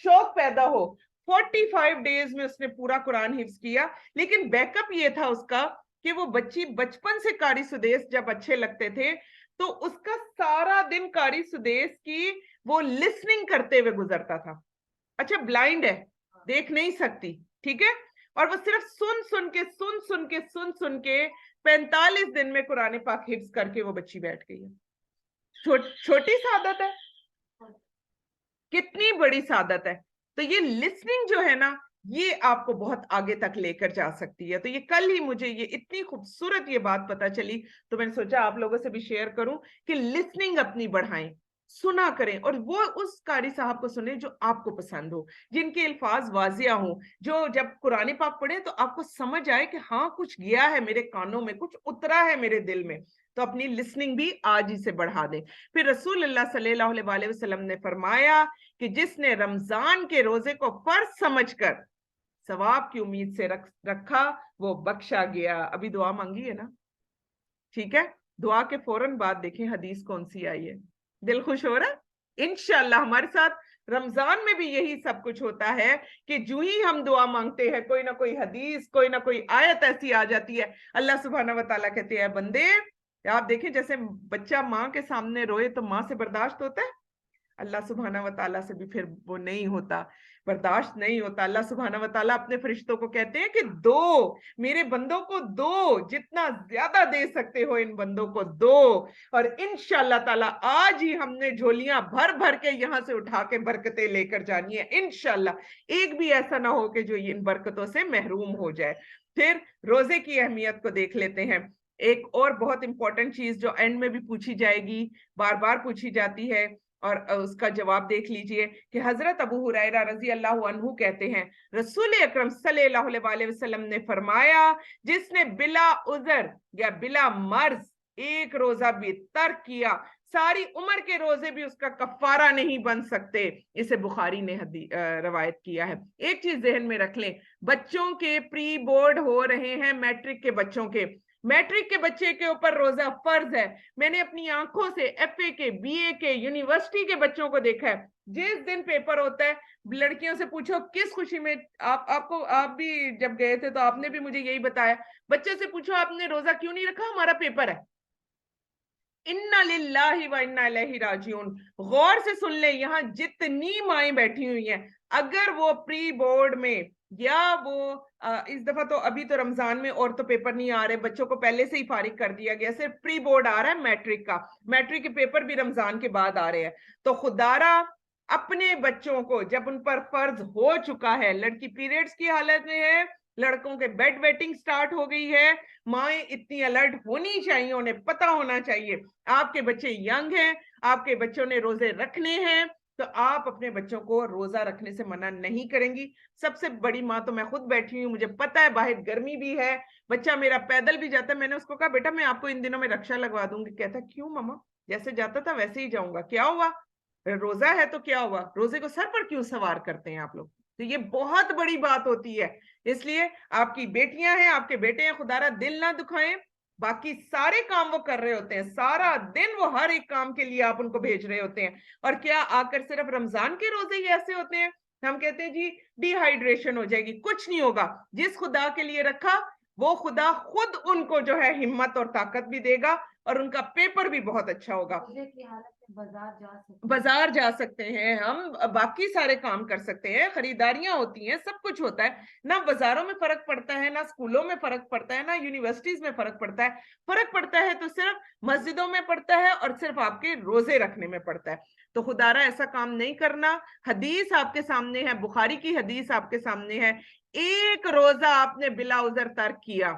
[SPEAKER 1] शौक पैदा हो। 45 डेज में उसने पूरा कुरान हिफ्ज किया। लेकिन बैकअप ये था उसका कि वो बच्ची बचपन से कारी सुदेश जब अच्छे लगते थे, तो उसका सारा दिन कारी सुदेश की वो लिसनिंग करते हुए गुजरता था। अच्छा ब्लाइंड है, देख नहीं सकती, ठीक है, और वो सिर्फ सुन सुन के 45 दिन में कुरान पाक हिफ्ज करके वो बच्ची बैठ गई है। छोटी सादत है, कितनी बड़ी सादत है। तो ये लिसनिंग जो है ना, ये आपको बहुत आगे तक लेकर जा सकती है। तो ये कल ही मुझे ये इतनी खूबसूरत ये बात पता चली, तो मैंने सोचा आप लोगों से भी शेयर करूं कि लिसनिंग अपनी बढ़ाएं, सुना करें, और वो उस कारी साहब को सुने जो आपको पसंद हो, जिनके अल्फाज वाजिया हो, जो जब कुरान पाक पढ़े तो आपको समझ आए कि हाँ कुछ गया है मेरे कानों में, कुछ उतरा है मेरे दिल में। तो अपनी लिसनिंग भी आज ही से बढ़ा दें। फिर रसूलुल्लाह सल्लल्लाहु अलैहि वसल्लम ने फरमाया कि जिसने रमजान के रोजे को फर्ज समझकर सवाब की उम्मीद से रखा, वो बख्शा गया। अभी दुआ मांगी है ना, ठीक है, दुआ के फौरन बाद देखें हदीस कौन सी आई है। दिल खुश हो रहा है। इंशाल्लाह हमारे साथ रमजान में भी यही सब कुछ होता है कि जो ही हम दुआ मांगते हैं, कोई ना कोई हदीस, कोई ना कोई आयत ऐसी आ जाती है। अल्लाह सुब्हानहू व तआला कहते हैं बंदे, आप देखें जैसे बच्चा माँ के सामने रोए तो माँ से बर्दाश्त होता है, अल्लाह सुब्हानहू व तआला से भी फिर वो नहीं होता, बर्दाश्त नहीं होता। अल्लाह सुब्हानहू व तआला अपने फरिश्तों को कहते हैं कि दो, मेरे बंदों को दो, जितना ज्यादा दे सकते हो इन बंदों को दो। और इंशाअल्लाह ताला आज ही हमने झोलियां भर भर के यहाँ से उठा के बरकतें लेकर जानी है इंशाअल्लाह। एक भी ऐसा ना हो कि जो इन बरकतों से महरूम हो जाए। फिर रोजे की अहमियत को देख लेते हैं। एक और बहुत इंपॉर्टेंट चीज जो एंड में भी पूछी जाएगी, बार बार पूछी जाती है, और उसका जवाब देख लीजिए कि हजरत अबू हुरैरा रजी अल्लाह अन्हु कहते हैं रसूल अकरम सल्लल्लाहु अलैहि वसल्लम ने फरमाया, जिसने बिला उज़र या बिला मर्ज एक रोजा भी तर्क किया, सारी उम्र के रोजे भी उसका कफारा नहीं बन सकते। इसे बुखारी ने रवायत किया है। एक चीज जहन में रख लें, बच्चों के प्री बोर्ड हो रहे हैं, मैट्रिक के बच्चों के, मैट्रिक के बच्चे के ऊपर रोजा फर्ज है। मैंने अपनी आंखों से FA के, BA के, यूनिवर्सिटी के बच्चों को देखा है, जिस दिन पेपर होता है लड़कियों से पूछो किस खुशी में, आप भी जब गए थे तो आपने भी मुझे यही बताया, बच्चों से पूछो आपने रोजा क्यों नहीं रखा, हमारा पेपर है। इन्ना लिल्लाहि व इन्ना इलैहि राजिऊन। गौर से सुन ले, यहाँ जितनी माएं बैठी हुई हैं, अगर वो प्री बोर्ड में या वो इस दफा तो अभी तो रमजान में और तो पेपर नहीं आ रहे, बच्चों को पहले से ही फारिग कर दिया गया, सिर्फ प्री बोर्ड आ रहा है मैट्रिक का, मैट्रिक के पेपर भी रमजान के बाद आ रहे हैं। तो खुदारा अपने बच्चों को, जब उन पर फर्ज हो चुका है, लड़की पीरियड्स की हालत में है, लड़कों के बेड वेटिंग स्टार्ट हो गई है, माएं इतनी अलर्ट होनी चाहिए, उन्हें पता होना चाहिए आपके बच्चे यंग हैं, आपके बच्चों ने रोजे रखने हैं, तो आप अपने बच्चों को रोजा रखने से मना नहीं करेंगी। सबसे बड़ी माँ तो मैं खुद बैठी हूँ, मुझे पता है बाहर गर्मी भी है, बच्चा मेरा पैदल भी जाता है, मैंने उसको कहा बेटा मैं आपको इन दिनों में रक्षा लगवा दूंगी, कहता क्यों मम्मा, जैसे जाता था वैसे ही जाऊंगा, क्या हुआ, रोजा है तो क्या हुआ, रोजे को सर पर क्यों सवार करते हैं आप लोग। तो ये बहुत बड़ी बात होती है। इसलिए आपकी बेटियां हैं, आपके बेटे हैं, खुदारा दिल ना दुखाएं, बाकी सारे काम वो कर रहे होते हैं, सारा दिन वो हर एक काम के लिए आप उनको भेज रहे होते हैं, और क्या आकर सिर्फ रमजान के रोजे ही ऐसे होते हैं, हम कहते हैं जी डिहाइड्रेशन हो जाएगी, कुछ नहीं होगा। जिस खुदा के लिए रखा वो खुदा खुद उनको जो है हिम्मत और ताकत भी देगा, और उनका पेपर भी बहुत अच्छा होगा। बाजार जा सकते हैं हम, बाकी सारे काम कर सकते हैं, खरीदारियां होती हैं, सब कुछ होता है ना, बाजारों में फर्क पड़ता है ना, स्कूलों में फर्क पड़ता है ना, यूनिवर्सिटीज में फर्क पड़ता है। फर्क पड़ता है तो सिर्फ मस्जिदों में पड़ता है और सिर्फ आपके रोजे रखने में पड़ता है। तो खुदारा ऐसा काम नहीं करना। हदीस आपके सामने है, बुखारी की हदीस आपके सामने है, एक रोजा आपने बिला उजर तर्क किया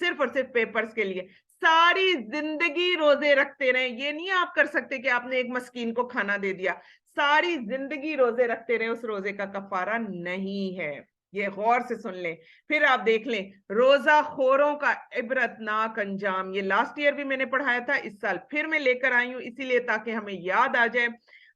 [SPEAKER 1] सिर्फ और सिर्फ पेपर्स के लिए, सारी जिंदगी रोजे रखते रहे, ये नहीं आप कर सकते कि आपने एक मस्कीन को खाना दे दिया, सारी जिंदगी रोजे रखते रहे, उस रोजे का कफारा नहीं है। ये गौर से सुन लें। फिर आप देख लें रोजा खोरों का इबरतनाक अंजाम, ये लास्ट ईयर भी मैंने पढ़ाया था, इस साल फिर मैं लेकर आई हूं, इसीलिए ताकि हमें याद आ जाए।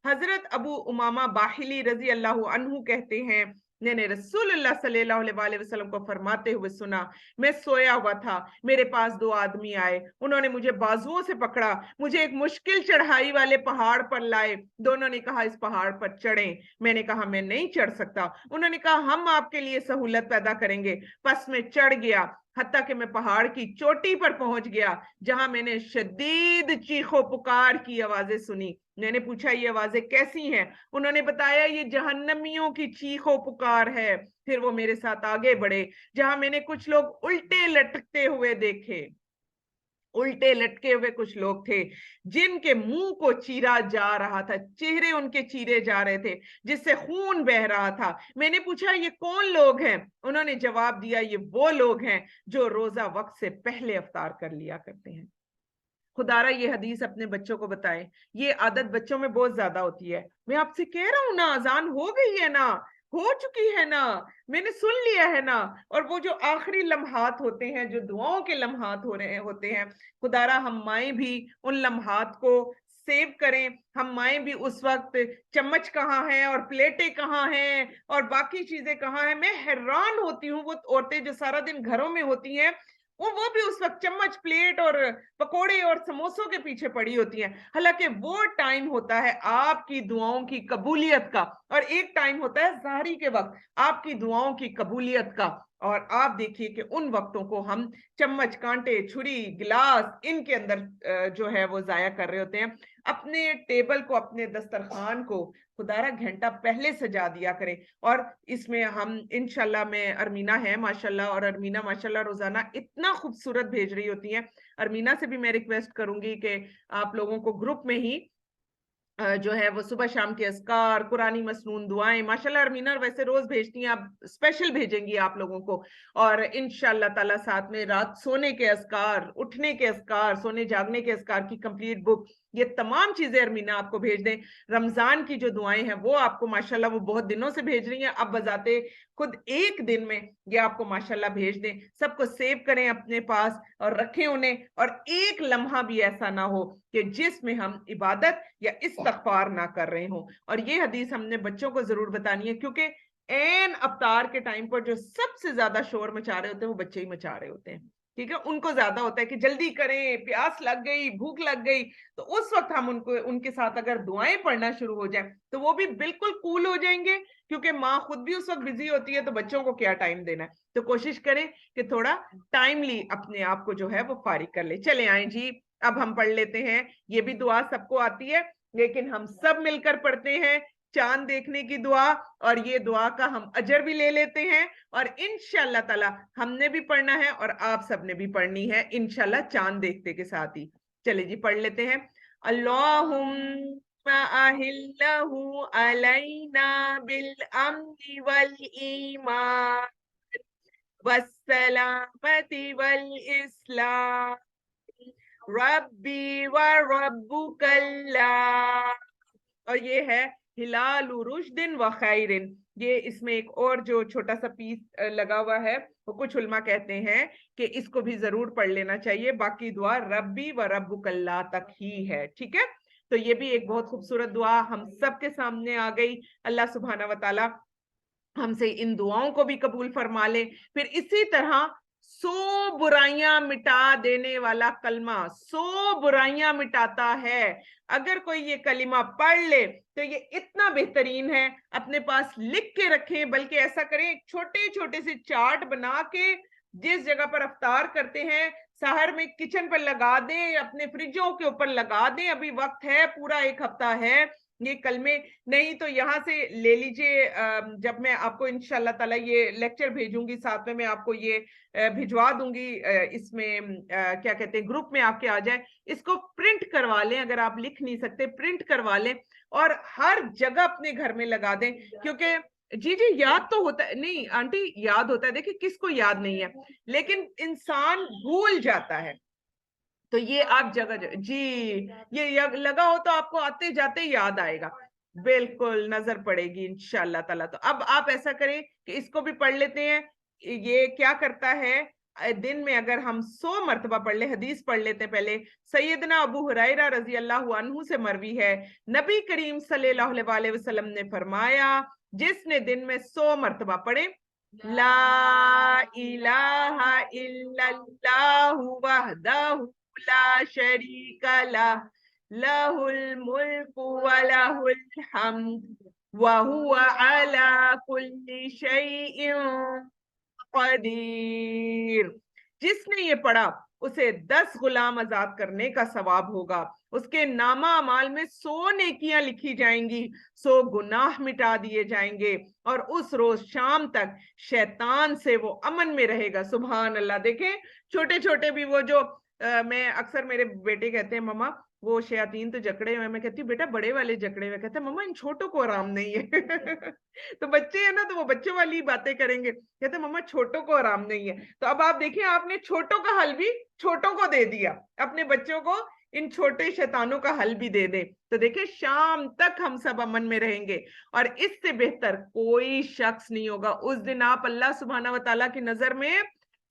[SPEAKER 1] हजरत अबू उमामा बाहिली रजी अल्लाह अन्हु कहते हैं, मैंने रसूलुल्लाह सल्लल्लाहु अलैहि वसल्लम को फरमाते हुए सुना, मैं सोया हुआ था, मेरे पास दो आदमी आए, उन्होंने मुझे बाजुओं से पकड़ा, मुझे एक मुश्किल चढ़ाई वाले पहाड़ पर लाए, दोनों ने कहा इस पहाड़ पर चढ़ें, मैंने कहा मैं नहीं चढ़ सकता, उन्होंने कहा हम आपके लिए सहूलत पैदा करेंगे, बस मैं चढ़ गया, हत्ता कि मैं पहाड़ की चोटी पर पहुंच गया, जहां मैंने शदीद चीखों पुकार की आवाजें सुनी। मैंने पूछा ये आवाजें कैसी हैं, उन्होंने बताया ये जहन्नमियों की चीखों पुकार है। फिर वो मेरे साथ आगे बढ़े, जहां मैंने कुछ लोग उल्टे लटकते हुए देखे, उल्टे लटके हुए कुछ लोग थे जिनके मुंह को चीरा जा रहा था, चेहरे उनके चीरे जा रहे थे, जिससे खून बह रहा था। मैंने पूछा ये कौन लोग हैं, उन्होंने जवाब दिया ये वो लोग हैं जो रोजा वक्त से पहले इफ्तार कर लिया करते हैं। खुदारा ये हदीस अपने बच्चों को बताएं, ये आदत बच्चों में बहुत ज्यादा होती है। मैं आपसे कह रहा हूं ना, अजान हो गई है ना, हो चुकी है ना, मैंने सुन लिया है ना, और वो जो आखिरी लम्हात होते हैं, जो दुआओं के लम्हात होते हैं, खुदारा हम माएं भी उन लम्हात को सेव करें। हम माएं भी उस वक्त चम्मच कहाँ है और प्लेटें कहाँ हैं और बाकी चीजें कहाँ हैं, मैं हैरान होती हूँ वो औरतें जो सारा दिन घरों में होती हैं, वो भी उस वक्त चम्मच, प्लेट और पकोड़े और समोसों के पीछे पड़ी होती हैं। हालांकि वो टाइम होता है आपकी दुआओं की कबूलियत का, और एक टाइम होता है ज़ाहरी के वक्त आपकी दुआओं की कबूलियत का। और आप देखिए कि उन वक्तों को हम चम्मच, कांटे, छुरी, गिलास इनके अंदर जो है वो जाया कर रहे होते हैं। अपने टेबल को, अपने दस्तरखान को खुदारा घंटा पहले सजा दिया करें। और इसमें हम इंशाल्लाह, में अरमीना है माशाल्लाह, और अरमीना माशाल्लाह रोजाना इतना खूबसूरत भेज रही होती हैं। अरमीना से भी मैं रिक्वेस्ट करूंगी कि आप लोगों को ग्रुप में ही जो है वो सुबह शाम के अस्कार, कुरानी मसनून दुआएं, माशाल्लाह अरमीना वैसे रोज भेजती हैं, आप स्पेशल भेजेंगी आप लोगों को। और इंशाल्लाह ताला साथ में रात सोने के अस्कार, उठने के अस्कार, सोने जागने के अस्कार की कंप्लीट बुक ये तमाम चीजें अरमीना आपको भेज दें। रमजान की जो दुआएं हैं वो आपको माशाल्लाह वो बहुत दिनों से भेज रही हैं, अब बजाते खुद एक दिन में ये आपको माशाल्लाह भेज दें। सबको सेव करें अपने पास और रखें उन्हें, और एक लम्हा भी ऐसा ना हो कि जिसमें हम इबादत या इस्तगफार ना कर रहे हों। और ये हदीस हमने बच्चों को जरूर बतानी है, क्योंकि एन अफ्तार के टाइम पर जो सबसे ज्यादा शोर मचा रहे होते हैं वो बच्चे ही मचा रहे होते हैं, ठीक है। उनको ज्यादा होता है कि जल्दी करें, प्यास लग गई, भूख लग गई, तो उस वक्त हम उनको उनके साथ अगर दुआएं पढ़ना शुरू हो जाए तो वो भी बिल्कुल कूल हो जाएंगे, क्योंकि माँ खुद भी उस वक्त बिजी होती है, तो बच्चों को क्या टाइम देना है। तो कोशिश करें कि थोड़ा टाइमली अपने आप को जो है वो फारिग कर ले। चले आए जी, अब हम पढ़ लेते हैं। ये भी दुआ सबको आती है, लेकिन हम सब मिलकर पढ़ते हैं, चांद देखने की दुआ, और ये दुआ का हम अजर भी ले लेते हैं। और इंशाअल्लाह ताला हमने भी पढ़ना है और आप सबने भी पढ़नी है इंशाअल्लाह, चांद देखते के साथ ही। चले जी पढ़ लेते हैं। अल्लाहुम्मा अहिल्लहु अलैना बिल अम्नि वल ईमान वस्सलामति वल इस्लाम रब्बी व रब्बुकल्लाह। और ये है हिलाल रुश्दिन व खैरिन। ये इसमें एक और जो छोटा सा पीस लगा हुआ है, वो कुछ उल्मा कहते हैं कि इसको भी जरूर पढ़ लेना चाहिए। बाकी दुआ रब्बी व रब्बुकल्लाह तक ही है, ठीक है। तो ये भी एक बहुत खूबसूरत दुआ हम सबके सामने आ गई। अल्लाह सुब्हाना व तआला हमसे इन दुआओं को भी कबूल फरमा ले। फिर इसी तरह 100 बुराइयां मिटा देने वाला कलमा 100 बुराइयां मिटाता है। अगर कोई ये कलिमा पढ़ ले तो ये इतना बेहतरीन है, अपने पास लिख के रखें। बल्कि ऐसा करें, एक छोटे छोटे से चार्ट बना के जिस जगह पर अफ्तार करते हैं सहर में किचन पर लगा दें, अपने फ्रिजों के ऊपर लगा दें। अभी वक्त है, पूरा एक हफ्ता है ये कलमे। नहीं तो यहाँ से ले लीजिए, जब मैं आपको इंशाल्लाह ताला ये लेक्चर भेजूंगी साथ में मैं आपको ये भिजवा दूंगी, इसमें क्या कहते हैं ग्रुप में आपके आ जाए। इसको प्रिंट करवा लें, अगर आप लिख नहीं सकते प्रिंट करवा लें और हर जगह अपने घर में लगा दें। क्योंकि जी जी याद तो होता है, नहीं आंटी याद होता है, देखिए किसको याद नहीं है, लेकिन इंसान भूल जाता है। तो ये आप जगह जी ये लगा हो तो आपको आते जाते याद आएगा, बिल्कुल नजर पड़ेगी इंशाअल्लाह ताला। तो अब आप ऐसा करें कि इसको भी पढ़ लेते हैं। ये क्या करता है, दिन में अगर हम 100 मरतबा पढ़ ले। हदीस पढ़ लेते हैं पहले। सैयदना अबू हुरैरा रजी अल्लाह अन्हु से मरवी है, नबी करीम सल्लल्लाहु अलैहि वसल्लम ने फरमाया, जिसने दिन में 100 मरतबा पढ़े ला इलाहा इल्लल्लाहु वहदहु ला शरीका लह लहुल मुल्कु व लहुल हम्द व हुवा अला कुल्ली शैइन कदीर। जिसने ये पढ़ा उसे 10 गुलाम आजाद करने का सवाब होगा, उसके नामा अमाल में 100 नेकियां लिखी जाएंगी, 100 गुनाह मिटा दिए जाएंगे, और उस रोज शाम तक शैतान से वो अमन में रहेगा। सुभान अल्लाह। देखें छोटे छोटे भी वो जो मैं अक्सर मेरे बेटे कहते हैं मम्मा वो शयातीन तो जकड़े हुए, मैं कहती हूँ बेटा बड़े वाले जकड़े हुए, कहते हैं मम्मा इन छोटों को आराम नहीं है। तो बच्चे हैं ना, तो वो बच्चों वाली बातें करेंगे, कहते हैं मम्मा छोटों को आराम नहीं है। तो अब आप देखिए, आपने छोटों का हल भी छोटों को दे दिया, अपने बच्चों को इन छोटे शैतानों का हल भी दे दे, तो देखिए शाम तक हम सब अमन में रहेंगे। और इससे बेहतर कोई शख्स नहीं होगा। उस दिन आप अल्लाह सुब्हाना व तआला की नजर में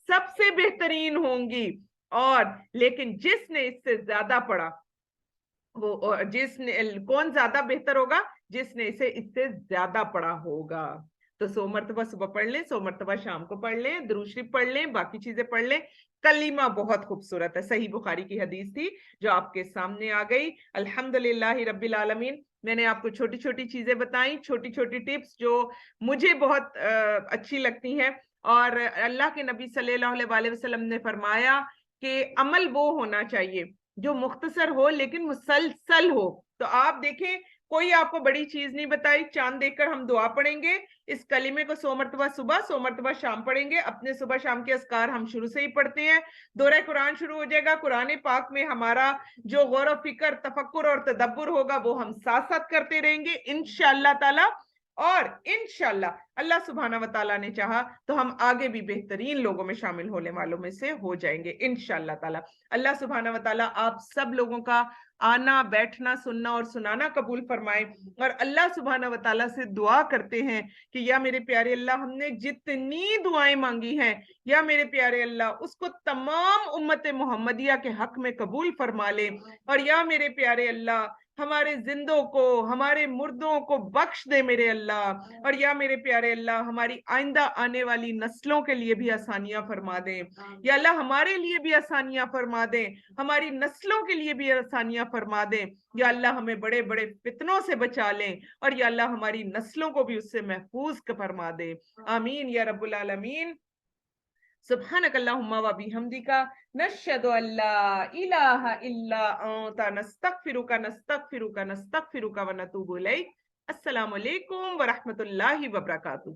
[SPEAKER 1] सबसे बेहतरीन होंगी। और लेकिन जिसने इससे ज्यादा पढ़ा, वो जिसने कौन ज्यादा बेहतर होगा, जिसने इसे इससे ज्यादा पढ़ा होगा। तो 100 मरतबा सुबह पढ़ लें, 100 मरतबा शाम को पढ़ लें, दुरूद शरीफ पढ़ लें, बाकी चीजें पढ़ लें। कलीमा बहुत खूबसूरत है, सही बुखारी की हदीस थी जो आपके सामने आ गई। अल्हम्दुलिल्लाह रब्बिल आलमीन। मैंने आपको छोटी छोटी चीजें बताई, छोटी छोटी टिप्स जो मुझे बहुत अच्छी लगती हैं। और अल्लाह के नबी सल्लल्लाहु अलैहि वसल्लम ने फरमाया कि अमल वो होना चाहिए जो मुख्तसर हो लेकिन मुसलसल हो। तो आप देखें, कोई आपको बड़ी चीज नहीं बताई, चांद देखकर हम दुआ पढ़ेंगे, इस कलीमे को 100 मरतबा सुबह 100 मरतबा शाम पढ़ेंगे। अपने सुबह शाम के अस्कार हम शुरू से ही पढ़ते हैं। दौरा कुरान शुरू हो जाएगा, कुरान पाक में हमारा जो गौर फिक्र तफक्कुर और तदब्बुर होगा वो हम साथ साथ करते रहेंगे इंशाअल्लाह ताला। اور انشاءاللہ اللہ سبحانہ و تعالیٰ نے چاہا تو ہم آگے بھی بہترین لوگوں میں شامل ہونے والوں میں سے ہو جائیں گے انشاءاللہ تعالیٰ. اللہ سبحانہ و تعالیٰ آپ سب لوگوں کا آنا بیٹھنا سننا اور سنانا قبول فرمائے. اور اللہ سبحانہ و تعالیٰ سے دعا کرتے ہیں کہ یا میرے پیارے اللہ ہم نے جتنی دعائیں مانگی ہیں یا میرے پیارے اللہ اس کو تمام امت محمدیہ کے حق میں قبول فرما لے. اور یا میرے پیارے اللہ ہمارے زندوں کو ہمارے مردوں کو بخش دے میرے اللہ. اور یا میرے پیارے اللہ ہماری آئندہ آنے والی نسلوں کے لیے بھی آسانیاں فرما دیں. یا اللہ ہمارے لیے بھی آسانیاں فرما دیں, ہماری نسلوں کے لیے بھی آسانیاں فرما دیں. یا اللہ ہمیں بڑے بڑے فتنوں سے بچا لیں اور یا اللہ ہماری نسلوں کو بھی اس سے محفوظ فرما دے. آمین یا رب العالمین. سبحانک اللہم و بحمدک نشہد ان لا الہ الا انت نستغفرک نستغفرک نستغفرک و نتوب الیک. السلام علیکم ورحمۃ اللہ وبرکاتہ.